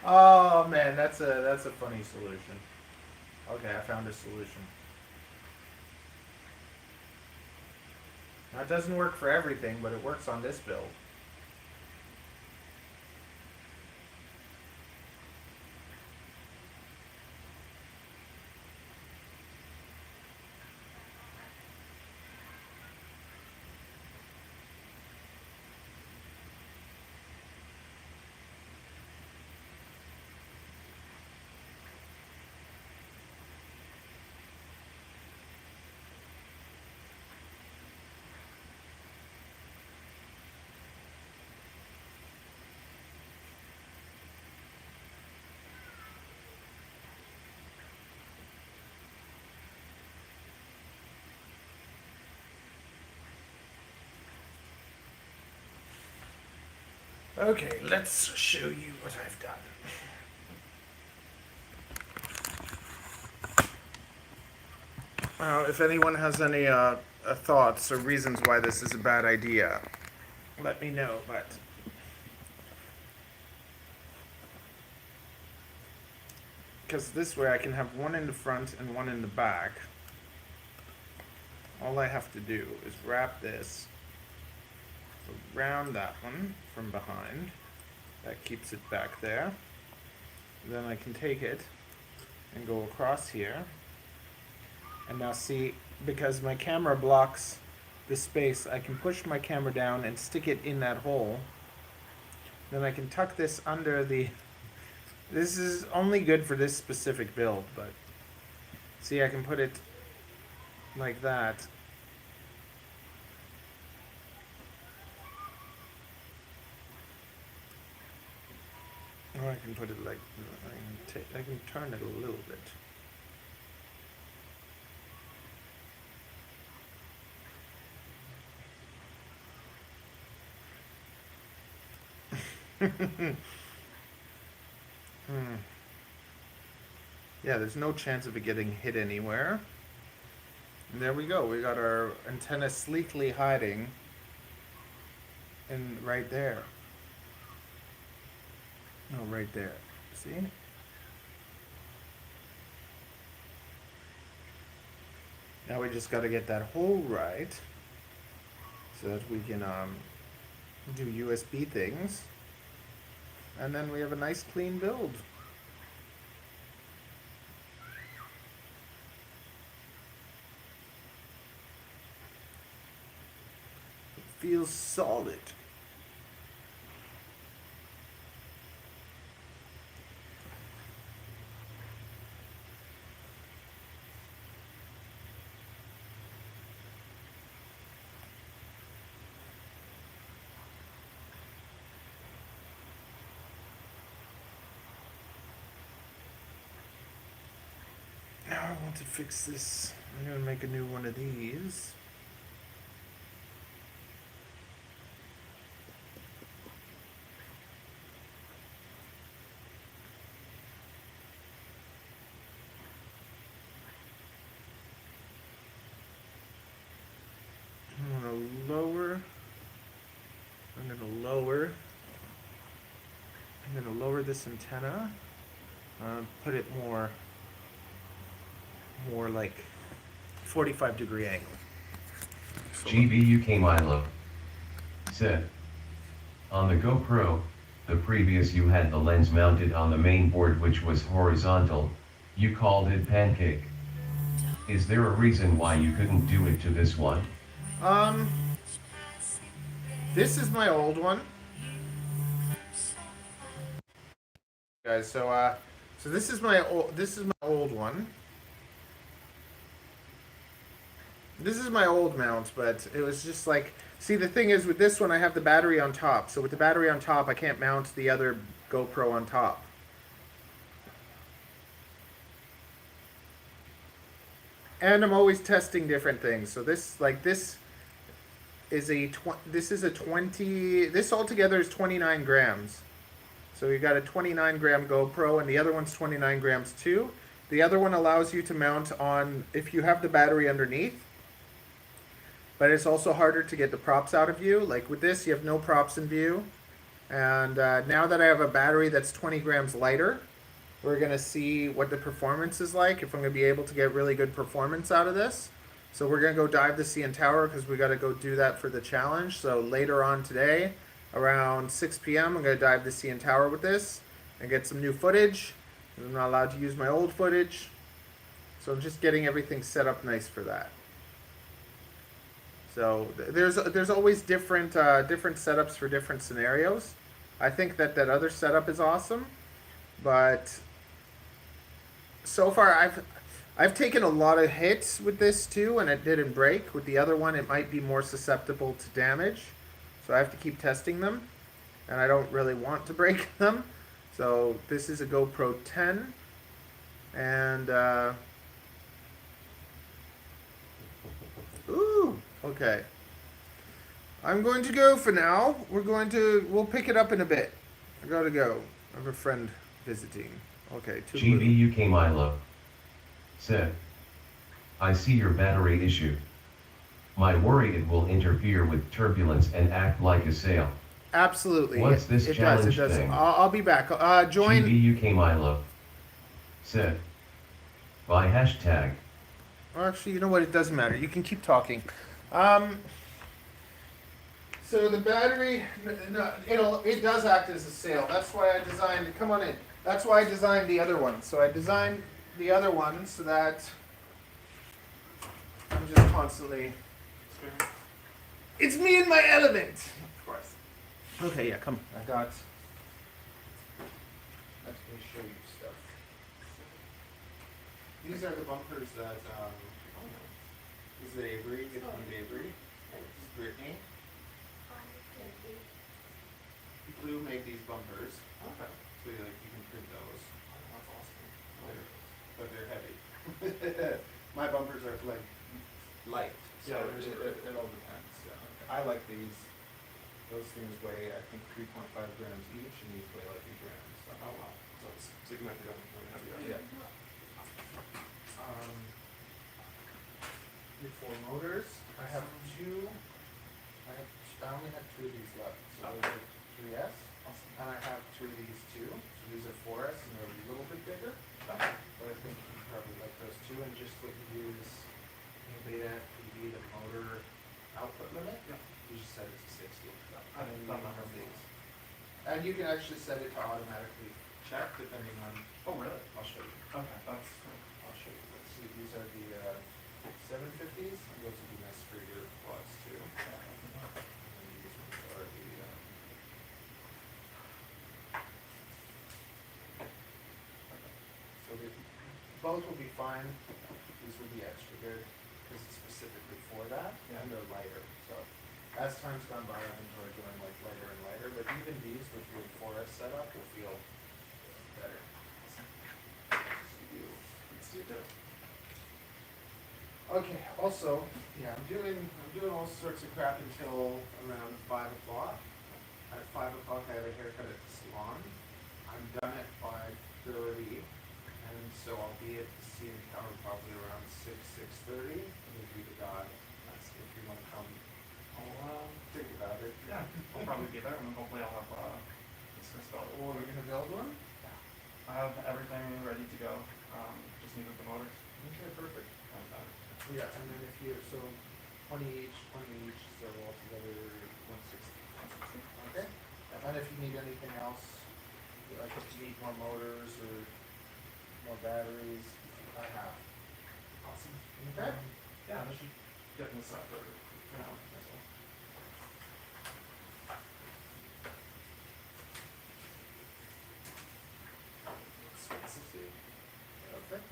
Oh man, that's a funny solution. Okay, I found a solution. Now it doesn't work for everything, but it works on this build. Okay, let's show you what I've done. If anyone has any thoughts or reasons why this is a bad idea, let me know. But because this way I can have one in the front and one in the back. All I have to do is wrap this around that one from behind. That keeps it back there. Then I can take it and go across here. And now see, because my camera blocks the space, I can push my camera down and stick it in that hole. Then I can tuck this under the... This is only good for this specific build, but... See, I can put it like that. Or I can put it like... I can turn it a little bit. Yeah, there's no chance of it getting hit anywhere. And there we go. We got our antenna sleekly hiding in right there. No, right there. See? Now we just got to get that hole right so that we can do USB things. And then we have a nice clean build. It feels solid. Now I want to fix this I'm gonna make a new one of these. I'm gonna lower. I'm gonna lower this antenna. Put it more like 45-degree angle. So GBUK Milo said, on the GoPro, the previous you had the lens mounted on the main board which was horizontal, you called it pancake. Is there a reason why you couldn't do it to this one? This is my old one, guys. So this is my old one. This is my old mount, but it was just like, see, the thing is with this one I have the battery on top. So with the battery on top, I can't mount the other GoPro on top. And I'm always testing different things. So this is a 20. This altogether is 29 grams. So you got a 29 gram GoPro, and the other one's 29 grams too. The other one allows you to mount on if you have the battery underneath. But it's also harder to get the props out of view. Like with this, you have no props in view. And now that I have a battery that's 20 grams lighter, we're going to see what the performance is like, if I'm going to be able to get really good performance out of this. So we're going to go dive the CN Tower because we got to go do that for the challenge. So later on today, around 6 p.m., I'm going to dive the CN Tower with this and get some new footage. I'm not allowed to use my old footage. So I'm just getting everything set up nice for that. So there's always different setups for different scenarios. I think that other setup is awesome, but so far I've taken a lot of hits with this too, and it didn't break. With the other one, it might be more susceptible to damage, so I have to keep testing them, and I don't really want to break them. So this is a GoPro 10, and ooh, okay. I'm going to go for now. We'll pick it up in a bit. I gotta go. I have a friend visiting. Okay, GBUK Milo said, I see your battery issue. My worry it will interfere with turbulence and act like a sail. Absolutely. What's this challenge thing? I'll be back. Join. GBUK Milo said, by hashtag. Actually, you know what? It doesn't matter. You can keep talking. So the battery, it does act as a sail. That's why I designed. Come on in. That's why I designed the other one. So I designed the other one so that I'm just constantly. It's me in my element. Of course. Okay, yeah, come. I got. Let me show you stuff. These are the bumpers that. This is Avery. It's from Avery. This is Brittany. Blue made these bumpers. Okay. So you can print those. That's awesome. But they're heavy. My bumpers are like light. So yeah, it all depends. Yeah. I like these. Those things weigh, I think, 3.5 grams each, and these weigh like 8 grams. So. Oh wow. So you can make it really heavy. Yeah. The 4 motors. I have 2. I only have 2 of these left. So those are 3S. Awesome. And I have 2 of these too. So these are 4S, and they're a little bit bigger. But I think you probably like those 2. And just what you use in beta FPV, the motor output limit, you just set it to 60. And then you have these. And you can actually set it to automatically check depending on. Oh really? I'll show you. Okay, that's cool. I'll show you. Let's see. These are the 750s. And those would be nice for your quads too. And these ones are the. So both will be fine. These will be extra good because it's specifically for that, and they're lighter. So as time's gone by, I've enjoyed going like lighter and lighter. But even these with your 4S setup will feel better. Let's do it. Okay. Also, yeah, I'm doing all sorts of crap until around 5 o'clock. At 5 o'clock, I have a haircut at the salon. I'm done at 5:30, and so I'll be at the CN Tower probably around 6:30. And we'll do the God. That's if you want to come. I'll, Think about it. yeah, I'll probably be there, and hopefully I'll have this installed. Or we're gonna build one. I have everything ready to go. Just needed the motors. Okay, perfect. And, Yeah, and then if you so 20 each, so altogether 160. Okay. And if you need anything else, like if you need more motors or more batteries, I have. awesome. Okay. Yeah, I should get this up for now. That's all. Specific. Perfect.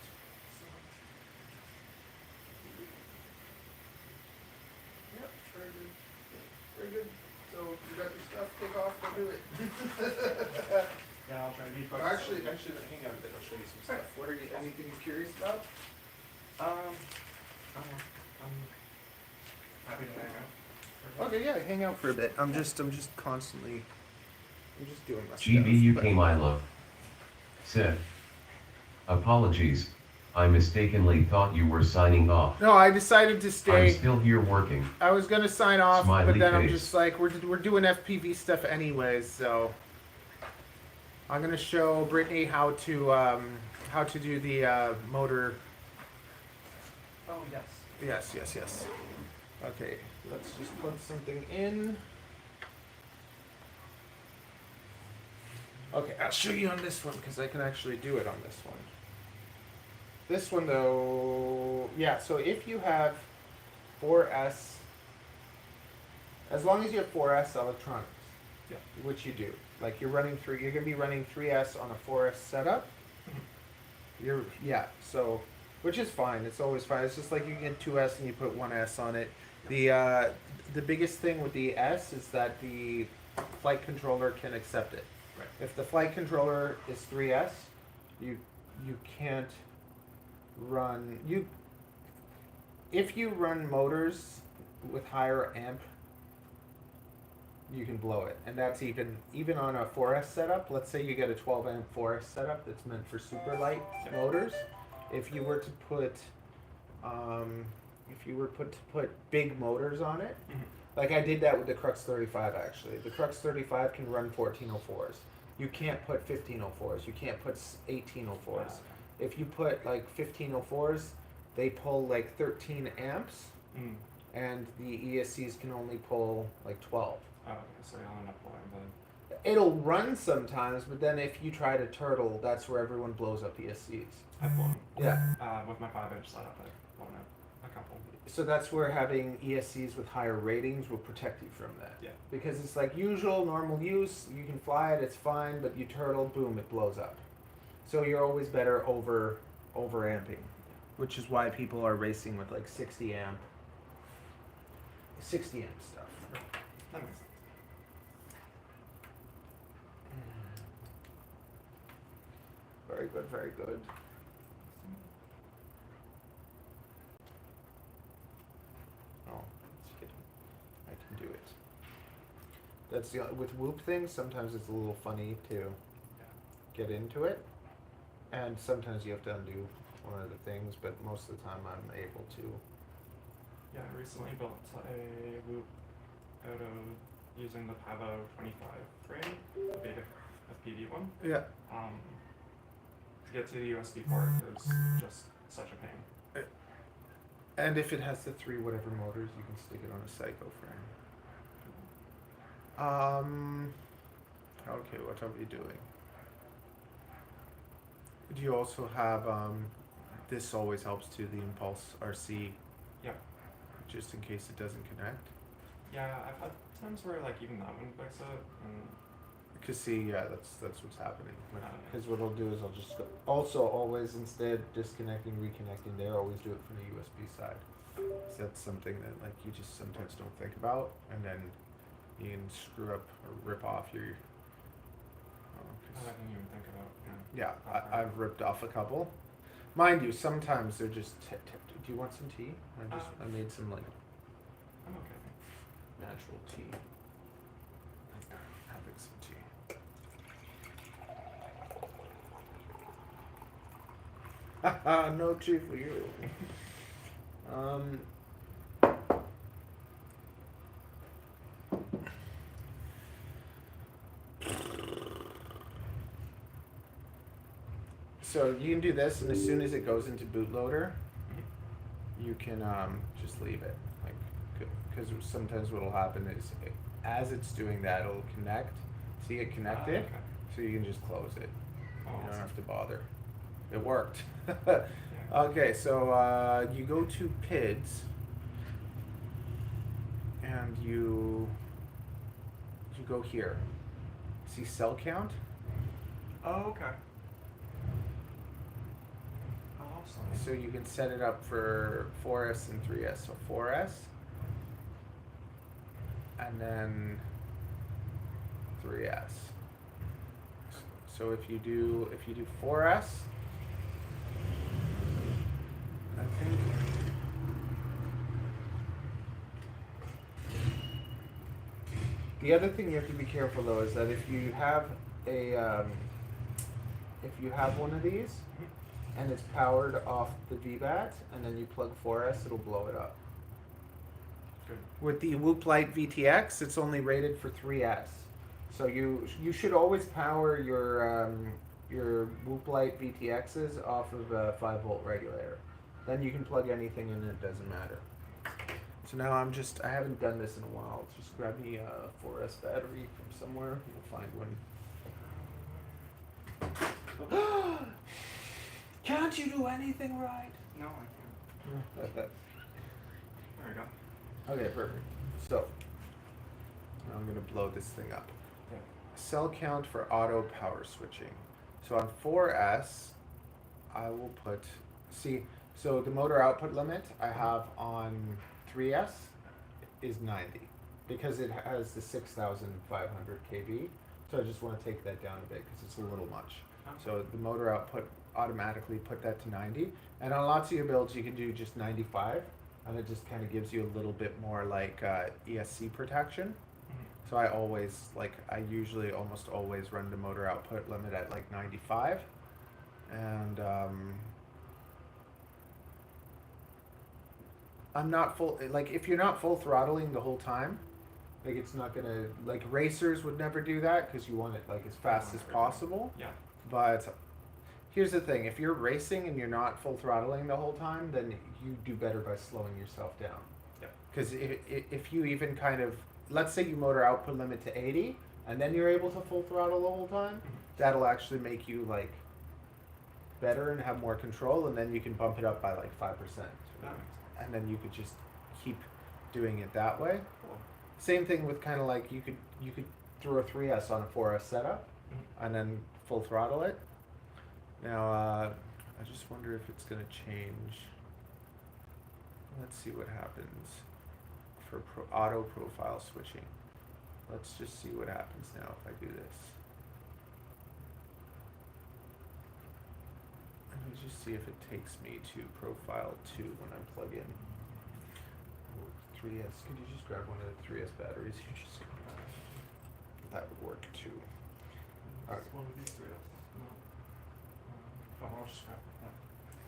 Yep, very good. Very good. So you got your stuff, take off, go do it. Yeah, I'll try to be quick. Actually, hang on a bit, I'll show you some stuff. What are you, anything you're curious about? I'm happy to hang out. Okay, yeah, hang out for a bit. I'm just constantly, I'm just doing my stuff. GBUK my love. Said. Apologies. I mistakenly thought you were signing off. No, I decided to I'm stay. still here working. I was gonna sign off, but Smiley then I'm face. just like, we're doing FPV stuff anyways, so I'm gonna show Brittany how to do the motor. Oh, yes. Yes. Okay, let's just plug something in. Okay, I'll show you on this one because I can actually do it on this one. This one though, yeah, so if you have 4S, as long as you have 4S electronics, Yeah. which you do, like you're gonna be running 3S on a 4S setup. So, which is fine, it's always fine. It's just like you get 2S and you put 1S on it. The biggest thing with the S is that the flight controller can accept it. Right. If the flight controller is 3S, you can't run if you run motors with higher amp, you can blow it. And that's even on a 4S setup. Let's say you get a 12 amp 4S setup that's meant for super light motors. If you were to put big motors on it, like I did that with the Crux 35 actually. The Crux 35 can run 1404s. You can't put 1504s. You can't put 1804s. If you put like 1504s, they pull like 13 amps, and the ESCs can only pull like 12. Oh, okay, so I'll end up pulling the... It'll run sometimes, but then if you try to turtle, that's where everyone blows up ESCs. I've blown. Yeah. With my 5-inch setup, I've blown up a couple. So that's where having ESCs with higher ratings will protect you from that. Yeah. Because Because it's like usual, normal use, you can fly it, it's fine, but you turtle, boom, it blows up. So you're always better over amping, which is why people are racing with like 60 amp stuff. that makes sense. Very good, very good. Oh, it's kidding. I can do it. That's the with whoop things. Sometimes it's a little funny to get into it, and sometimes you have to undo one of the things. But most of the time, I'm able to. Yeah, I recently built a loop out of using the Pavo 25 frame, the beta FPV one. Yeah. To get to the USB port is just such a pain. And if it has the 3 whatever motors, you can stick it on a Psycho frame. Okay, what are we doing? Do you also have, this always helps too, the Impulse RC, Yeah. just in case it doesn't connect? Yeah, I've had times where like even that wouldn't fix it, and Cause see, yeah, that's what's happening. Yeah. Cause what I'll do is I'll just, also always instead disconnecting, reconnecting there, always do it from the USB side. So that's something that like you just sometimes don't think about, and then you can screw up or rip off your. I didn't even think about. Yeah, I've ripped off a couple. Mind you, sometimes they're just. Do you want some tea? I made some like I'm okay. natural tea. Having some tea. Haha, no tea for you. So you can do this, and as soon as it goes into bootloader, you can just leave it, like, because sometimes what'll happen is, as it's doing that, it'll connect. See it connected, Okay. so you can just close it. You don't Awesome. have to bother. It worked. Yeah. Okay, so you go to PIDs, and you go here. See cell count? Oh, okay. Awesome. So you can set it up for 4S and 3S. So 4S, and then 3S. So if you do 4S, I think the other thing you have to be careful though is that if you have one of these and it's powered off the VBAT and then you plug 4S, it'll blow it up. Good. With the Whoop Lite VTX, it's only rated for 3S. So you should always power your Whoop Lite VTXs off of a 5-volt regulator. Then you can plug anything in, it doesn't matter. So now I haven't done this in a while. Just grab me a 4S battery from somewhere. We'll find one. Can't you do anything right? No, I can't. There we go. Okay, perfect. So, now I'm going to blow this thing up. Yeah. Cell count for auto power switching. So on 4S, I will put, so the motor output limit I have on 3S is 90 because it has the 6,500 kV. So I just want to take that down a bit because it's a little much. So the motor output automatically put that to 90. And on lots of your builds, you can do just 95. And it just kind of gives you a little bit more like ESC protection. So I usually almost always run the motor output limit at like 95. And I'm not full, like if you're not full throttling the whole time, like it's not gonna, like racers would never do that because you want it like as fast as possible. Yeah. But here's the thing, if you're racing and you're not full throttling the whole time, then you do better by slowing yourself down. Yeah. Because if you even kind of, let's say you motor output limit to 80, and then you're able to full throttle the whole time, that'll actually make you like better and have more control, and then you can bump it up by like 5%. And then you could just keep doing it that way. Cool. Same thing with kind of like you could throw a 3S on a 4S setup, and then full throttle it. Now, I just wonder if it's going to change. Let's see what happens for auto profile switching. Let's just see what happens now if I do this. Let me just see if it takes me to profile 2 when I plug in. 3S, could you just grab one of the 3S batteries? That would work too. Alright. One of these three. No. I'll just grab that.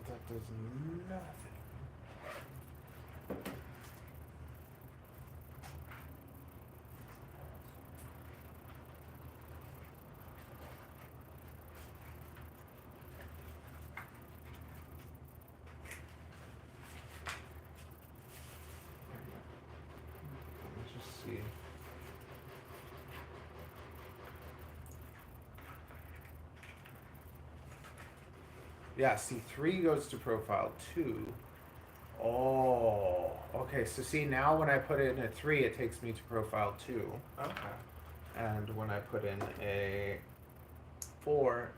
That does nothing. Let's just see. Yeah, see, 3 goes to profile 2. Oh, okay. So see, now when I put in a 3, it takes me to profile 2. Okay. And when I put in a 4,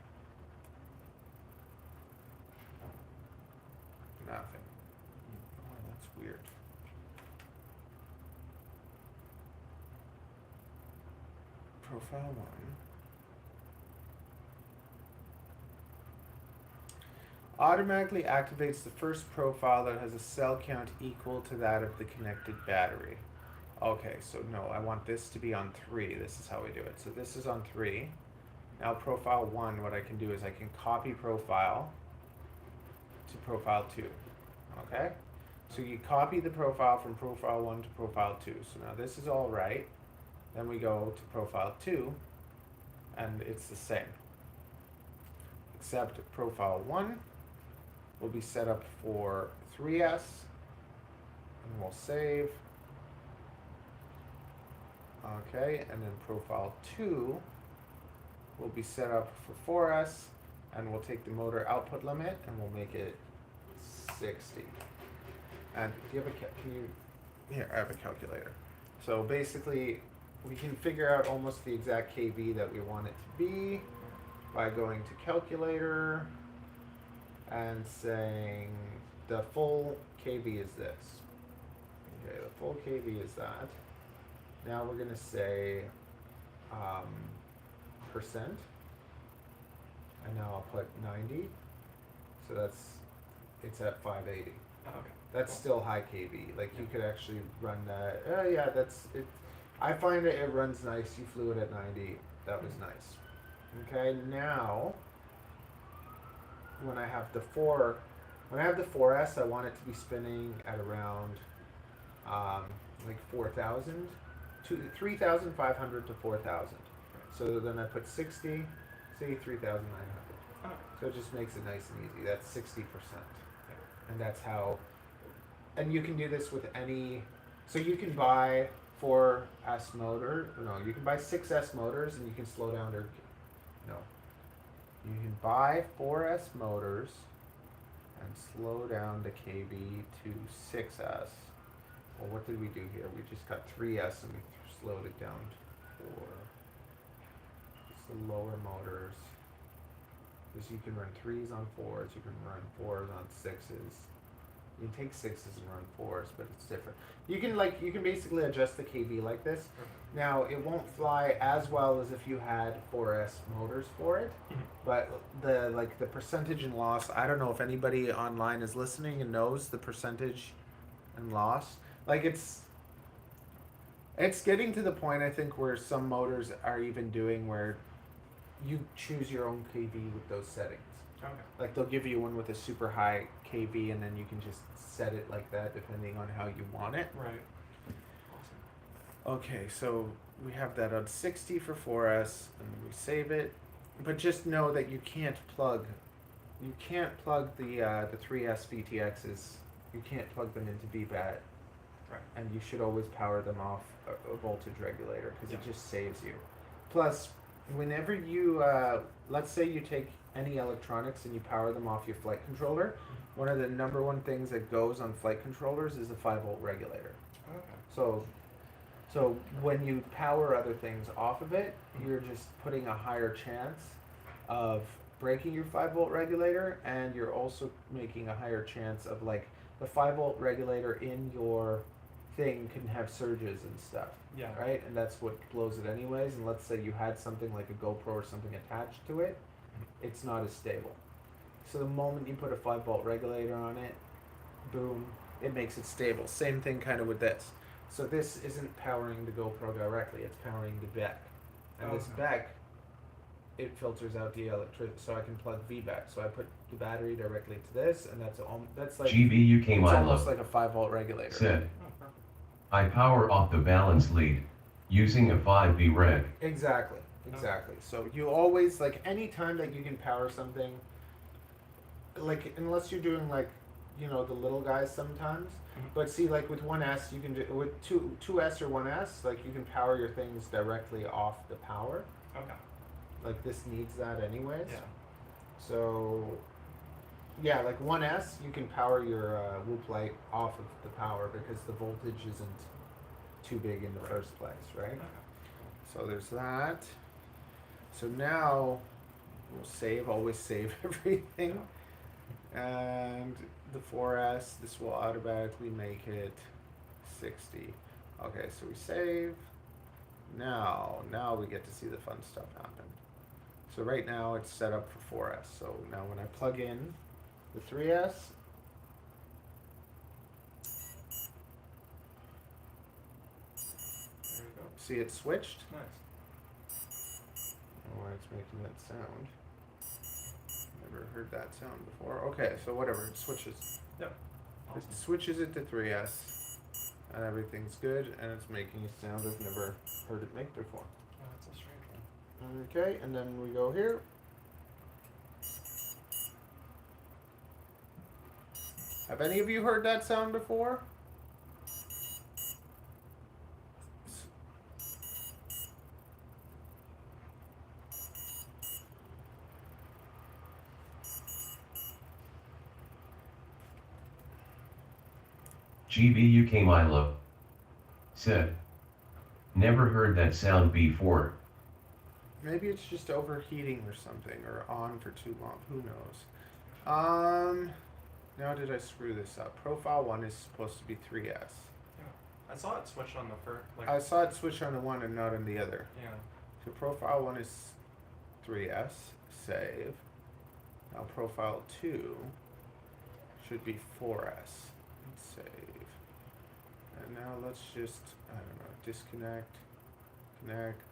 nothing. Oh, that's weird. Profile 1. Automatically activates the first profile that has a cell count equal to that of the connected battery. Okay, so no, I want this to be on 3. This is how we do it. So this is on 3. Now profile 1, what I can do is I can copy profile to profile 2. Okay? So you copy the profile from profile 1 to profile 2. So now this is all right. Then we go to profile 2, and it's the same. Except profile 1 will be set up for 3S, and we'll save. Okay, and then profile 2 will be set up for 4S, and we'll take the motor output limit and we'll make it 60. And do you have here, I have a calculator. So basically, we can figure out almost the exact kV that we want it to be by going to calculator and saying the full kV is this. Okay, the full kV is that. Now we're going to say percent, and now I'll put 90. So it's at 580. Okay. That's still high kV. Like you could actually run that. Yeah, that's it. I find that it runs nice. You flew it at 90. That was nice. Okay, now when I have the 4S, I want it to be spinning at around like 4,000, 3,500 to 4,000. So then I put 60, say 3,900. Okay. So it just makes it nice and easy. That's 60%. And that's how, and you can do this with any, so you can buy 4S motor, no, you can buy 6S motors and you can slow down their, no. You can buy 4S motors and slow down the kV to 6S. Well, what did we do here? We just got 3S and we slowed it down to 4. It's the lower motors. Because you can run 3s on 4s, you can run 4s on 6s. You can take 6s and run 4s, but it's different. You can basically adjust the kV like this. Now it won't fly as well as if you had 4S motors for it, but the percentage and loss, I don't know if anybody online is listening and knows the percentage and loss. Like it's getting to the point, I think, where some motors are even doing where you choose your own kV with those settings. Okay. Like they'll give you one with a super high kV and then you can just set it like that depending on how you want it. Right. Awesome. Okay, so we have that on 60 for 4S and we save it. But just know that you can't plug the 3S VTXs, you can't plug them into VBAT. Right. And you should always power them off a voltage regulator because it just saves you. Plus, whenever you, let's say you take any electronics and you power them off your flight controller, one of the number one things that goes on flight controllers is a 5-volt regulator. Okay. So when you power other things off of it, you're just putting a higher chance of breaking your 5-volt regulator, and you're also making a higher chance of like the 5-volt regulator in your thing can have surges and stuff. Yeah. Right? And that's what blows it anyways. And let's say you had something like a GoPro or something attached to it, it's not as stable. So the moment you put a 5-volt regulator on it, boom, it makes it stable. Same thing kind of with this. So this isn't powering the GoPro directly, it's powering the BEC. And this BEC, it filters out the electricity, so I can plug VBAC. So I put the battery directly to this, and that's like GBUK it's my almost love. like a 5-volt regulator. Said, Oh, perfect. I power off the balance lead using a 5V reg. Exactly. So you always, like, any time that you can power something, like, unless you're doing like, you know, the little guys sometimes. But see, like with 1S, you can do with 2S or 1S, like you can power your things directly off the power. Okay. Like this needs that anyways. Yeah. So, yeah, like 1S, you can power your loop light off of the power because the voltage isn't too big in the first place, right? Okay. So there's that. So now we'll always save everything. And the 4S, this will automatically make it 60. Okay, so we save. Now we get to see the fun stuff happen. So right now it's set up for 4S. So now when I plug in the 3S. There we go. See, it switched. Nice. I don't know why it's making that sound. Never heard that sound before. Okay, so whatever, it switches. Yep. Awesome. It switches it to 3S, and everything's good, and it's making a sound I've never heard it make before. Oh, that's a strange one. Okay, and then we go here. Have any of you heard that sound before? GBUK Milo said, never heard that sound before. Maybe it's just overheating or something, or on for too long. Who knows? Now did I screw this up? Profile 1 is supposed to be 3S. Yeah. I saw it switch on the first. Like, I saw it switch on the one and not on the other. yeah. So profile 1 is 3S. Save. Now profile 2 should be 4S. And save. And now let's just, I don't know, disconnect, connect.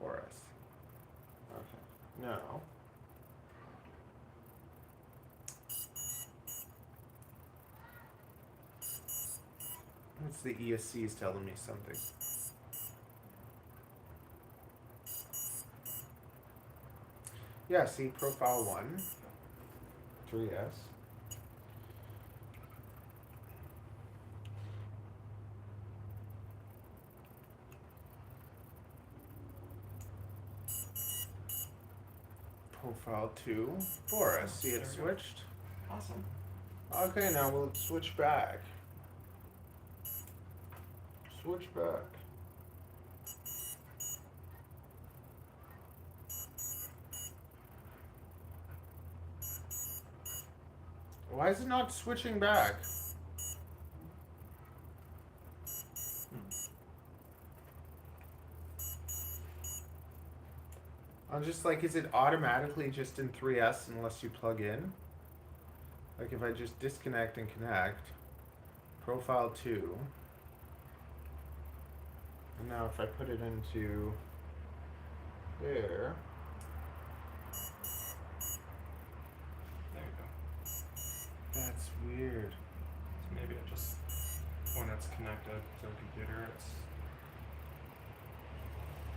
4S. Okay. Now. What's the ESC is telling me something? Yeah, see, profile 1, 3S. Profile 2, 4S. See, it There we go. switched. Awesome. Okay, now we'll switch back. Switch back. Why is it not switching back? I'm just like, is it automatically just in 3S unless you plug in? Like if I just disconnect and connect, profile 2, and now if I put it into there, There you go. that's weird. So maybe it just, when it's connected to the computer, it's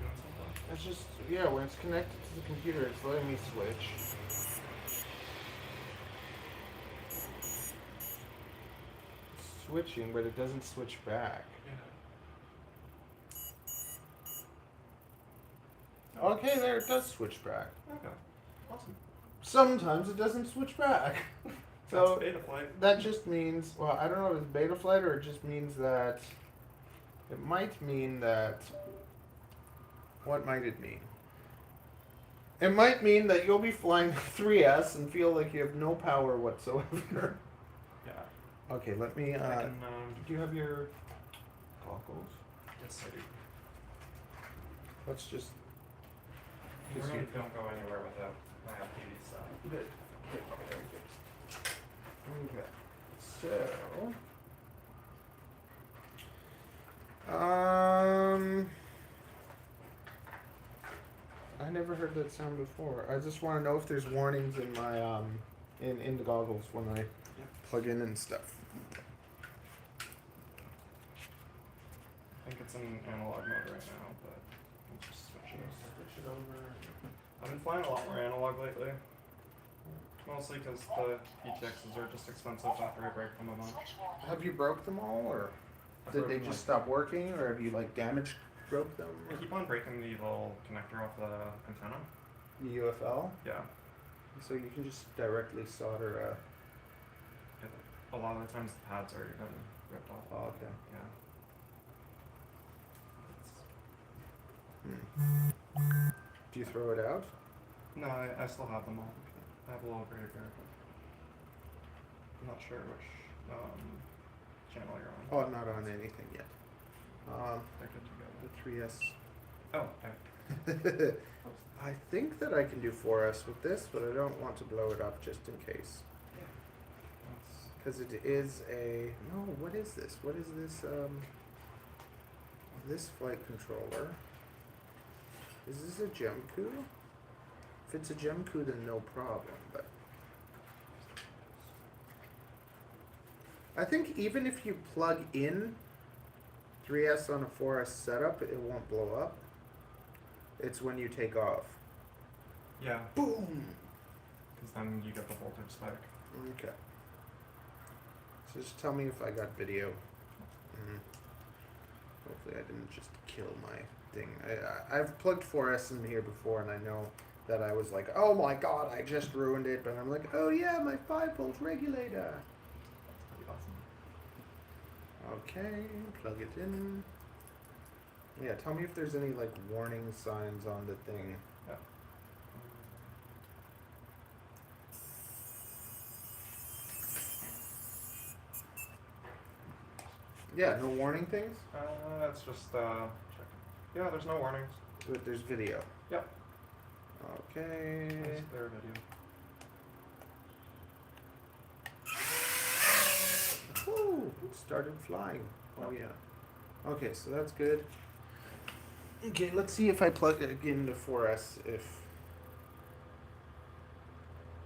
doing something. It's just, yeah, when it's connected to the computer, it's letting me switch. It's switching, but it doesn't switch back. Yeah. Okay, there, it does switch back. Okay. Awesome. Sometimes it doesn't switch back. That's So beta flight. that just means, well, I don't know if it's beta flight or it just means that, it might mean that, what might it mean? It might mean that you'll be flying 3S and feel like you have no power whatsoever. Yeah. Okay, let me, I can, do you have your goggles? yes, I do. Let's just, You Just really you- don't go anywhere without my FPV stuff. good, good, very good. Okay, so, I never heard that sound before. I just want to know if there's warnings in my, in the goggles when I plug in and stuff. I think it's in analog mode right now, but I'll just switch it. Switch it over. I've been flying a lot more analog lately. Mostly because the PTXs are just expensive after I break them a bunch. Have you broke them all, or I've did they broken, just like- stop working, or have you like damaged, broke them? I keep on breaking the little connector off the antenna. The UFL, Yeah. so you can just directly solder A lot of the times the pads are even ripped off. Oh, okay. Yeah. Do you throw it out? No, I still have them all. I have a little gray here, but I'm not sure which channel you're on. Oh, I'm not on anything yet. They're good to go. The 3S. Oh, okay. I think that I can do 4S with this, but I don't want to blow it up just in case. That's Because it is a... No, what is this? What is this, this flight controller? Is this a Gemku? If it's a Gemku, then no problem, but... I think even if you plug in 3S on a 4S setup, it won't blow up. It's when you take off. yeah, Boom! because then you get the voltage spike. Okay. So just tell me if I got video. Hopefully I didn't just kill my thing. I've plugged 4S in here before and I know that I was like, oh my god, I just ruined it. But I'm like, oh yeah, my 5-volt regulator. Pretty awesome. Okay, plug it in. Yeah, tell me if there's any like warning signs on the thing. Yeah. Yeah, no warning things? That's just checking. Yeah, there's no warnings. But there's video. Yep. Okay. That's their video. Woo! It started flying. Oh yeah. Okay, so that's good. Okay, let's see if I plug it into 4S. If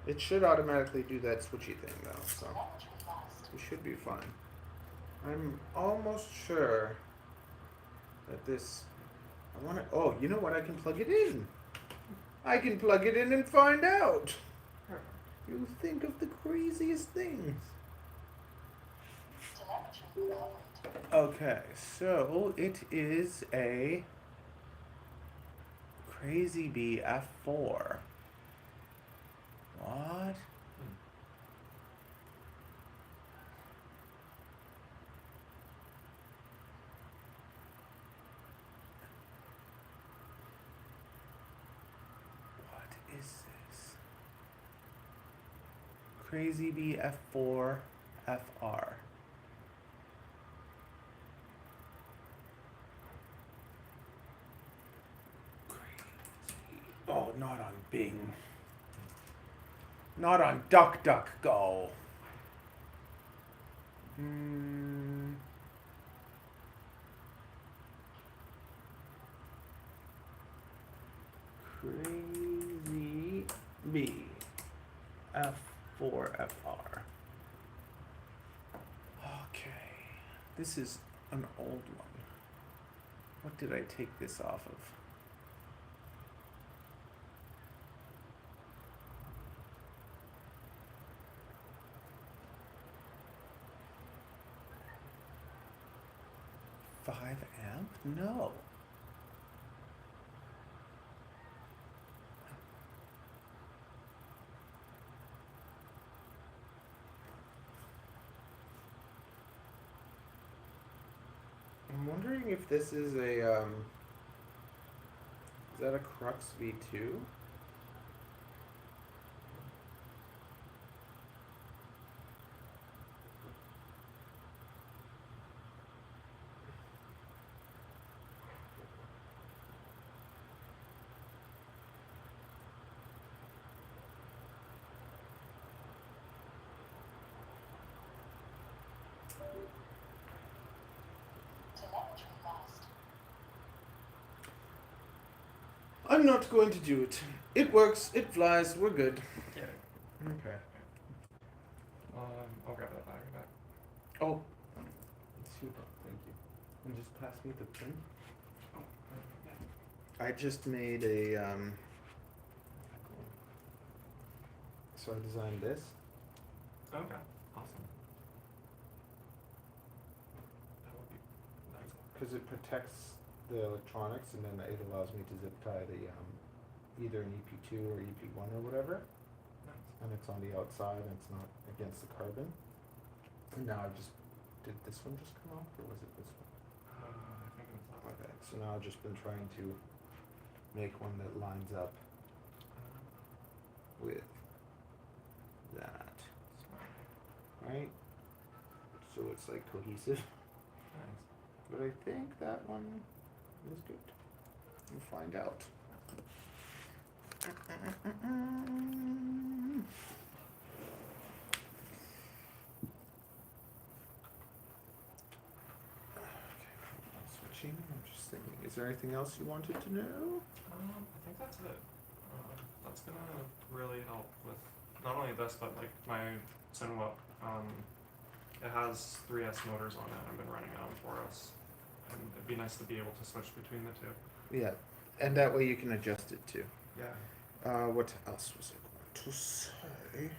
it should automatically do that switchy thing though, so we should be fine. I'm almost sure that this. I want to. Oh, you know what? I can plug it in. I can plug it in and find out. You think of the craziest things. Okay, so it is a Crazy Bee F4. What? What is this? Crazy Bee F4 FR. Oh, not on Bing. Not on DuckDuckGo. Crazy Bee F4 FR. Okay. This is an old one. What did I take this off of? $5 amp? No. I'm wondering if this is a is that a Crux V2? I'm not going to do it. It works, it flies, we're good. Yeah. Okay. I'll grab that battery back. Oh. Super, thank you. And just pass me the pin. I just made a, so I designed this. Okay. Awesome. That would be nice. Because it protects the electronics and then it allows me to zip tie the, either an EP2 or EP1 or whatever. Nice. And it's on the outside and it's not against the carbon. And now I just, did this one just come off or was it this one? I think it's that one. Okay, so now I've just been trying to make one that lines up with that, right? So it's like cohesive. Nice. But I think that one is good. We'll find out. Switching. I'm just thinking. Is there anything else you wanted to know? I think that's it. That's gonna really help with not only this, but like my cinema. It has 3S motors on it. I've been running it on 4S, and it'd be nice to be able to switch between the two. Yeah, and that way you can adjust it too. Yeah. What else was I going to say?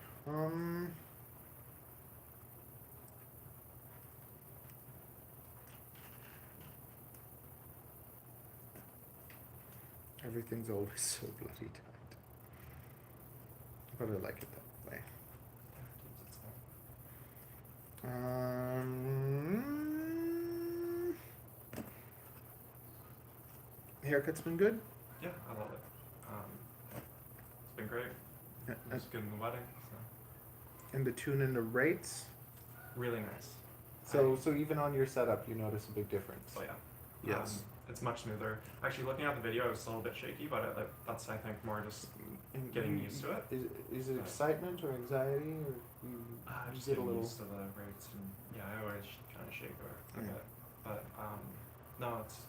Everything's always so bloody tight. But I like it that way. Haircut's been good? Yeah, I love it. It's been great. It was good in the wedding. So. And the tune and the rates? Really nice. So even on your setup, you notice a big difference? Oh yeah. Yes. It's much smoother. Actually, looking at the video, it was still a bit shaky, but that's, I think, more just getting used to it. Is it excitement or anxiety, or you Just get a getting little? used to the rates, and yeah, I always kind of shake a bit. But no, it's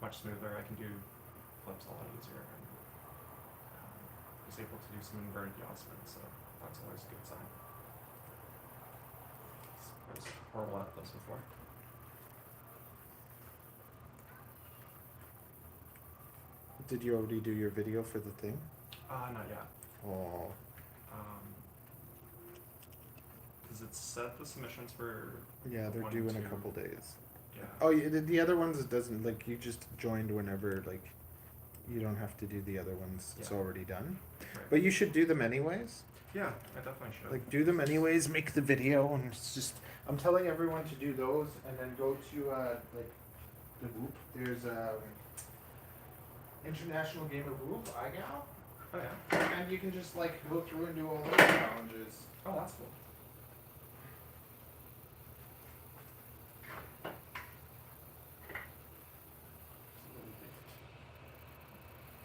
much smoother. I can do flips a lot easier, and I was able to do some inverted yassman, so that's always a good sign. I was horrible at those before. Did you already do your video for the thing? Not yet. Oh. Because it's set the submissions for. Yeah, they're 1 due and in a 2. couple days. Yeah. Oh, yeah, the other ones, it doesn't, like, you just joined whenever, like, you don't have to do the other ones. It's Yeah. already done. Right. But you should do them anyways. Yeah, I definitely should. Like, do them anyways, make the video, and it's just, I'm telling everyone to do those, and then go to, like, the Whoop. There's, International Game of Whoop, IGAL. Oh yeah. And you can just, like, go through and do all those challenges. Oh, that's cool.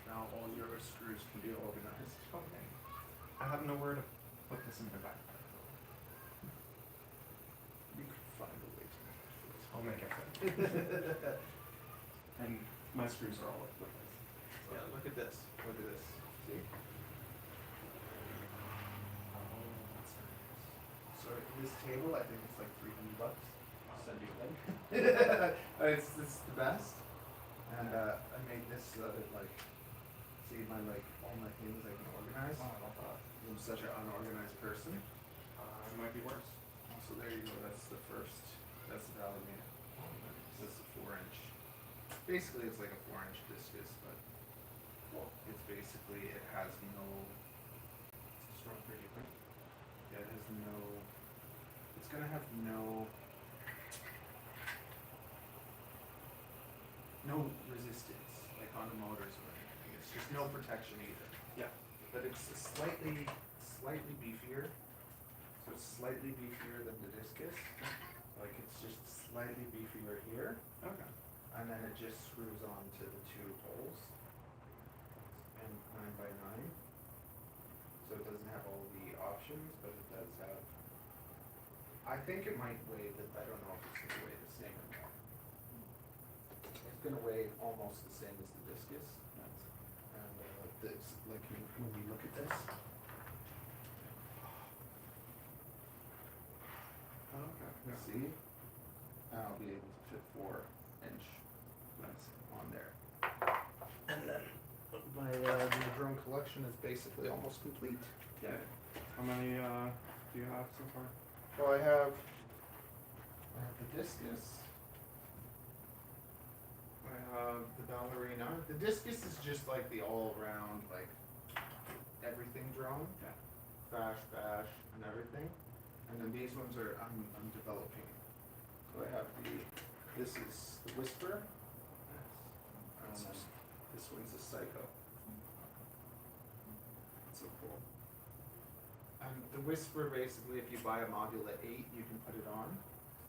Now all your screws can be organized. Okay. I have nowhere to put this in my backpack. You can find a way to I'll make it fit. And my screws are all over the place. So. Yeah, look at this. Look at this. See? Oh, that's nice. So this table, I think it's like $300. I'll send you a link. It's the best. And I made this so that it, like, see all my things I can organize. Oh, I love that. I'm such an unorganized person. It might be worse. So there you go. That's the first. That's the Valamina. This is a 4-inch. Basically, it's like a 4-inch discus, but it's basically it has no. It's strong for you, right? Yeah, it has no. It's gonna have no resistance like on the motors or anything. It's just no protection either. Yeah. But it's slightly beefier. So it's slightly beefier than the discus. Like it's just slightly beefier here. Okay. And then it just screws on to the 2 holes. And 9x9. So it doesn't have all the options, but it does have. I think it might weigh I don't know if it's gonna weigh the same or not. It's gonna weigh almost the same as the discus. And this, like when you look at this. Okay. See? And I'll be able to fit 4-inch on there. And then my the drone collection is basically almost complete. Yeah. How many do you have so far? So I have the discus. I have the ballerina. The discus is just like the all-around, like everything drone. Yeah. Bash, and everything. And then these ones are I'm developing. So I have this is the Whisper. And then this one's the Psycho. So cool. And the Whisper basically, if you buy a module at 8, you can put it on.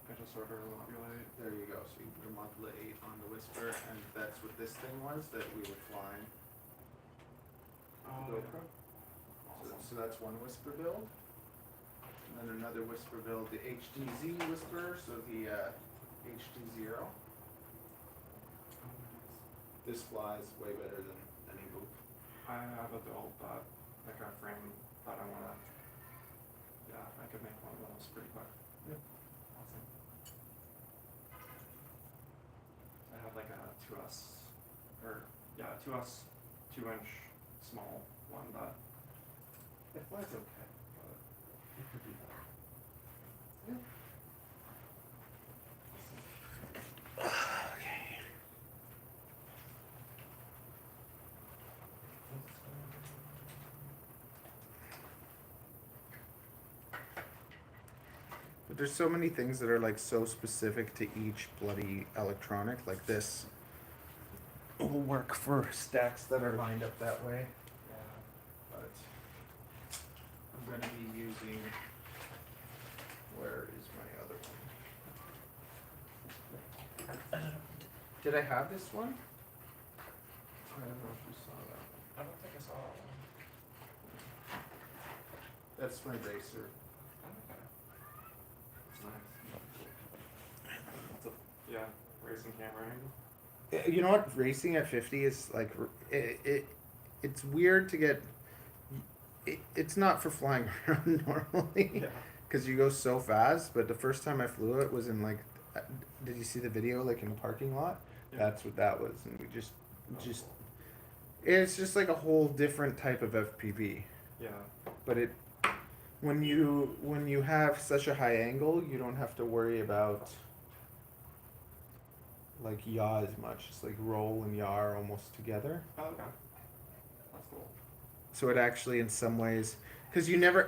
I just ordered a module 8. There you go. So you can put a Model 8 on the Whisper, and that's what this thing was that we were flying. Oh, GoPro. So that's one Whisper build. And then another Whisper build, the HDZ Whisper, so the HD0. This flies way better than any boot. I have a build that, like a frame that I wanna. Yeah, I could make one of those pretty quick. Yeah. Awesome. I have like a 2S, or yeah, 2S 2-inch small one that it flies okay, but it could be better. But there's so many things that are like so specific to each bloody electronic, like this will work for stacks that are lined up that way. Yeah. But I'm going to be using, where is my other one? Did I have this one? I don't know if you saw that. I don't think I saw that one. That's my racer. Okay. Nice. It's a, yeah, racing camera angle. You know what? Racing at 50 is like, it's weird to get, it's not for flying around normally. Yeah. Because you go so fast, but the first time I flew it was in like, did you see the video like in the parking lot? Yeah. That's what that was, and we just, it's just like a whole different type of FPV. Yeah. But it, when you have such a high angle, you don't have to worry about like yaw as much. It's like roll and yaw are almost together. Oh, okay. That's cool. So it actually, in some ways, because you never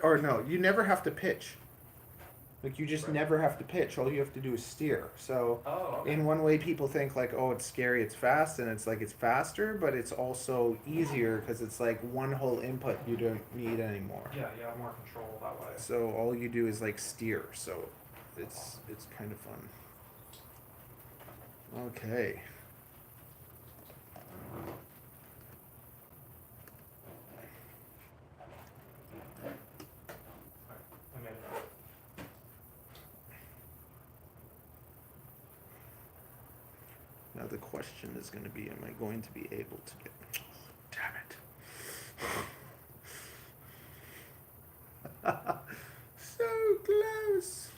have to pitch. Like you just Right. never have to pitch. All you have to do is steer. So Oh, okay. in one way, people think like, oh, it's scary, it's fast, and it's like it's faster, but it's also easier because it's like one whole input you don't need anymore. Yeah, you have more control that way. So all you do is like steer. So it's kind of fun. Okay. I made it up. Now the question is going to be, am I going to be able to get... Damn it. So close.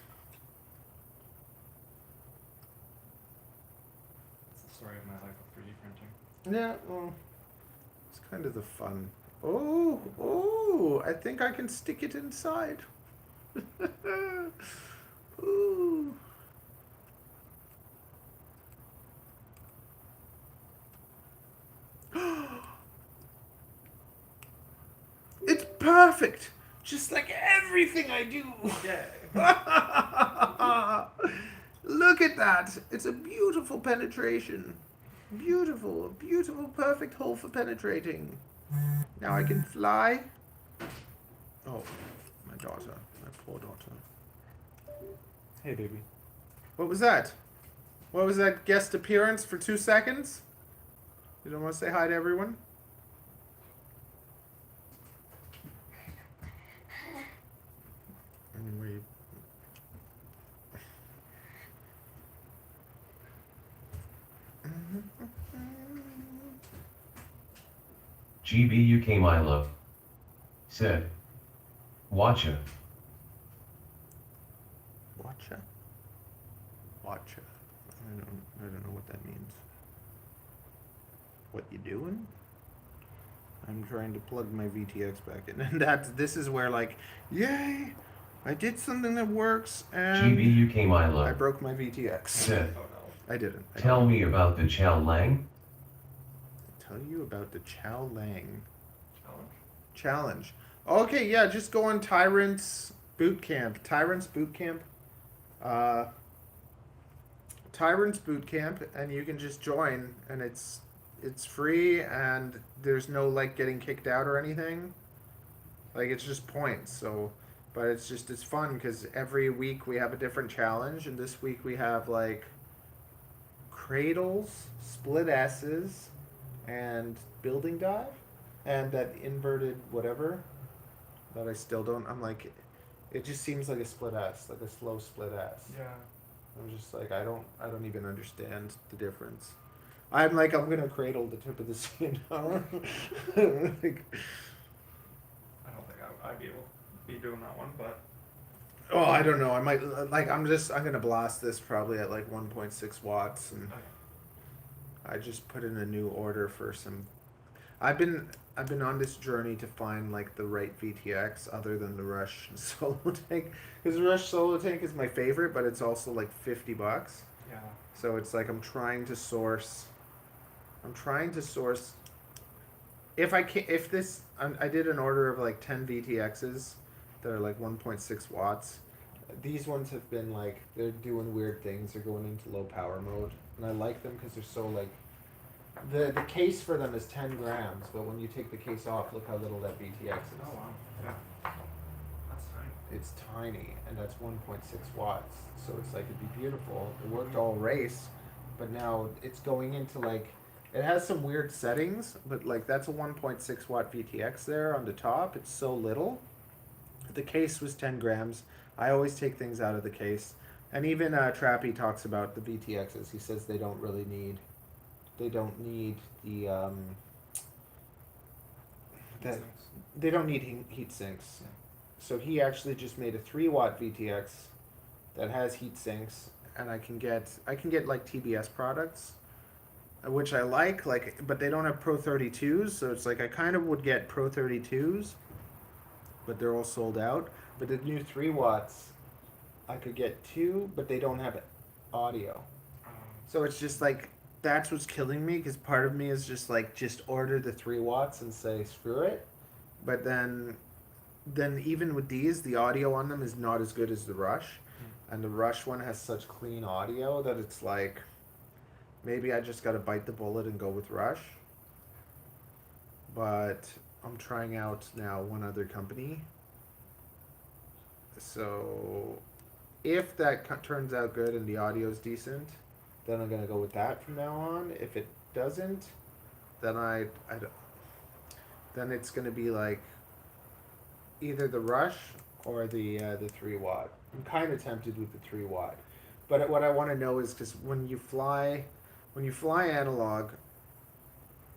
It's the story of my life with 3D printing. Yeah, well, it's kind of the fun. Oh, I think I can stick it inside. Ooh. It's perfect, just like everything I do. Yeah. Look at that. It's a beautiful penetration. Beautiful, a beautiful, perfect hole for penetrating. Now I can fly. Oh, my daughter, my poor daughter. Hey, baby. What was that? What was that guest appearance for 2 seconds? You don't want to say hi to everyone? Anyway. GB UK my love. Said. Watcha. Watcha? Watcha. I don't know what that means. What you doing? I'm trying to plug my VTX back in, and this is where like, yay! I did something that works, and GB UK my I love. broke my VTX. Said. Oh no. I didn't. Tell me about the Chow Lang. Tell you about the Chow Lang Challenge. challenge. Okay, yeah, just go on Tyrant's Bootcamp. Tyrant's Bootcamp. Tyrant's Bootcamp, and you can just join, and it's free, and there's no like getting kicked out or anything. Like it's just points. So, but it's fun because every week we have a different challenge, and this week we have like cradles, split S's, and building dive, and that inverted whatever that I still don't. I'm like, it just seems like a split S, like a slow split S. Yeah. I'm just like, I don't even understand the difference. I'm like, I'm gonna cradle the tip of the skin. Like, I don't think I'd be able to be doing that one, but. oh, I don't know. I might like. I'm gonna blast this probably at like 1.6 watts, and I just put in a new order for some. I've been on this journey to find like the right VTX other than the Rush Solo Tank, because the Rush Solo Tank is my favorite, but it's also like $50. Yeah. So it's like I'm trying to source. If I did an order of like 10 VTXs that are like 1.6 watts. These ones have been like, they're doing weird things. They're going into low power mode, and I like them because they're so like. The case for them is 10 grams, but when you take the case off, look how little that VTX is. Oh wow. Yeah. That's tiny. It's tiny, and that's 1.6 watts. So it's like, it'd be beautiful. It worked all race, but now it's going into like, it has some weird settings, but like that's a 1.6 watt VTX there on the top. It's so little. The case was 10 grams. I always take things out of the case. And even Trappy talks about the VTXs. He says they don't need the they don't need heat sinks. Yeah. So he actually just made a 3 watt VTX that has heat sinks, and I can get like TBS products, which I like, but they don't have Pro 32s, so it's like I kind of would get Pro 32s, but they're all sold out. But the new 3 watts, I could get 2, but they don't have audio. So it's just like, that's what's killing me, because part of me is just like, just order the 3 watts and say screw it. But then even with these, the audio on them is not as good as the Rush. And the Rush one has such clean audio that it's like, maybe I just gotta bite the bullet and go with Rush. But I'm trying out now one other company. So if that turns out good and the audio is decent, then I'm gonna go with that from now on. If it doesn't, then then it's gonna be like either the Rush or the 3 watt. I'm kind of tempted with the 3 watt, but what I want to know is, because when you fly analog,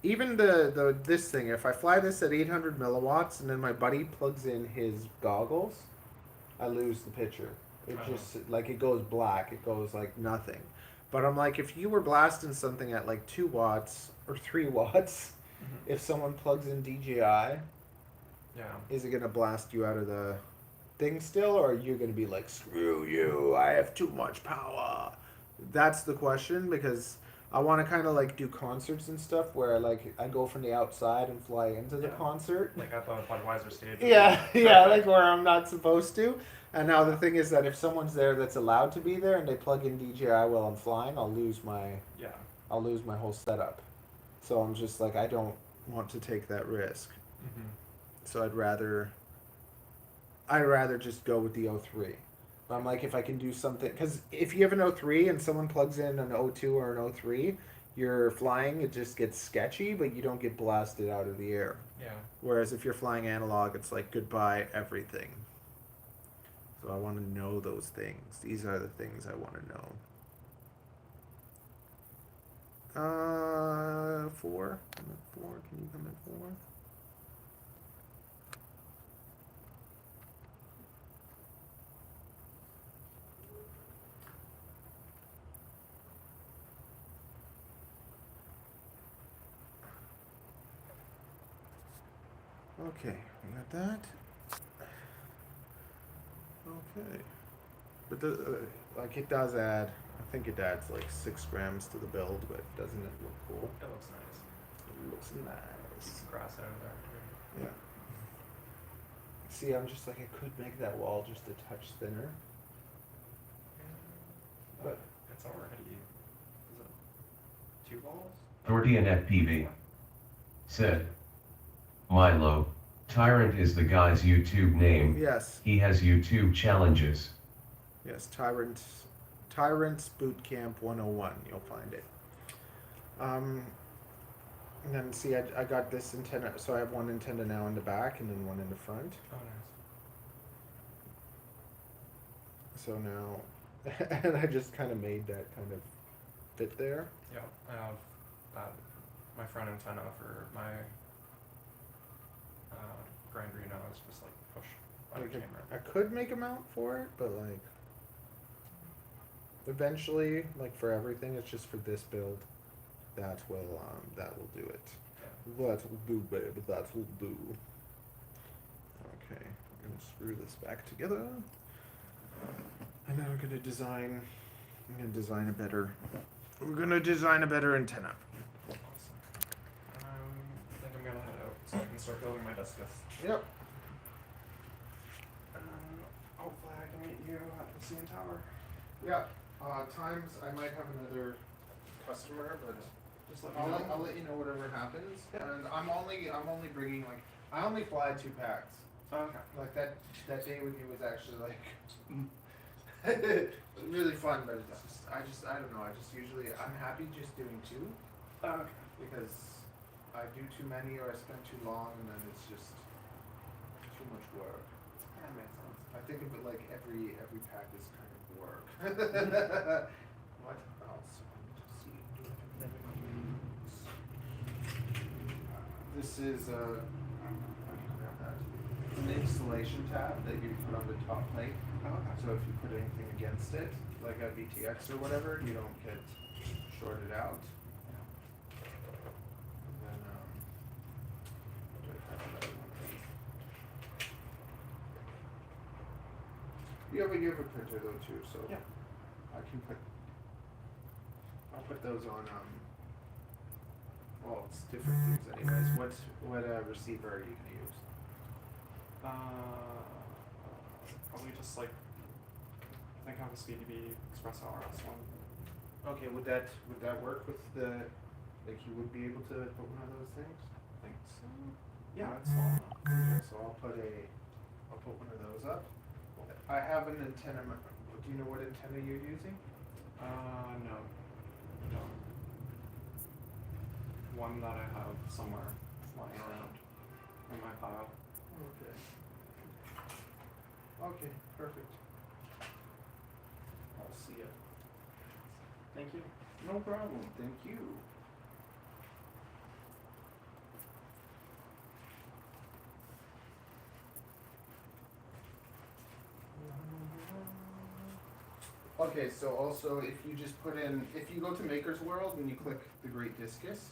even this thing, if I fly this at 800 milliwatts and then my buddy plugs in his goggles, I lose the picture. It just like, it goes black. It goes like nothing. But I'm like, if you were blasting something at like 2 watts or 3 watts, if someone plugs in DJI, is it gonna blast you out of the thing still, or are you gonna be like, screw you, I have too much power? That's the question, because I want to kind of like do concerts and stuff where like I go from the outside and fly into the concert. Like at the Budweiser stage. Yeah, like where I'm not supposed to. And now the thing is that if someone's there that's allowed to be there and they plug in DJI while I'm flying, I'll lose my whole setup. So I'm just like, I don't want to take that risk. So I'd rather just go with the O3. I'm like, if I can do something, because if you have an O3 and someone plugs in an O2 or an O3, you're flying, it just gets sketchy, but you don't get blasted out of the air. Yeah. Whereas if you're flying analog, it's like goodbye everything. So I want to know those things. These are the things I want to know. 4. I'm at 4. Can you come at 4? Okay, we got that. Okay, but like it does add. I think it adds like 6 grams to the build, but doesn't it look cool? It looks nice. It looks nice. Some grass out of there. Yeah. See, I'm just like, I could make that wall just a touch thinner. But it's already. Is it 2 balls? Thortian FPV said, Milo, Tyrant is the guy's YouTube name. yes, He has YouTube challenges. yes, Tyrant Tyrants Boot Camp 101. You'll find it. And then see, I got this antenna, so I have one antenna now in the back and then one in the front. Oh, nice. So now, and I just kind of made that kind of fit there. Yeah, I have that, my front antenna for my Grand Reno is just like push by the Like camera. I could make a mount for it, but like eventually, like for everything, it's just for this build. That will do it. Yeah. That will do, babe. That will do. Okay, I'm gonna screw this back together, and then I'm gonna design. I'm gonna design a better. We're gonna design a better antenna. Awesome. I think I'm gonna head out so I can start building my discus. Yep. Hopefully I can meet you at the CN Tower. Yeah. Times I might have another customer, but Just let me I'll know. let you know whatever happens. Yeah. And I'm only bringing like I only fly 2 packs. Okay. Like that day with you was actually like really fun, but it's just I don't know. I just usually I'm happy just doing 2 Okay. because I do too many or I spend too long and then it's just too much work. That makes sense. I think of it like every pack is kind of work. What else? Let's see. Do I have anything? This is an installation tab that you put on the top plate. Okay. So if you put anything against it, like a VTX or whatever, you don't get shorted out. And then, what do I have another one? You have a printer though too, so Yeah. I'll put those on well, it's different things anyways. What receiver are you gonna use? Probably just like, I think I have a SpeedyB Express ELRS one. Okay, would that work with the like you would be able to put one of those things? I think so. Yeah, it's small enough. Okay, so I'll put one of those up. I have an antenna. Do you know what antenna you're using? No. I don't. One that I have somewhere lying around in my pile. Okay. Okay, perfect. I'll see it. Thank you. No problem. Thank you. Okay, so also if you just put in, if you go to Maker's World and you click the Great Discus,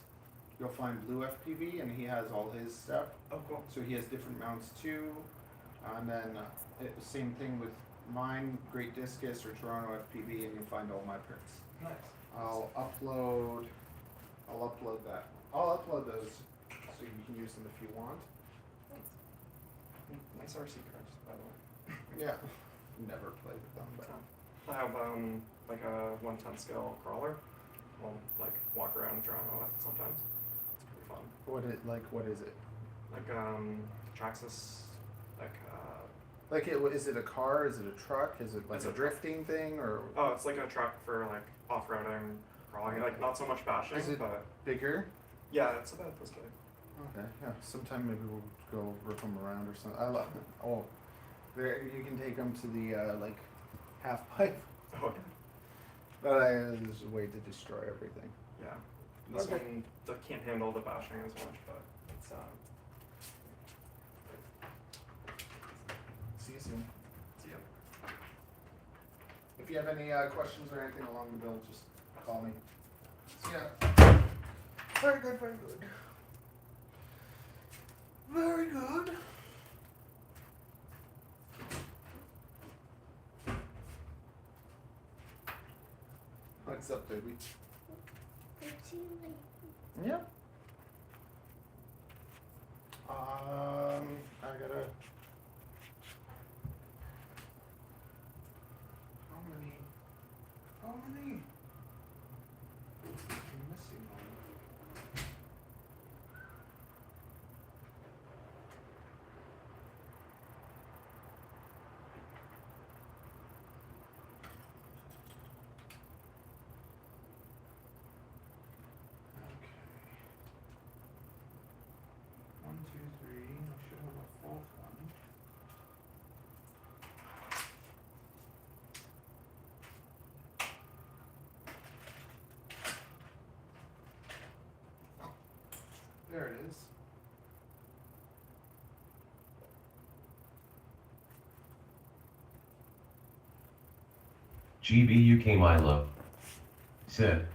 you'll find Blue FPV and he has all his stuff. Oh, cool. So he has different mounts too. And then same thing with mine, Great Discus or Toronto FPV, and you'll find all my prints. Nice. I'll upload that. I'll upload those so you can use them if you want. Nice RC cards, by the way. Yeah. Never played with them, but I have like a 110 scale crawler. I'll like walk around Toronto with sometimes. It's pretty fun. what is it? Like Traxxas, Like is it a car? Is it a truck? Is it like It's a a truck. drifting thing or oh, it's like a truck for like off-roading, crawling, like not so much bashing, Is it- but bigger? yeah, it's about this big. Okay, yeah. Sometime maybe we'll go rip them around or something. I love. Oh, there you can take them to the like half pipe. Oh But there's a way to destroy everything. yeah. This Okay. one can't handle the bashing as much, but it's See you soon. yeah. If you have any questions or anything along the bill, just call me. See ya. Very good, very good. Very good. What's up, baby? Yeah. I gotta. How many? I'm missing one. GBUK Milo. Said.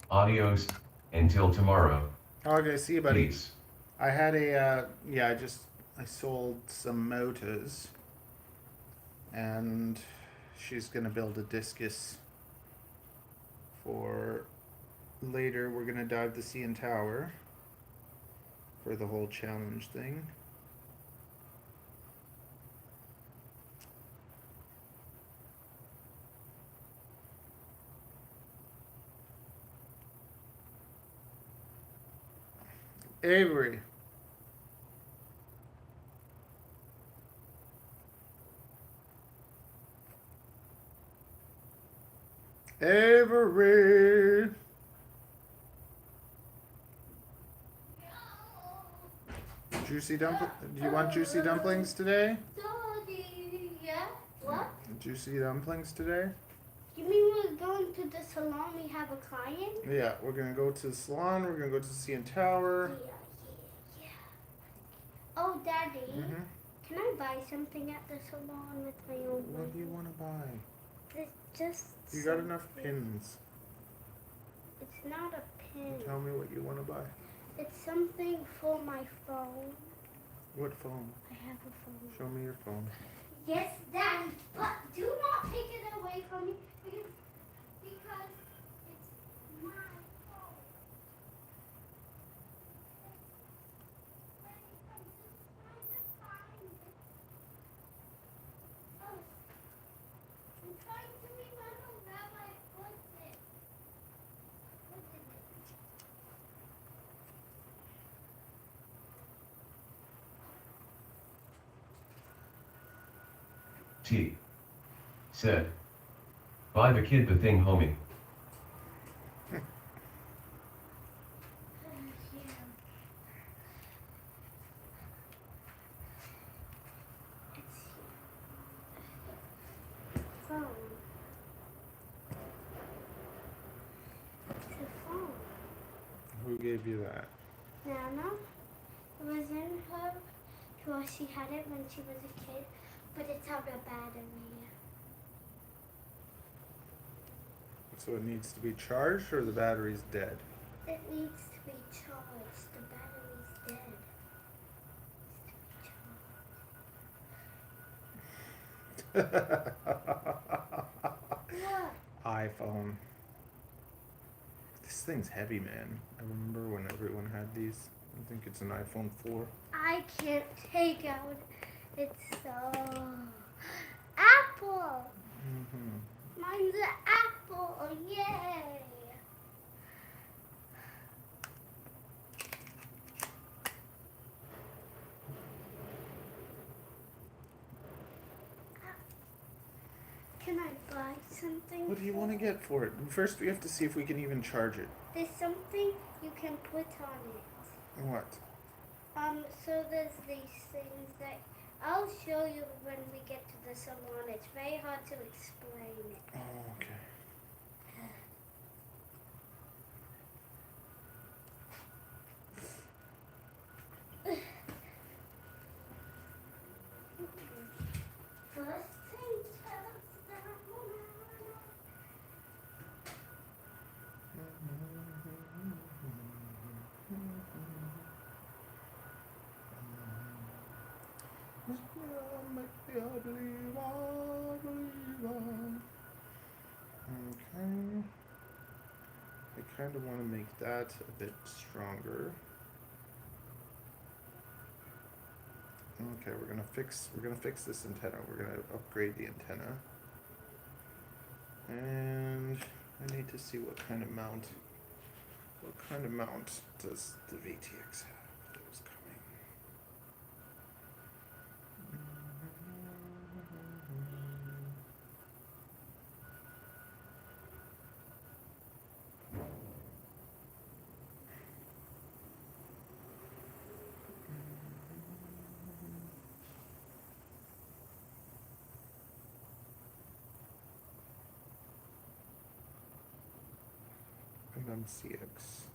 Adios, until tomorrow. Okay, see you, buddy. Peace. I had I sold some motors, and she's gonna build a discus for later. We're gonna dive the CN Tower for the whole challenge thing. Avery. Avery. Juicy dumpling. Do you want juicy dumplings today? Daddy, yeah? What? Juicy dumplings today? You mean we're going to the salon? We have a client? Yeah, we're gonna go to the salon. We're gonna go to the CN Tower. Yeah. Oh, Daddy, Mm-hmm. can I buy something at the salon with my own money? What do you want to buy? It's just. You got enough something. pins. It's not a pin. Tell me what you want to buy. It's something for my phone. What phone? I have a phone. Show me your phone. Yes, Daddy, but do not take it away from me because it's my phone. I'm just trying to find it. Oh, I'm trying to remember where I put it. What is it? T. Said. Buy the kid the thing, homie. Phone. It's a phone. Who gave you that? Nana. It was in her. Well, she had it when she was a kid, but it's out of battery. So it needs to be charged, or the battery's dead? It needs to be charged. The battery's dead. It needs to be charged. What? iPhone. This thing's heavy, man. I remember when everyone had these. I think it's an iPhone 4. I can't take out. It's Apple. Mm-hmm. Mine's an apple. Yay. Can I buy something? What do you want to get for it? First, we have to see if we can even charge it. There's something you can put on it. What? So there's these things that I'll show you when we get to the salon. It's very hard to explain it. Oh, okay. First thing Okay. I kind of want to make that a bit stronger. Okay, we're gonna fix this antenna. We're gonna upgrade the antenna. And I need to see what kind of mount does the VTX have that was coming. MMCX.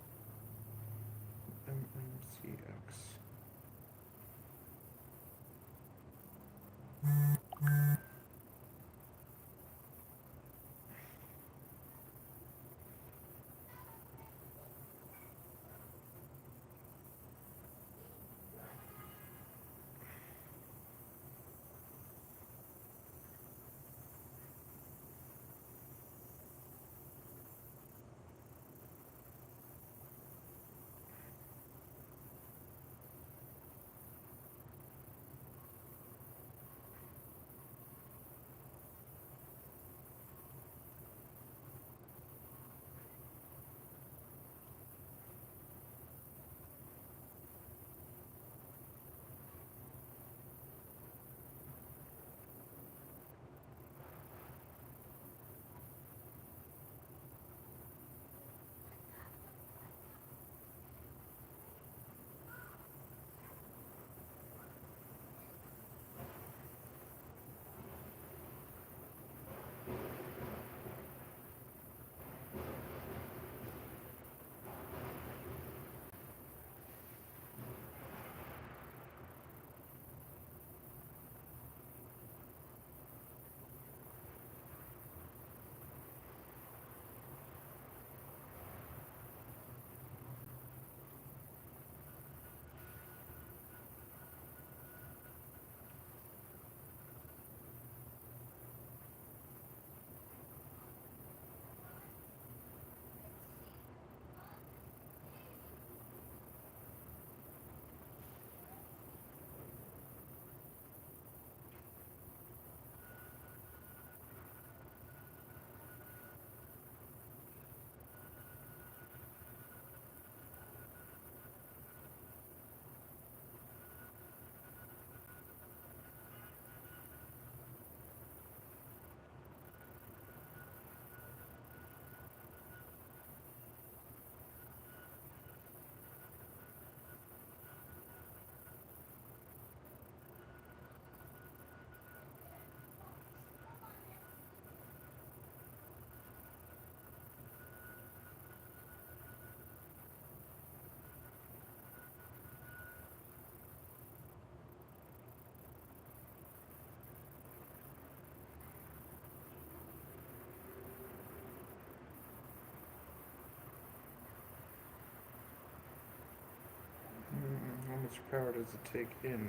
much power does it take in?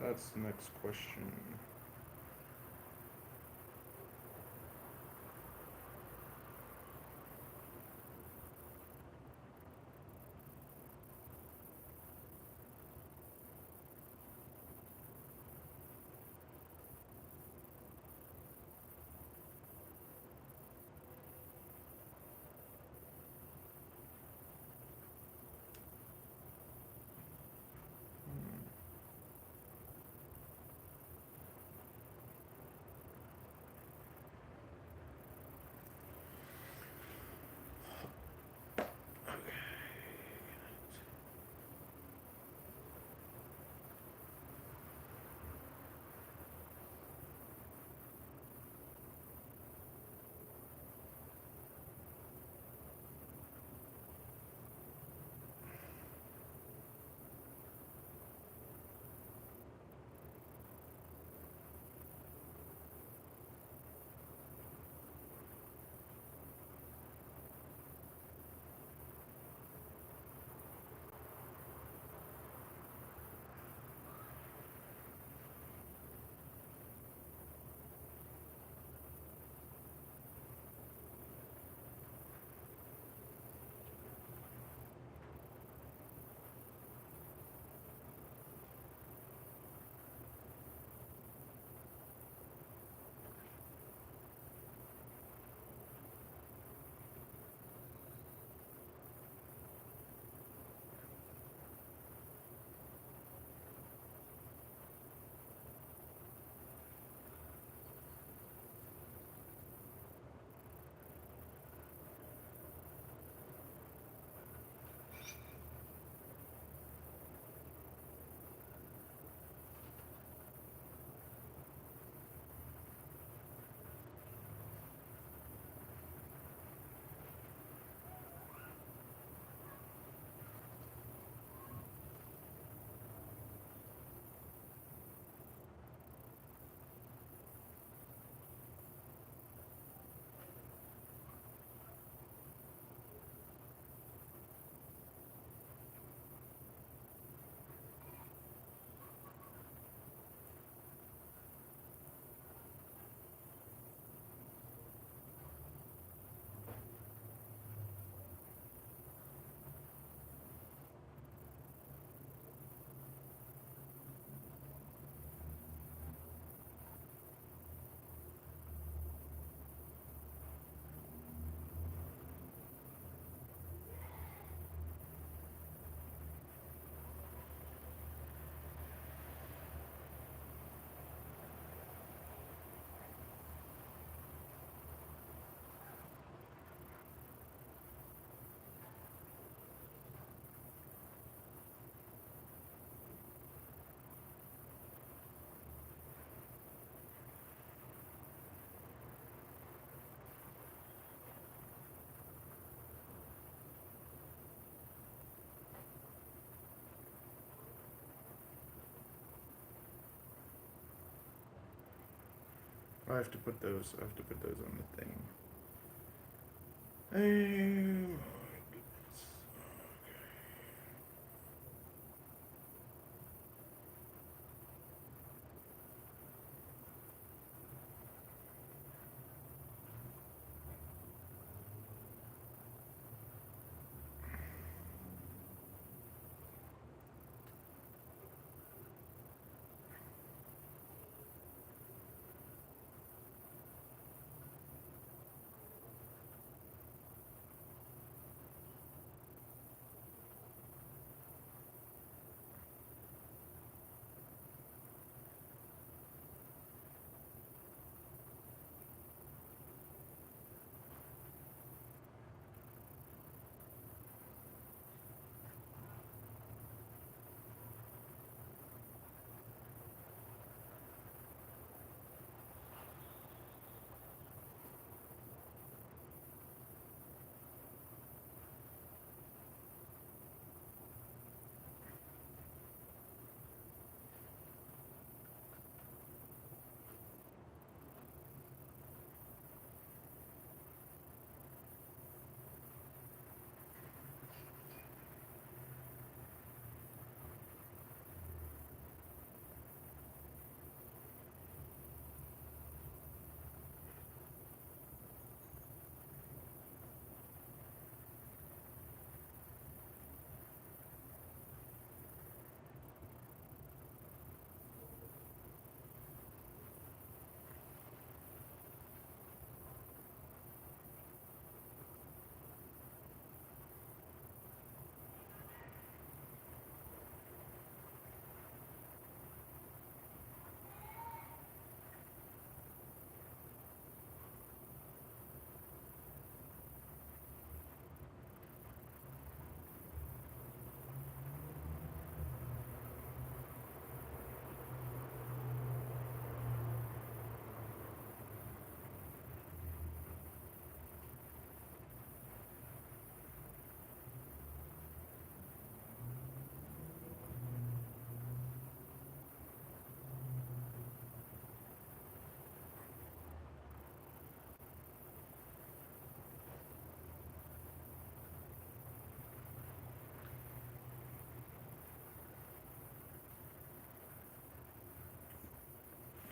That's the next question. I have to put those. I have to put those on the thing. Oh my goodness.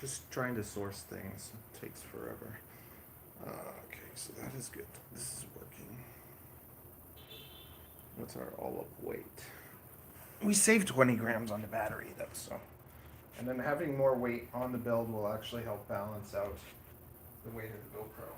Just trying to source things takes forever. Okay, so that is good. This is working. What's our all-up weight? We saved 20 grams on the battery, though, so. And then having more weight on the build will actually help balance out the weight of the GoPro.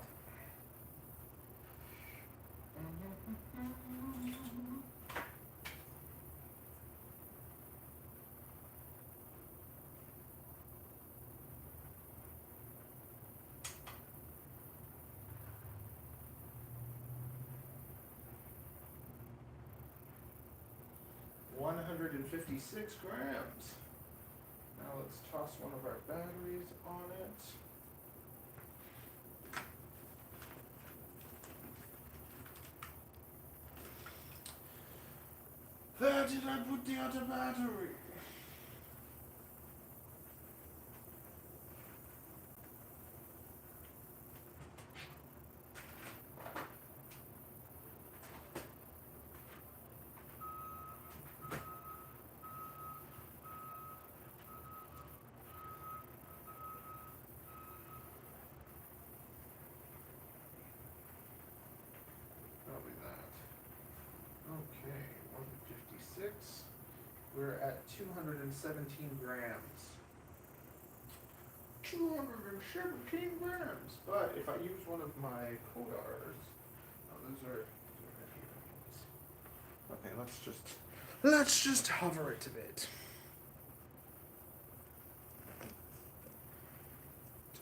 $156 grams. Now let's toss one of our batteries on it. Where did I put the other battery? Probably that. Okay, 156. We're at 217 grams. 217 grams. But if I use one of my Kodars, oh, those are heavy ones. Okay, let's just hover it a bit.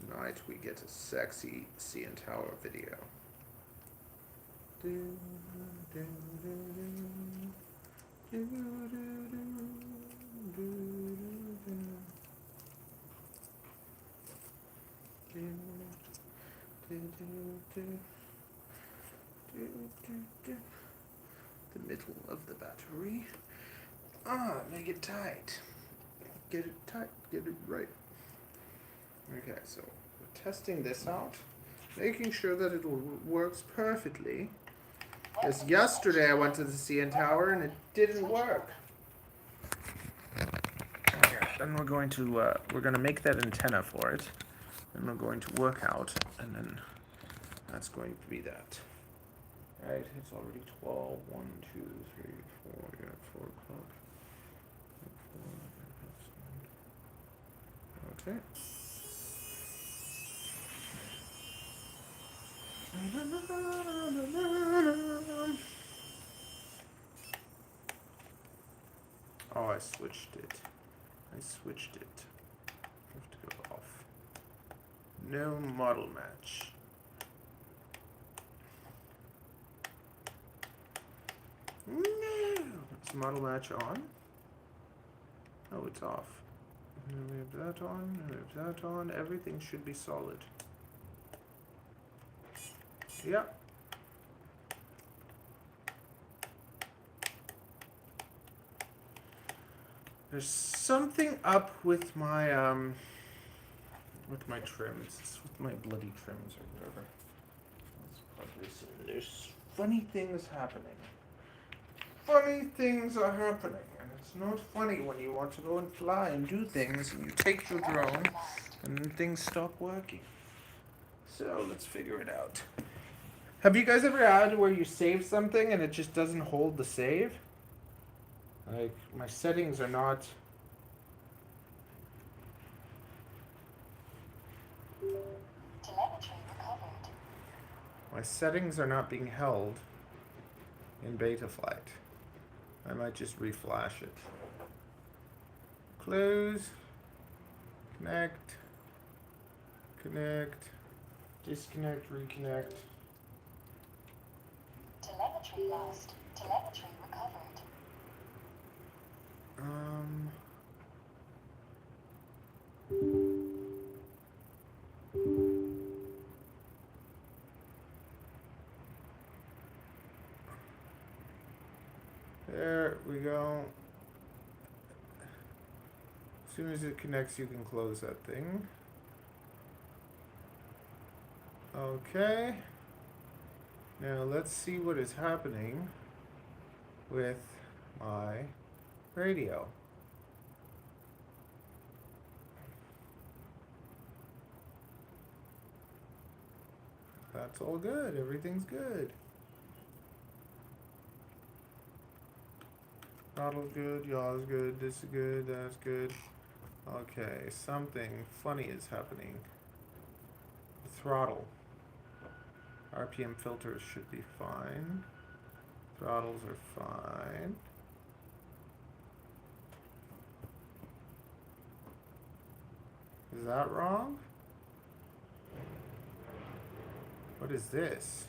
Tonight we get a sexy CN Tower video. The middle of the battery. Make it tight. Get it tight. Get it right. Okay, so we're testing this out, making sure that it works perfectly. Because yesterday I went to the CN Tower and it didn't work. Okay, then we're going to make that antenna for it. Then we're going to work out, and then that's going to be that. Right, it's already 12. 1, 2, 3, 4. We got 4 o'clock. Okay. Oh, I switched it. I have to go off. No model match. No! Is model match on? Oh, it's off. And we have that on, and we have that on. Everything should be solid. Yep. There's something up with my trims. It's with my bloody trims or whatever. There's funny things happening. Funny things are happening, and it's not funny when you want to go and fly and do things, and you take your drone, and then things stop working. So let's figure it out. Have you guys ever had where you save something and it just doesn't hold the save? Like, my settings are not... Telemetry recovered. My settings are not being held in beta flight. I might just reflash it. Close. Connect. Connect. Disconnect, reconnect. Telemetry lost. Telemetry recovered. There we go. As soon as it connects, you can close that thing. Okay. Now let's see what is happening with my radio. That's all good. Everything's good. Throttle's good, yaw's good, this is good, that's good. Okay, something funny is happening. The throttle. RPM filters should be fine. Throttles are fine. Is that wrong? What is this?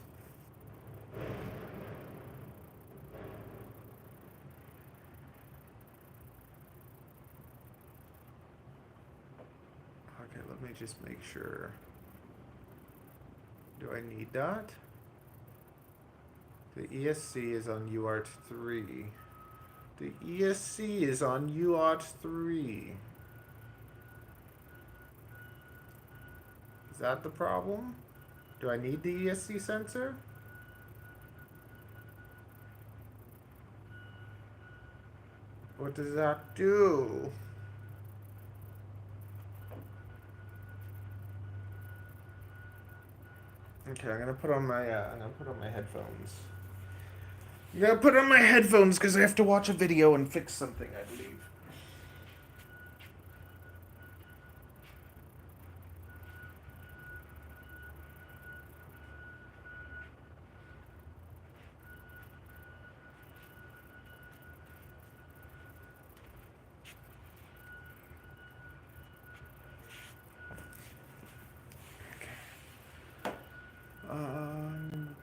Okay, let me just make sure. Do I need that? The ESC is on UART3. The ESC is on UART3. Is that the problem? Do I need the ESC sensor? What does that do? Okay, I'm gonna put on my headphones. I'm gonna put on my headphones because I have to watch a video and fix something, I believe.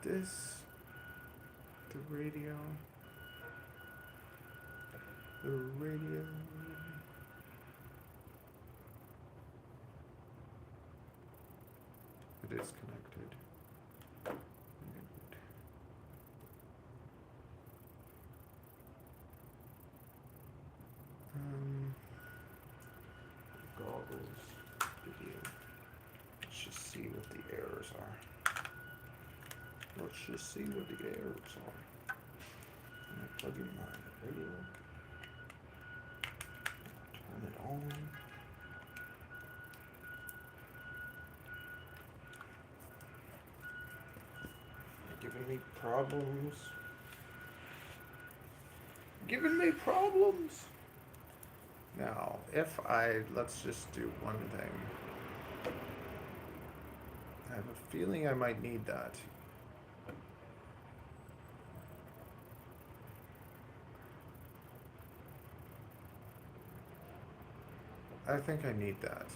This, the radio, it is connected. Goggles, video. Let's just see what the errors are. Let's just see what the errors are. I'm gonna plug in my radio. Turn it on. Giving me problems. Giving me problems. Now, let's just do one thing. I have a feeling I might need that. I think I need that.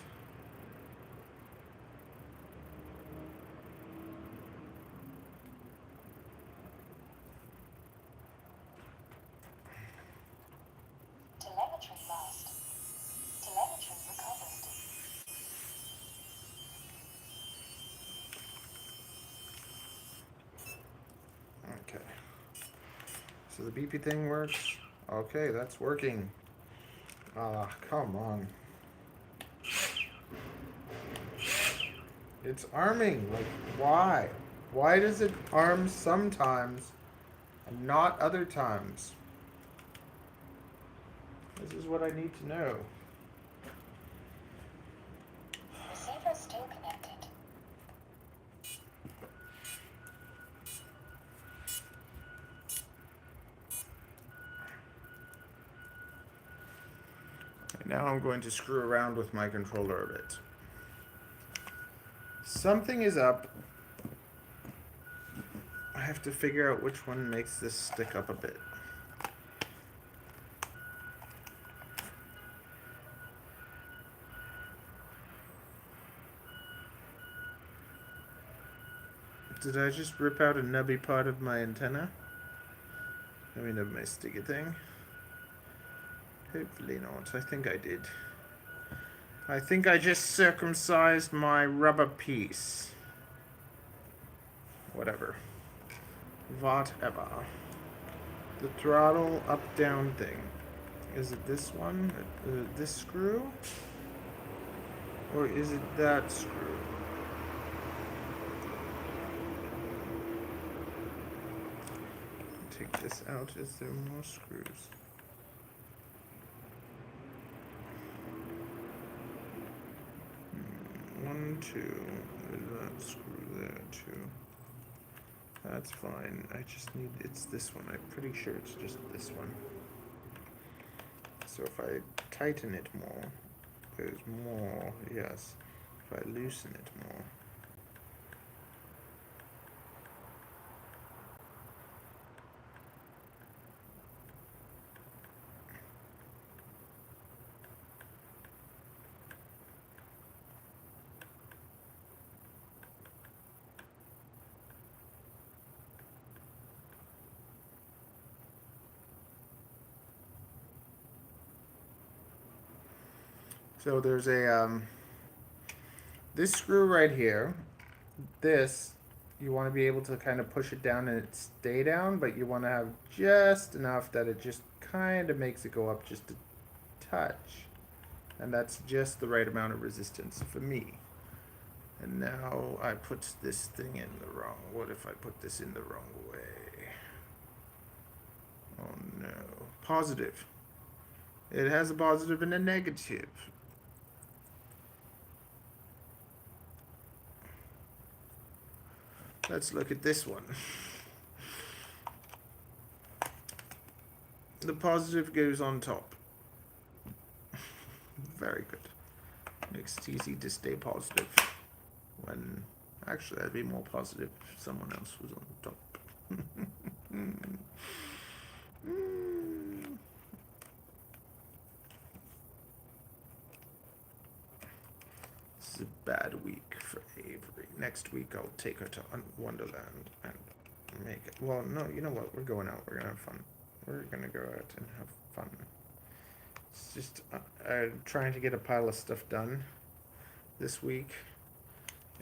Telemetry lost. Telemetry recovered. Okay. So the BP thing works. Okay, that's working. Ah, come on. It's arming. Like, why? Why does it arm sometimes and not other times? This is what I need to know. Receiver still connected. And now I'm going to screw around with my controller a bit. Something is up. I have to figure out which one makes this stick up a bit. Did I just rip out a nubby part of my antenna? I mean, of my sticky thing? Hopefully not. I think I did. I think I just circumcised my rubber piece. Whatever. Whatever. The throttle up-down thing. Is it this one? This screw? Or is it that screw? Take this out. Is there more screws? One, two, that screw there too. That's fine. I just need, it's this one. I'm pretty sure it's just this one. So if I tighten it more, there's more, yes. If I loosen it more. So there's a, this screw right here, this, you want to be able to kind of push it down and it stay down, but you want to have just enough that it just kind of makes it go up just a touch. And that's just the right amount of resistance for me. And now I put this thing in the wrong, what if I put this in the wrong way? Oh no, positive. It has a positive and a negative. Let's look at this one. The positive goes on top. Very good. Makes it easy to stay positive. When actually I'd be more positive if someone else was on top. This is a bad week for Avery. Next week I'll take her to Wonderland and make it. Well, no, you know what? We're going out. We're gonna have fun. We're gonna go out and have fun. It's just trying to get a pile of stuff done this week,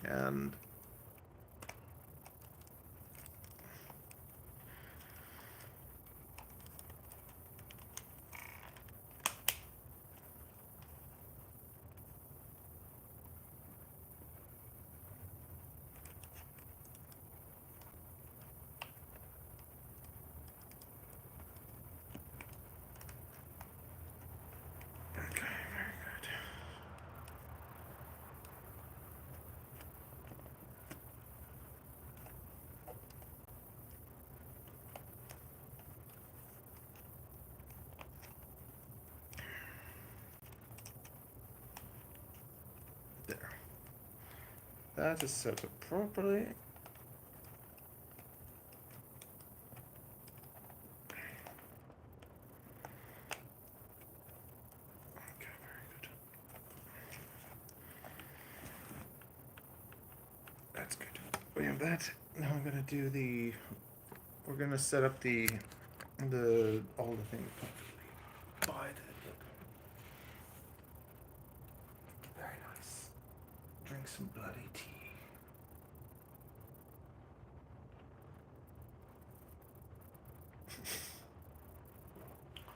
and there. That is set up properly. Okay, very good. That's good. We have that. Now I'm gonna do the. We're gonna set up the all the things properly. By the look. Very nice. Drink some bloody tea.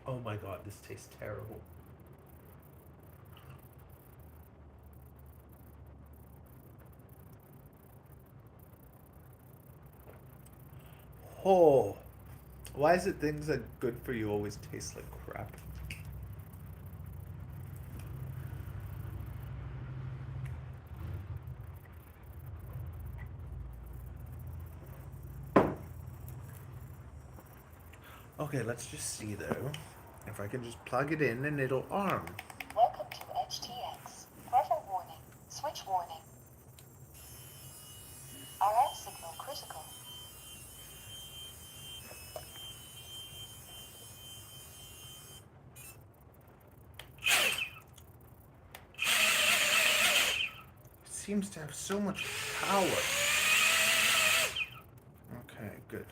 Oh my god, this tastes terrible. Oh, why is it things that are good for you always taste like crap? Okay, let's just see though. If I can just plug it in and it'll arm. Welcome to HTX. Weather warning. Switch warning. RF signal critical. It seems to have so much power. Okay, good.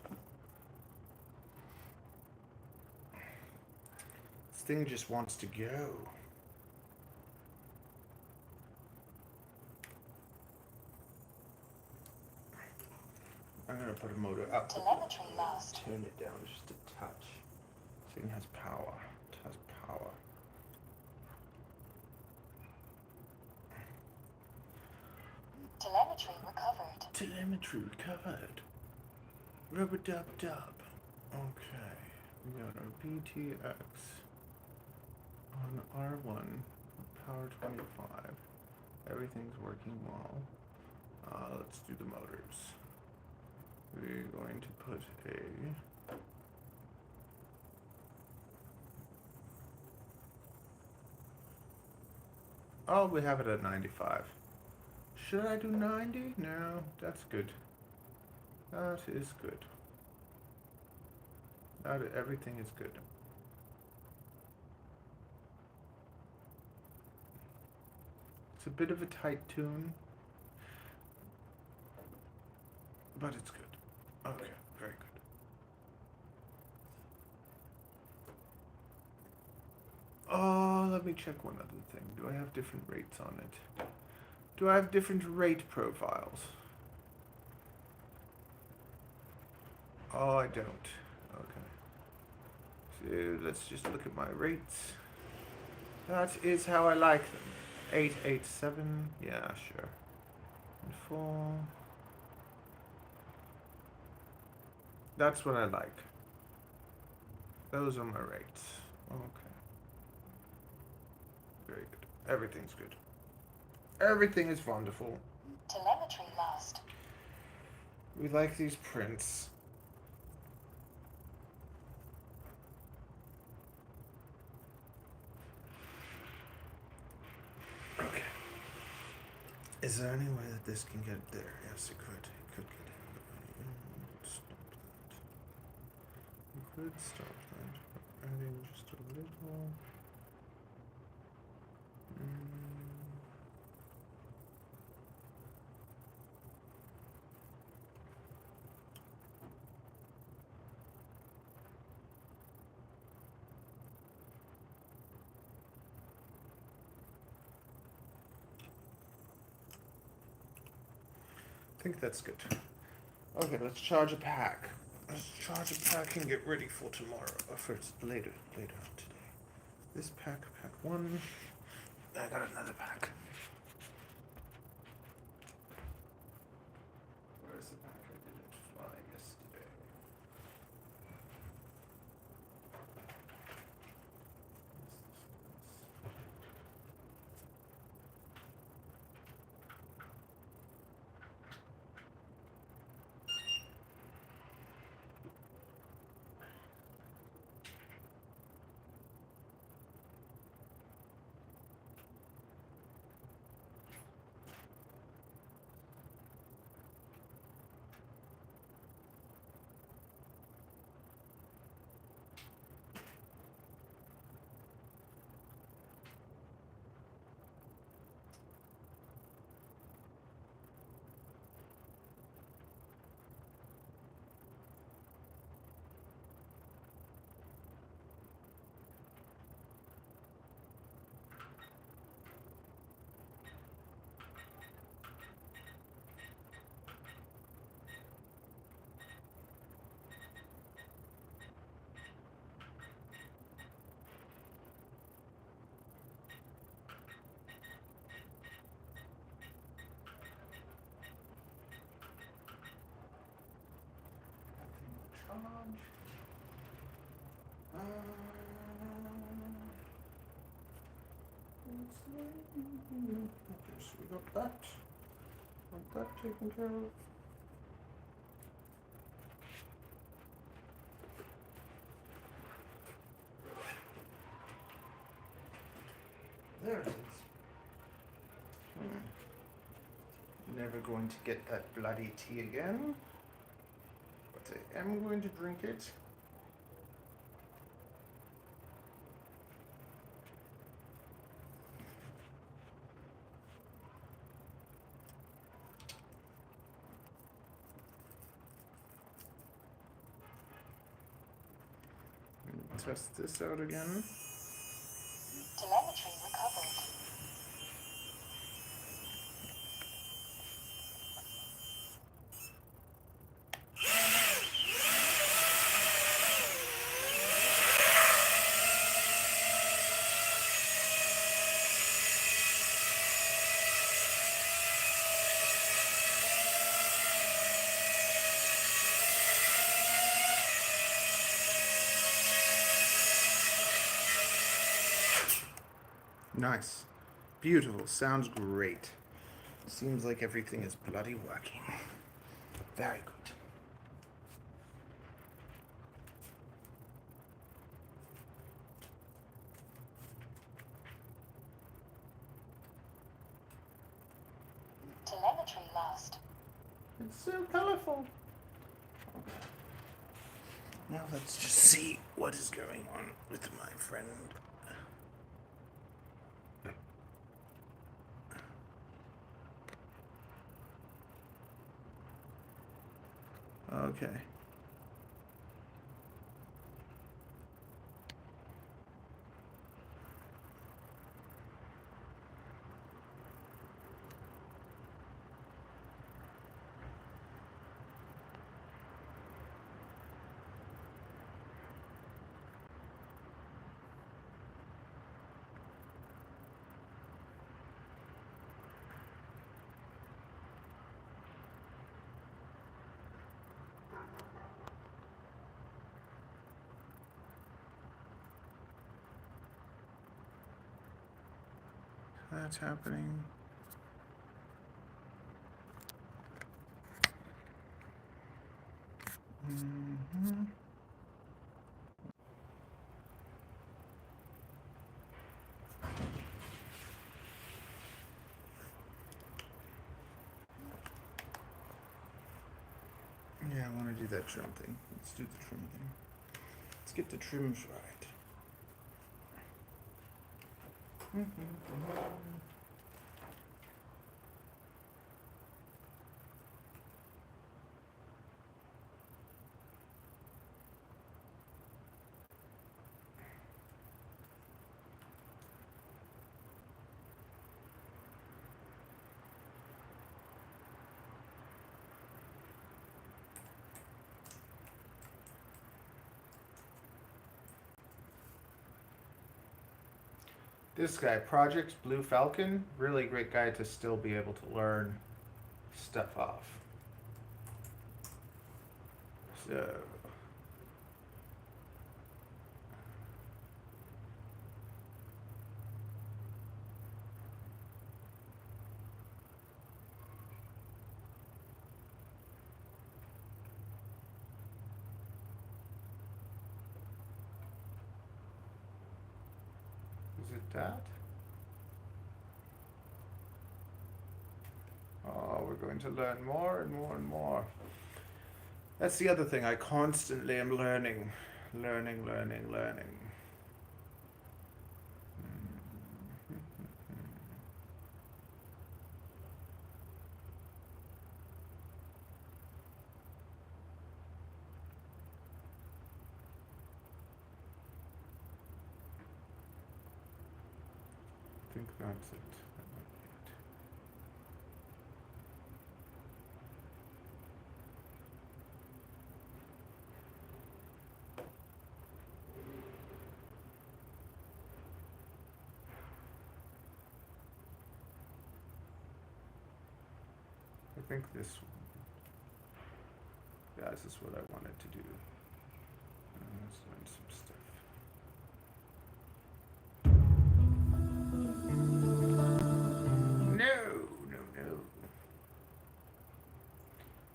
This thing just wants to go. I'm gonna put a motor up. Telemetry lost. Turn it down just a touch. This thing has power. It has power. Telemetry recovered. Telemetry recovered. Rubber dub dub. Okay. We got our BTX on R1, power 25. Everything's working well. Let's do the motors. We're going to put a... Oh, we have it at 95. Should I do 90? No, that's good. That is good. Everything is good. It's a bit of a tight tune, but it's good. Okay, very good. Oh, let me check one other thing. Do I have different rates on it? Do I have different rate profiles? Oh, I don't. Okay. So let's just look at my rates. That is how I like them. 887. Yeah, sure. And 4. That's what I like. Those are my rates. Okay. Very good. Everything's good. Everything is wonderful. Telemetry lost. We like these prints. Okay. Is there any way that this can get there? Yes, it could. It could get in. Stop that. You could stop that. Adding just a little. I think that's good. Okay, let's charge a pack. Let's charge a pack and get ready for tomorrow. Or first, later today. This pack, pack 1. I got another pack. Where's the pack I didn't fly yesterday? Okay, so we got that. Got that taken care of. There it is. Never going to get that bloody tea again. But I am going to drink it. Test this out again. Telemetry recovered. Nice. Beautiful. Sounds great. Seems like everything is bloody working. Very good. Telemetry lost. It's so colorful. Now let's just see what is going on with my friend. Okay. That's happening. Mm-hmm. Yeah, I want to do that trim thing. Let's do the trim thing. Let's get the trims right. This guy, Project Blue Falcon, really great guy to still be able to learn stuff off. So, is it that? Oh, we're going to learn more and more and more. That's the other thing. I constantly am learning. Learning. I think that's it. That might be it. I think this one. Yeah, this is what I wanted to do. Let's learn some stuff. No.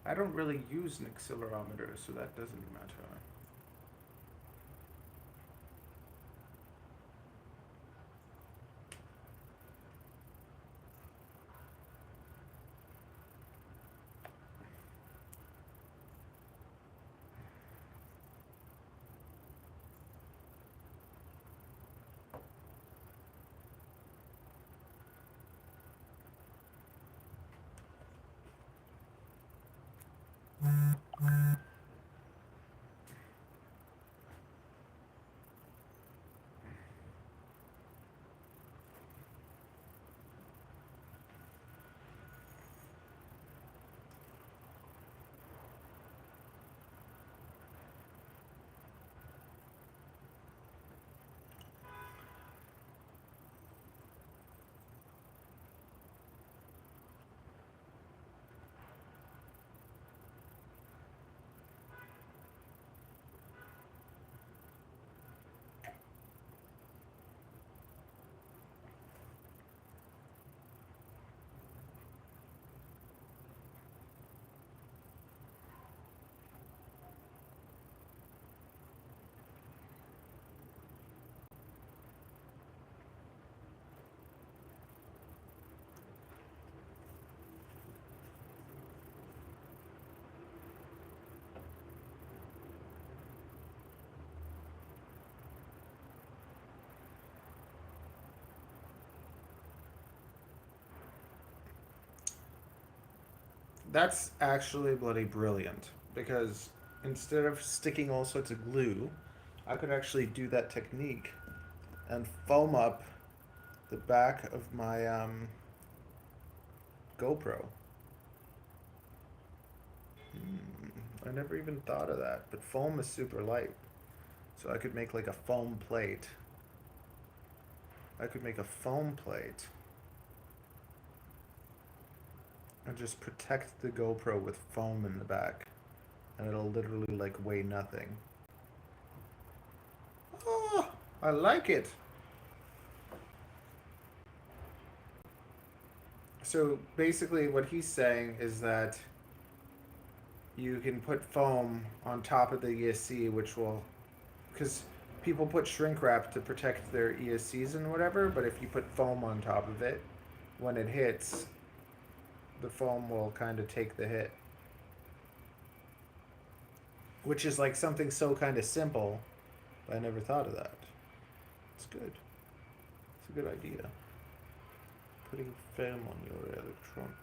I don't really use an accelerometer, so that doesn't matter. That's actually bloody brilliant because instead of sticking all sorts of glue, I could actually do that technique and foam up the back of my GoPro. I never even thought of that, but foam is super light. So I could make like a foam plate. I could make a foam plate and just protect the GoPro with foam in the back. And it'll literally like weigh nothing. Oh, I like it. So basically what he's saying is that you can put foam on top of the ESC, which will, because people put shrink wrap to protect their ESCs and whatever, but if you put foam on top of it, when it hits, the foam will kind of take the hit. Which is like something so kind of simple, but I never thought of that. It's good. It's a good idea. Putting foam on your electronics.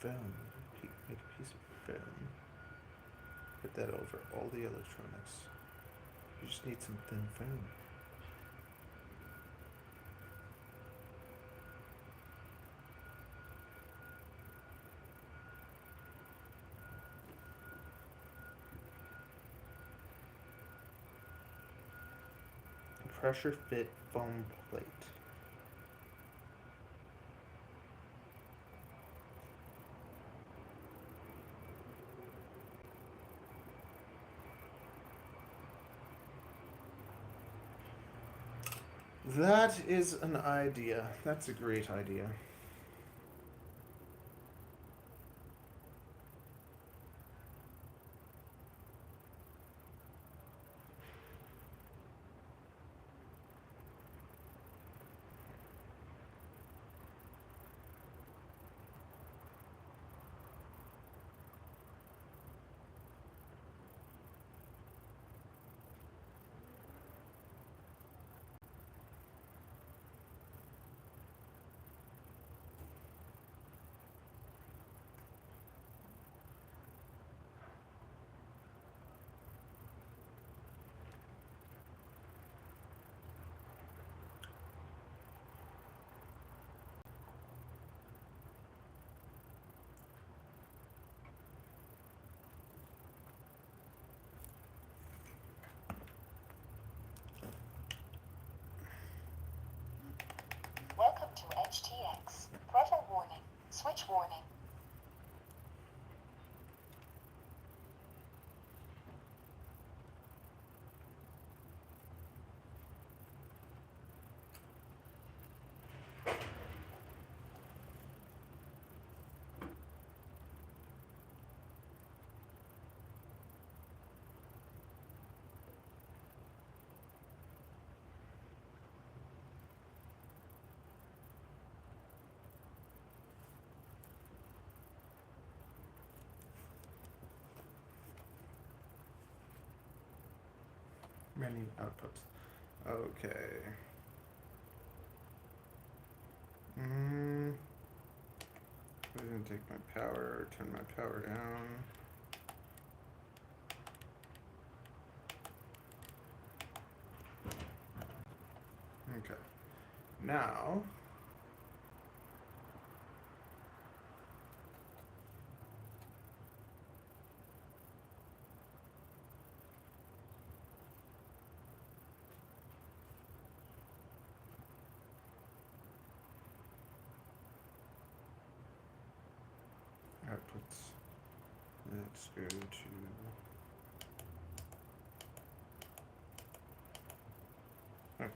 Foam. Make a piece of foam. Put that over all the electronics. You just need some thin foam. Pressure fit foam plate. That is an idea. That's a great idea. Welcome to HTX. Throttle warning. Switch warning. Menu output. Okay. I didn't take my power, turn my power down. Okay. Now, outputs. Let's go to outputs.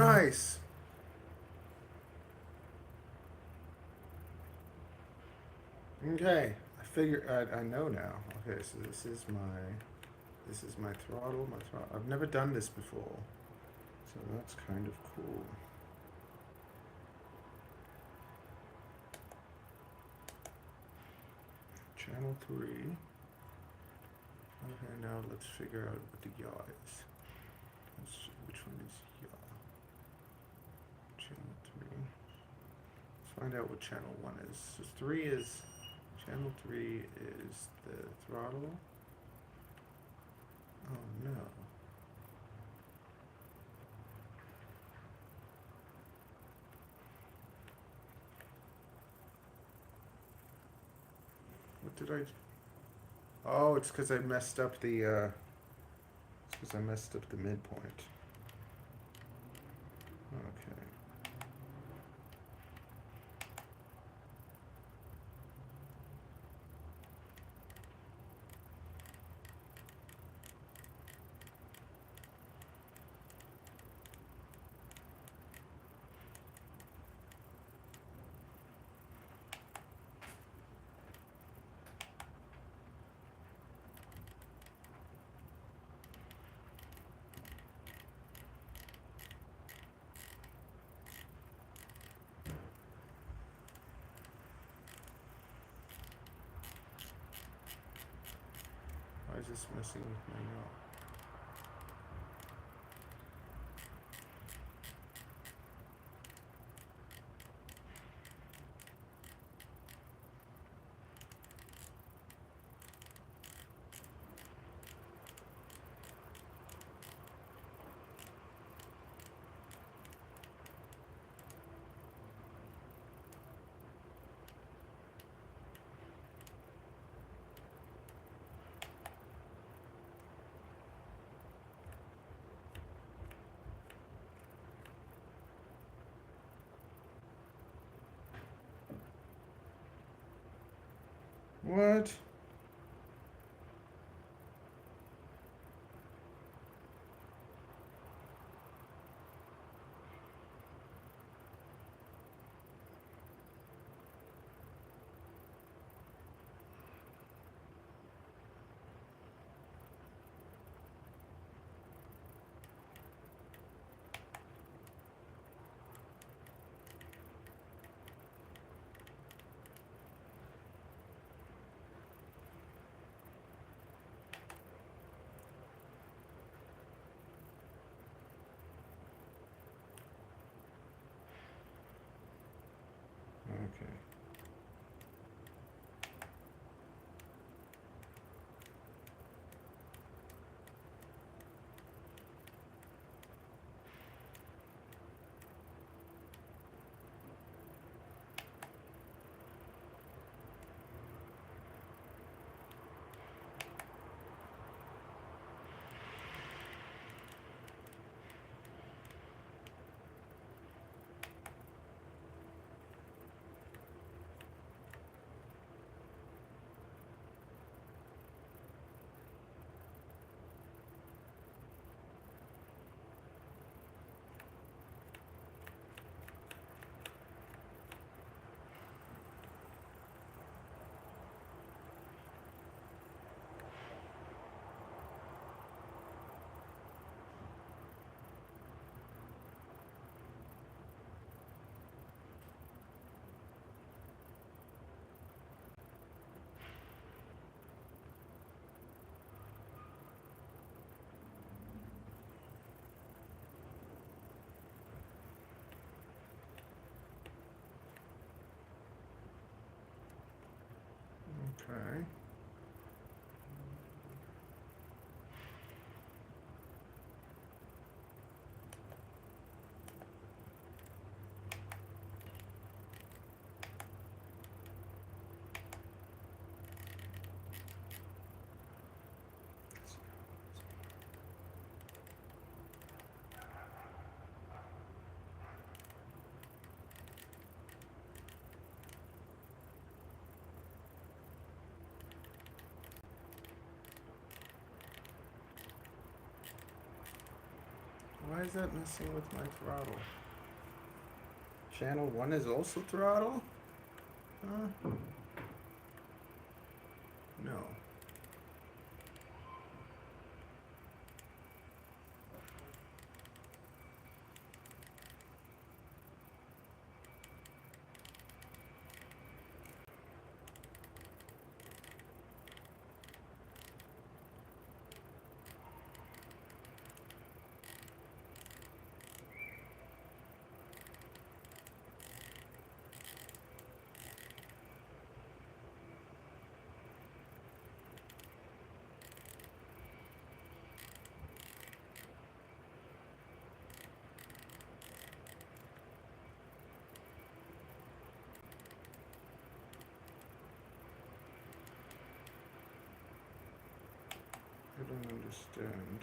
Nice. Okay, I know now. Okay, so this is my throttle. I've never done this before, so that's kind of cool. Channel 3. Okay, now let's figure out what the yaw is. Which one is yaw? Channel 3. Let's find out what channel 1 is. So channel 3 is the throttle. Oh no. What did I... Oh, it's because I messed up the midpoint. Okay. Why is this messing with my yaw? What? Okay. Okay. Why is that messing with my throttle? Channel 1 is also throttle? Huh? No. I don't understand.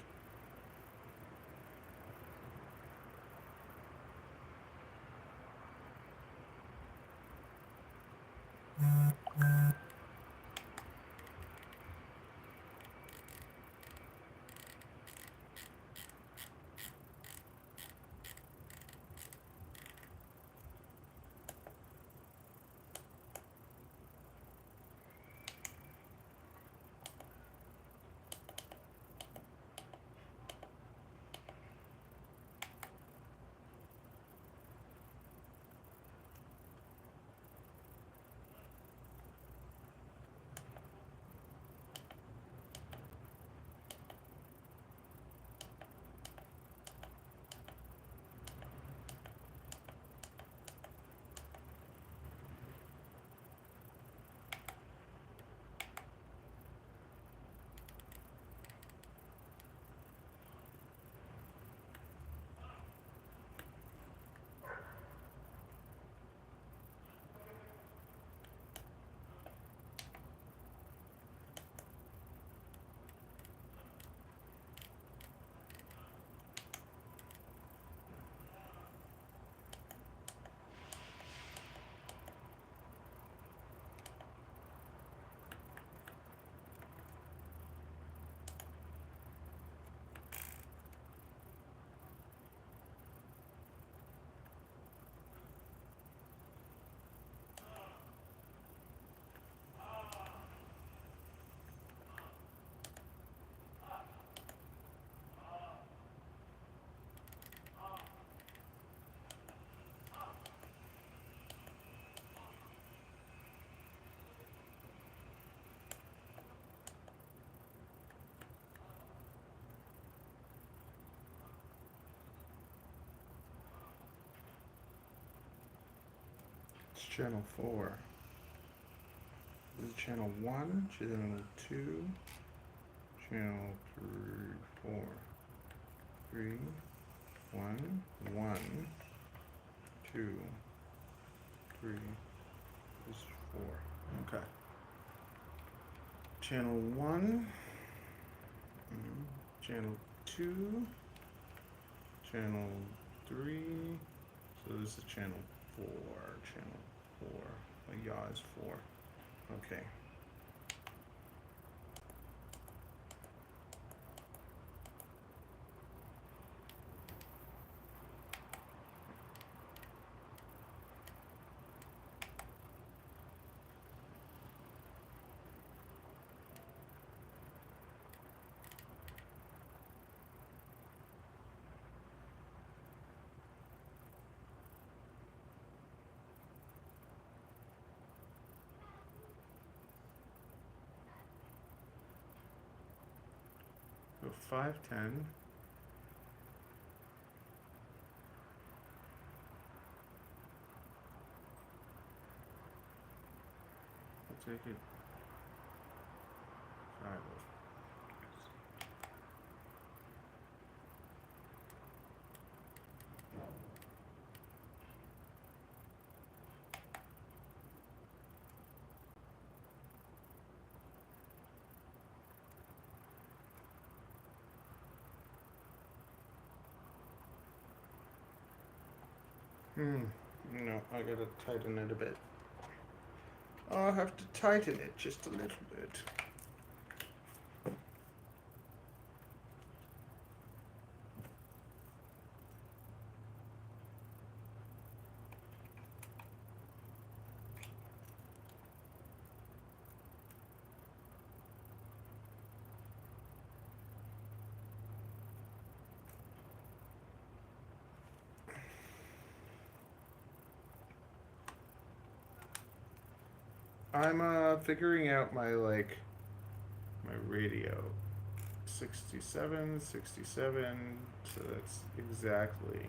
It's channel 4. This is channel 1, channel 2, channel 3, 4. 3, 1, 1, 2, 3, this is 4. Okay. Channel 1, channel 2, channel 3, so this is channel 4, channel 4, my yaw is 4, okay. So 510. I'll take it 5. No, I gotta tighten it a bit. I'll have to tighten it just a little bit. I'm figuring out my my radio. 67, 67, so that's exactly.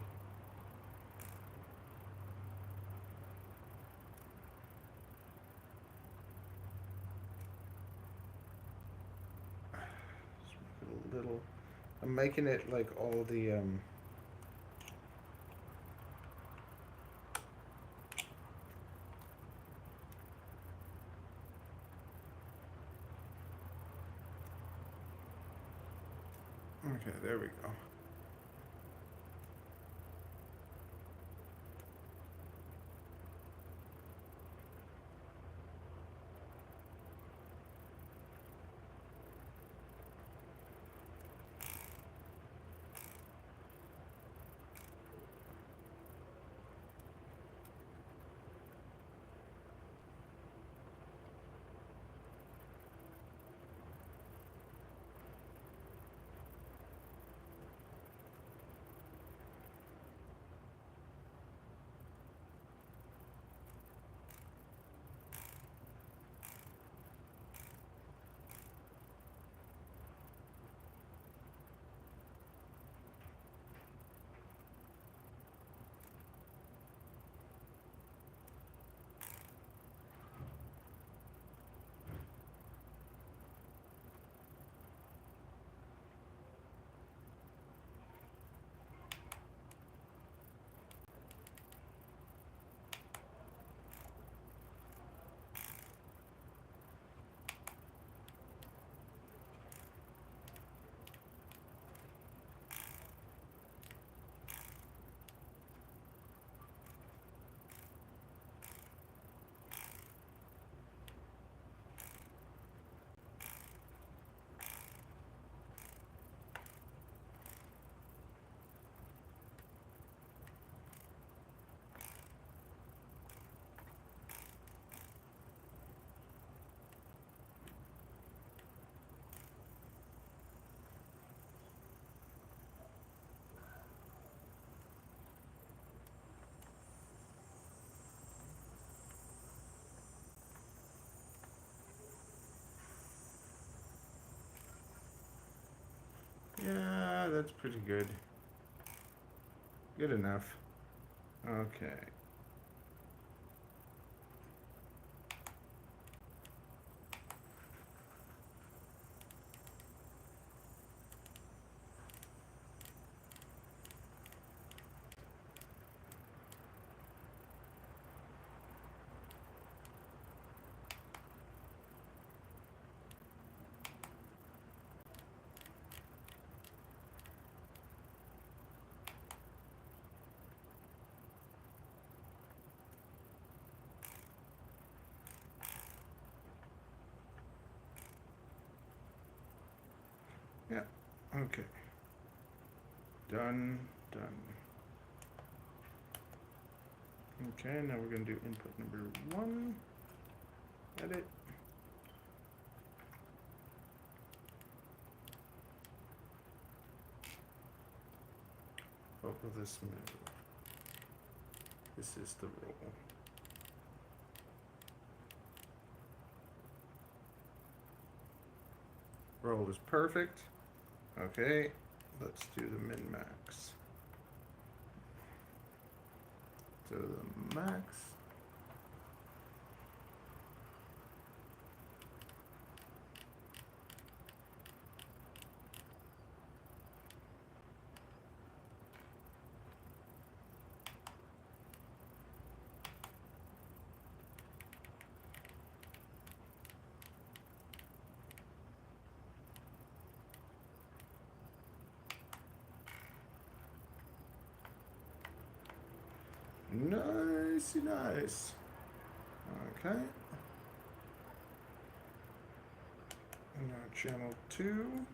Just make it a little, I'm making it like all the okay, there we go. Yeah, that's pretty good. Good enough. Okay. Yeah, okay. Done, done. Okay, now we're gonna do input number 1. Edit. What will this move? This is the roll. Roll is perfect. Okay, let's do the min-max. So the max. Nice. Okay. And now channel 2.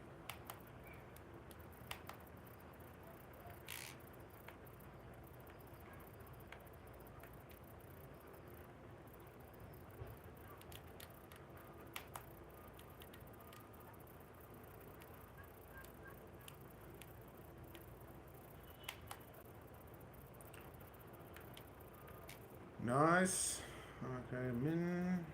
Nice. Okay, min.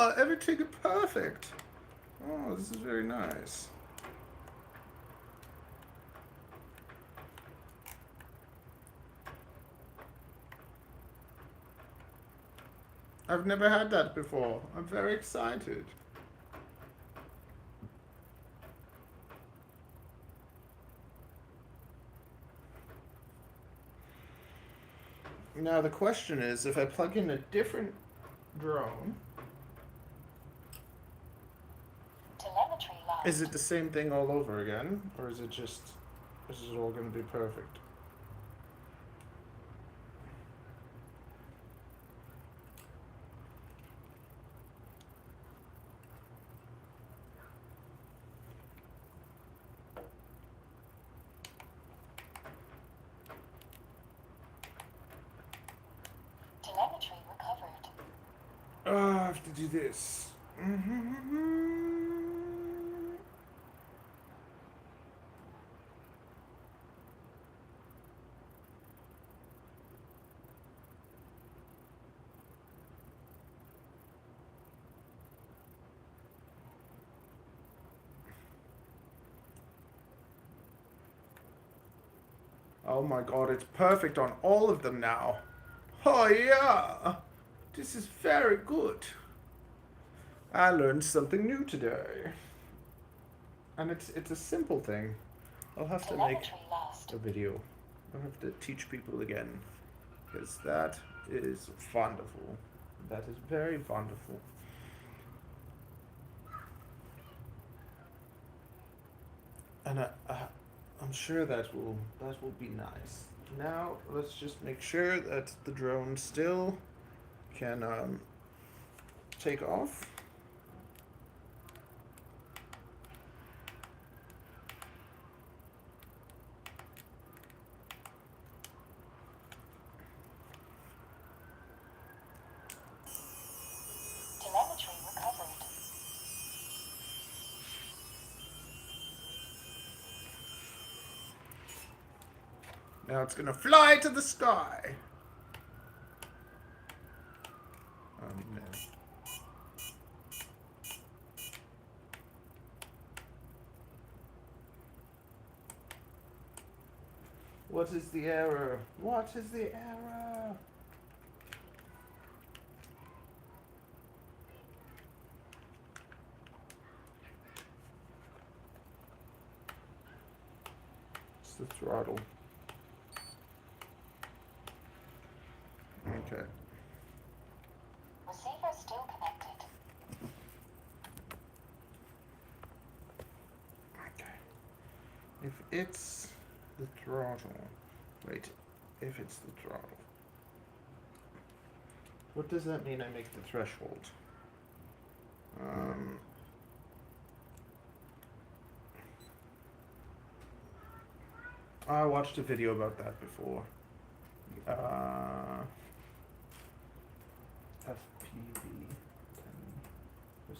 Oh, everything perfect. Oh, this is very nice. I've never had that before. I'm very excited. Now the question is, if I plug in a different drone, Telemetry lost. is it the same thing all over again? Or is it just, is it all going to be perfect? Telemetry recovered. Oh, I have to do this. Oh my god, it's perfect on all of them now. Oh yeah, this is very good. I learned something new today. And it's a simple thing. I'll have to make Telemetry lost. a video. I'll have to teach people again. Because that is wonderful. That is very wonderful. And I'm sure that will be nice. Now let's just make sure that the drone still can take off. Telemetry recovered. Now it's gonna fly to the sky. No. What is the error? What is the error? It's the throttle. Okay. Receiver still connected. Okay. If it's the throttle. Wait. If it's the throttle. What does that mean I make the threshold? I watched a video about that before. FPV 10%.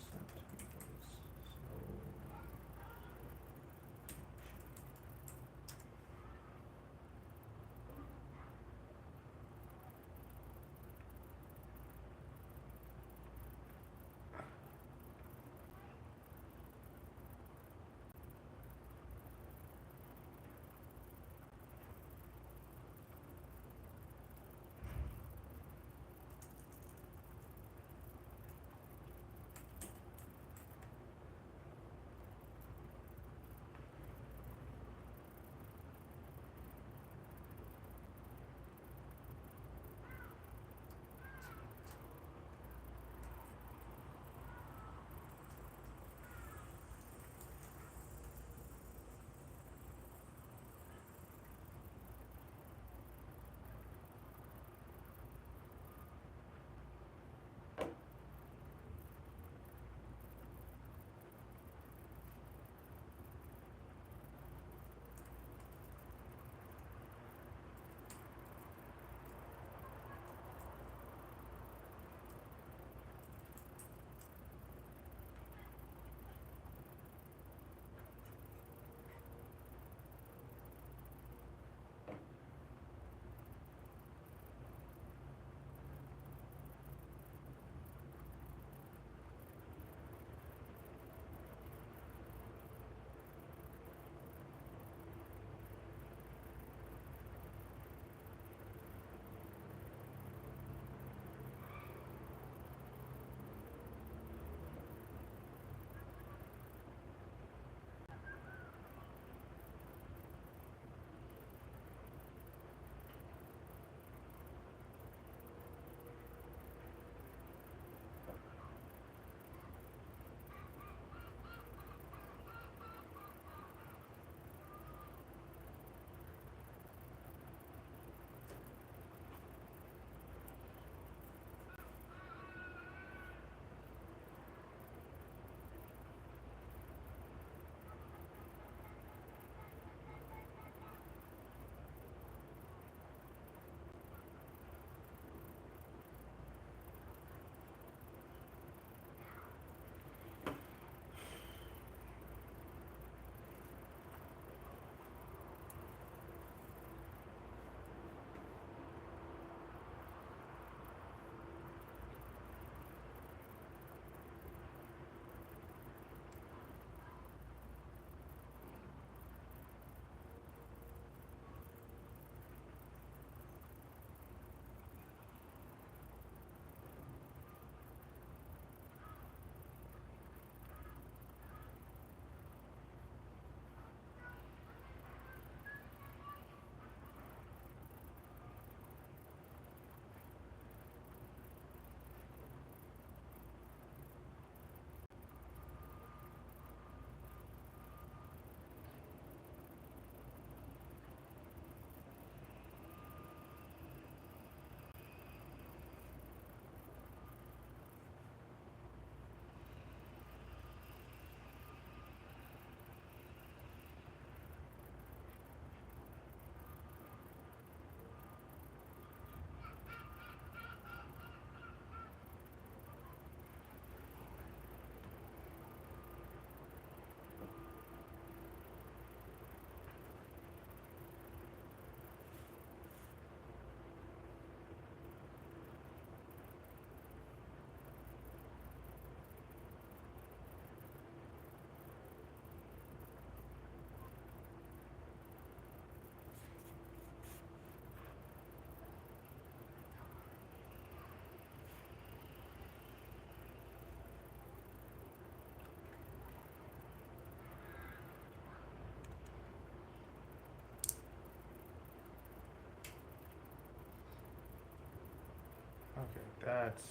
That's,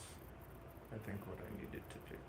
I think, what I needed to fix.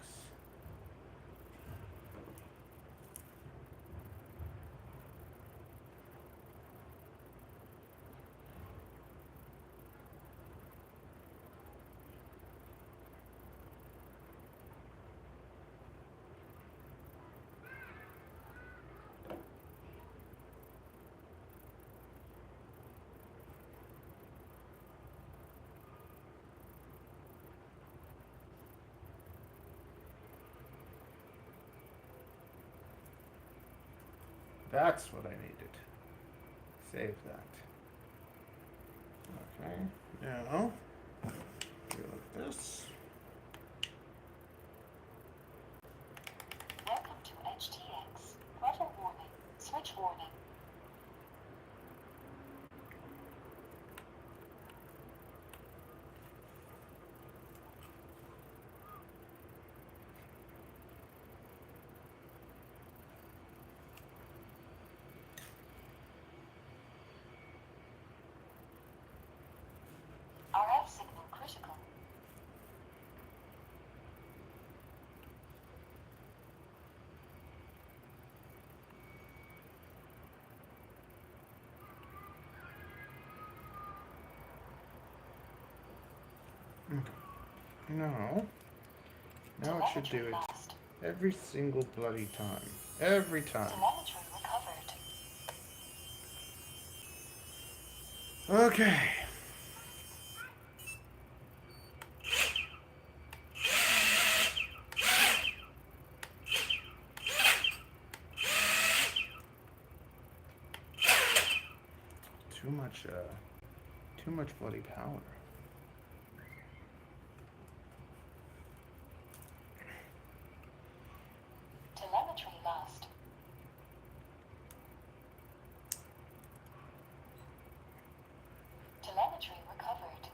That's what I needed. Save that. Okay, now, do like this. Welcome to HTX. Throttle warning. Switch warning. RF signal critical. Now it should do Telemetry it lost. every single bloody time. Every time. Telemetry recovered. Okay. Too much bloody power. Telemetry lost. Telemetry recovered.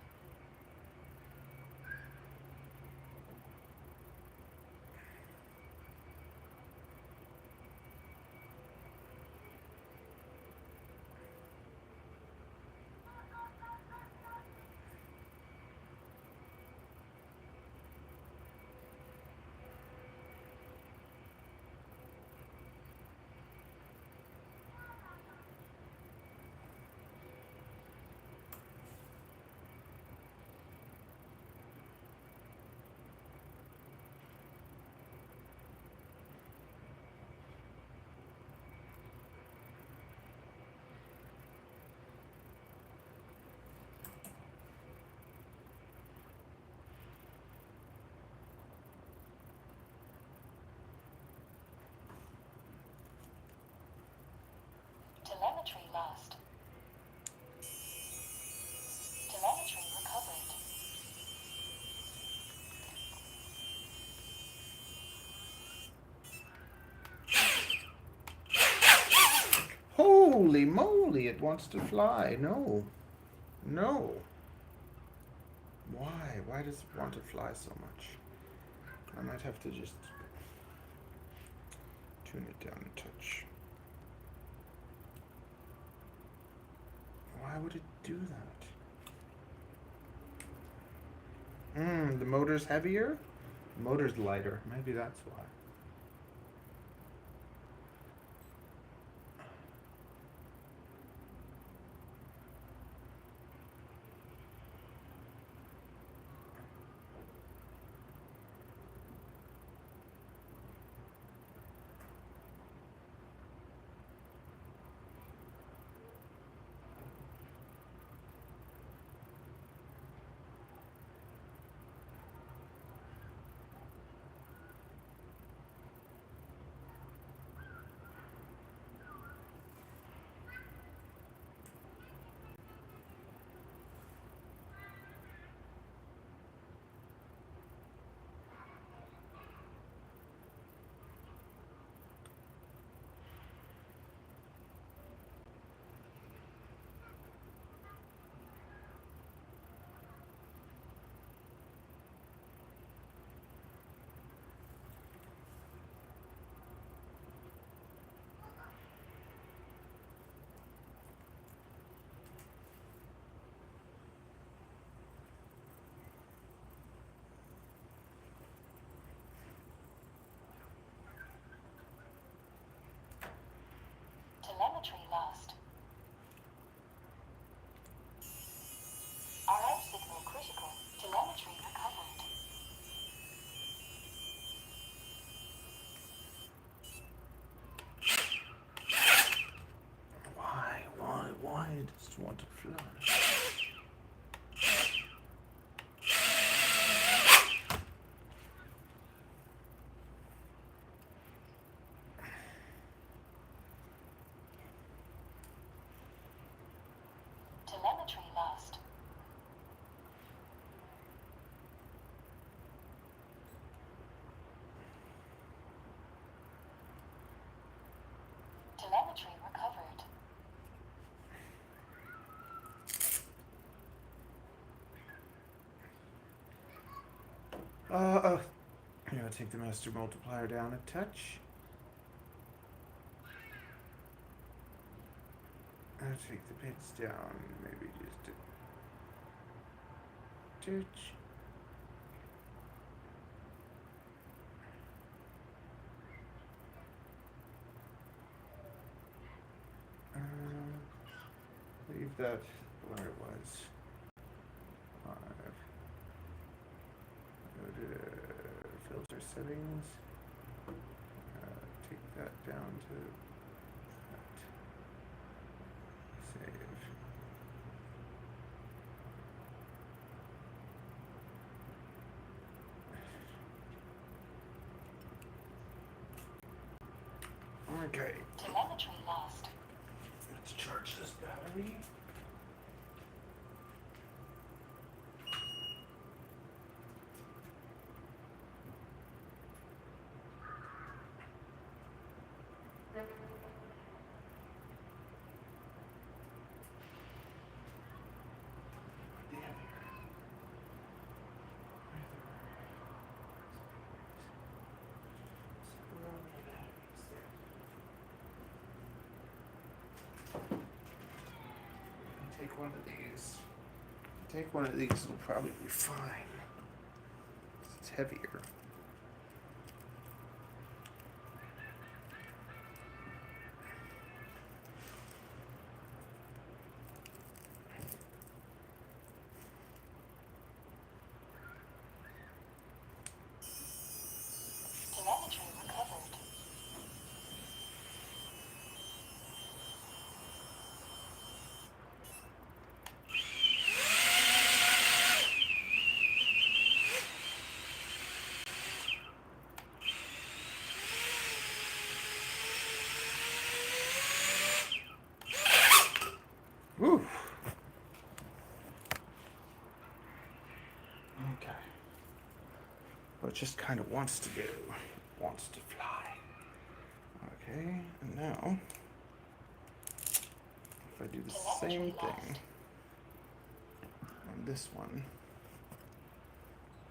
Telemetry lost. Telemetry recovered. Holy moly, it wants to fly. No. No. Why? Why does it want to fly so much? I might have to just tune it down a touch. Why would it do that? The motor's heavier? The motor's lighter. Maybe that's why. Just want to fly. Telemetry lost. Telemetry recovered. I'm gonna take the master multiplier down a touch. I'll take the bits down, maybe just a touch. Leave that where it was. 5. Go to filter settings. Take that down to that. Save. Okay. Telemetry lost. Let's charge this battery. Take one of these. Take one of these, it'll probably be fine. It's heavier. Telemetry recovered. Woo. Okay. Well, it just kind of wants to go. Wants to fly. Okay, and now, if I do the same thing on this one,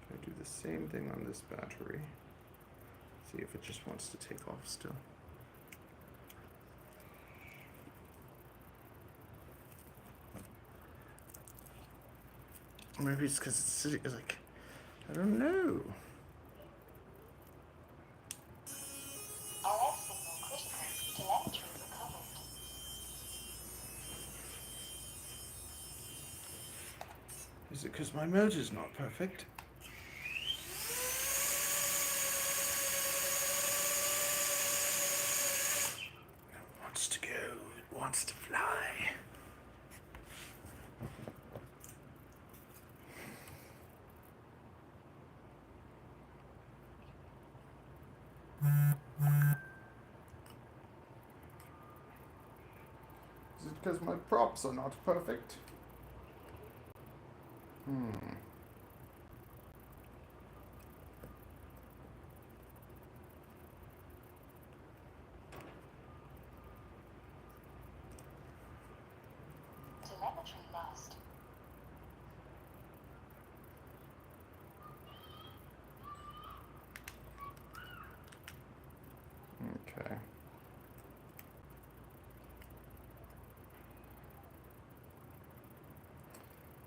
if I do the same thing on this battery, see if it just wants to take off still. Or maybe it's because it's sitting, like, I don't know. RF signal critical. Telemetry recovered. Is it because my motor's not perfect? It wants to go, it wants to fly. Is it because my props are not perfect? Telemetry lost. Okay.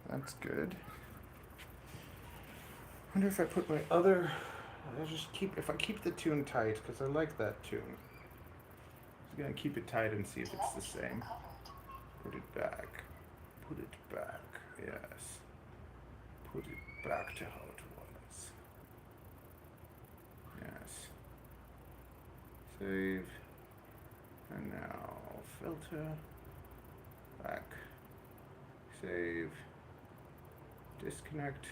That's good. I wonder if I put my other. If I keep the tune tight, because I like that tune. I'm gonna keep it tight and see if it's the Telemetry same. recovered. Put it back. Put it back. Yes. Put it back to how it was. Yes. Save. And now filter. Back. Save. Disconnect.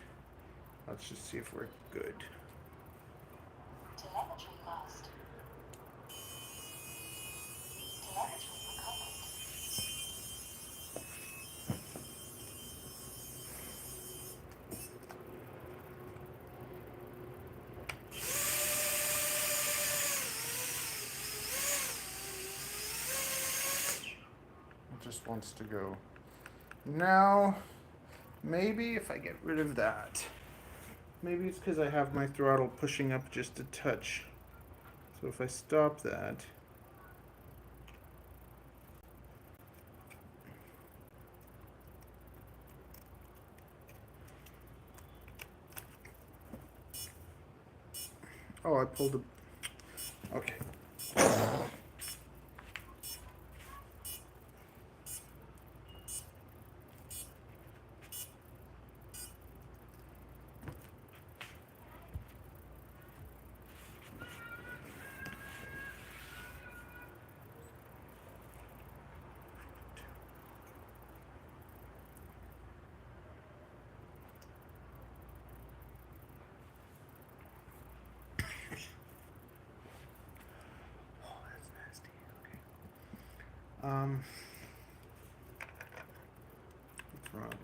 Let's just see if we're good. Telemetry lost. Telemetry recovered. It just wants to go. Now, maybe if I get rid of that. Maybe it's because I have my throttle pushing up just a touch. So if I stop that. Oh, I pulled a. Okay. Oh, that's nasty. Okay. Throttle.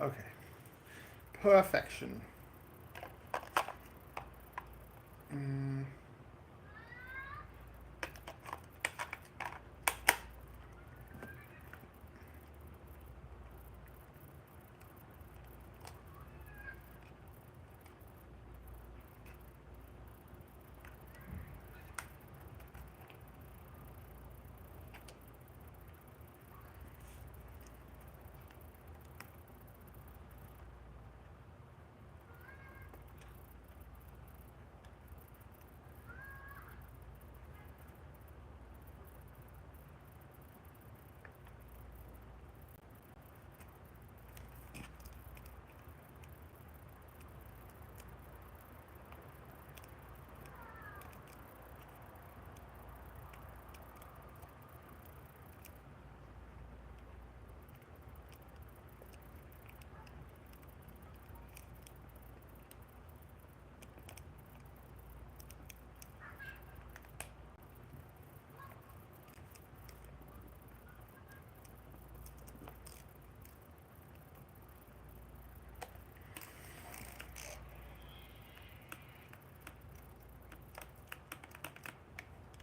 Okay. Perfection.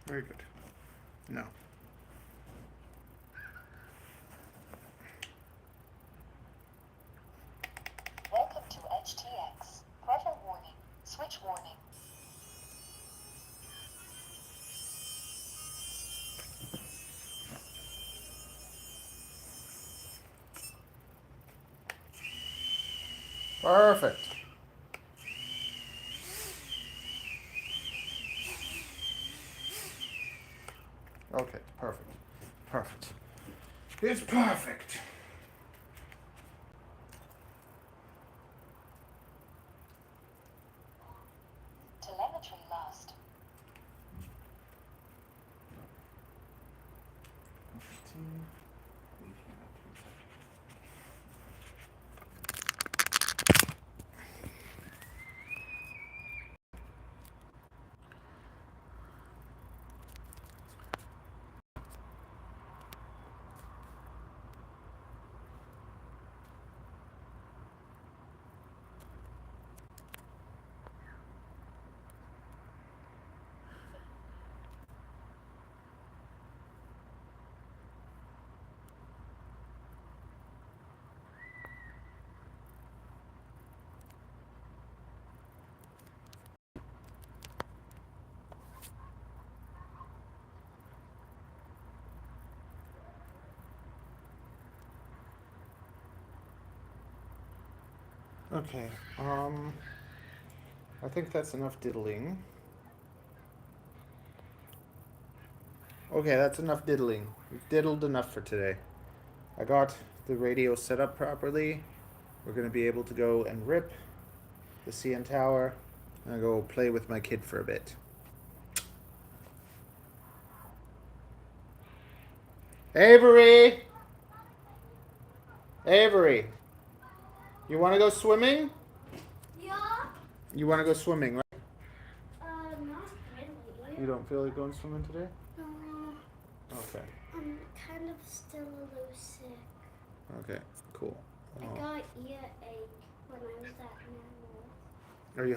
Very good. No. Welcome to HTX. Throttle warning. Switch warning. Perfect. Okay, perfect. Perfect. It's perfect. Telemetry lost. Okay. I think that's enough diddling. Okay, that's enough diddling. We've diddled enough for today. I got the radio set up properly. We're gonna be able to go and rip the CN tower. I'm gonna go play with my kid for a bit. Avery! Avery! You wanna go swimming? Yeah. You wanna go swimming, right? Not really. You don't feel like going swimming today? No, Okay. I'm kind of still a little sick. Okay, cool. I got earache when I was at Nan's.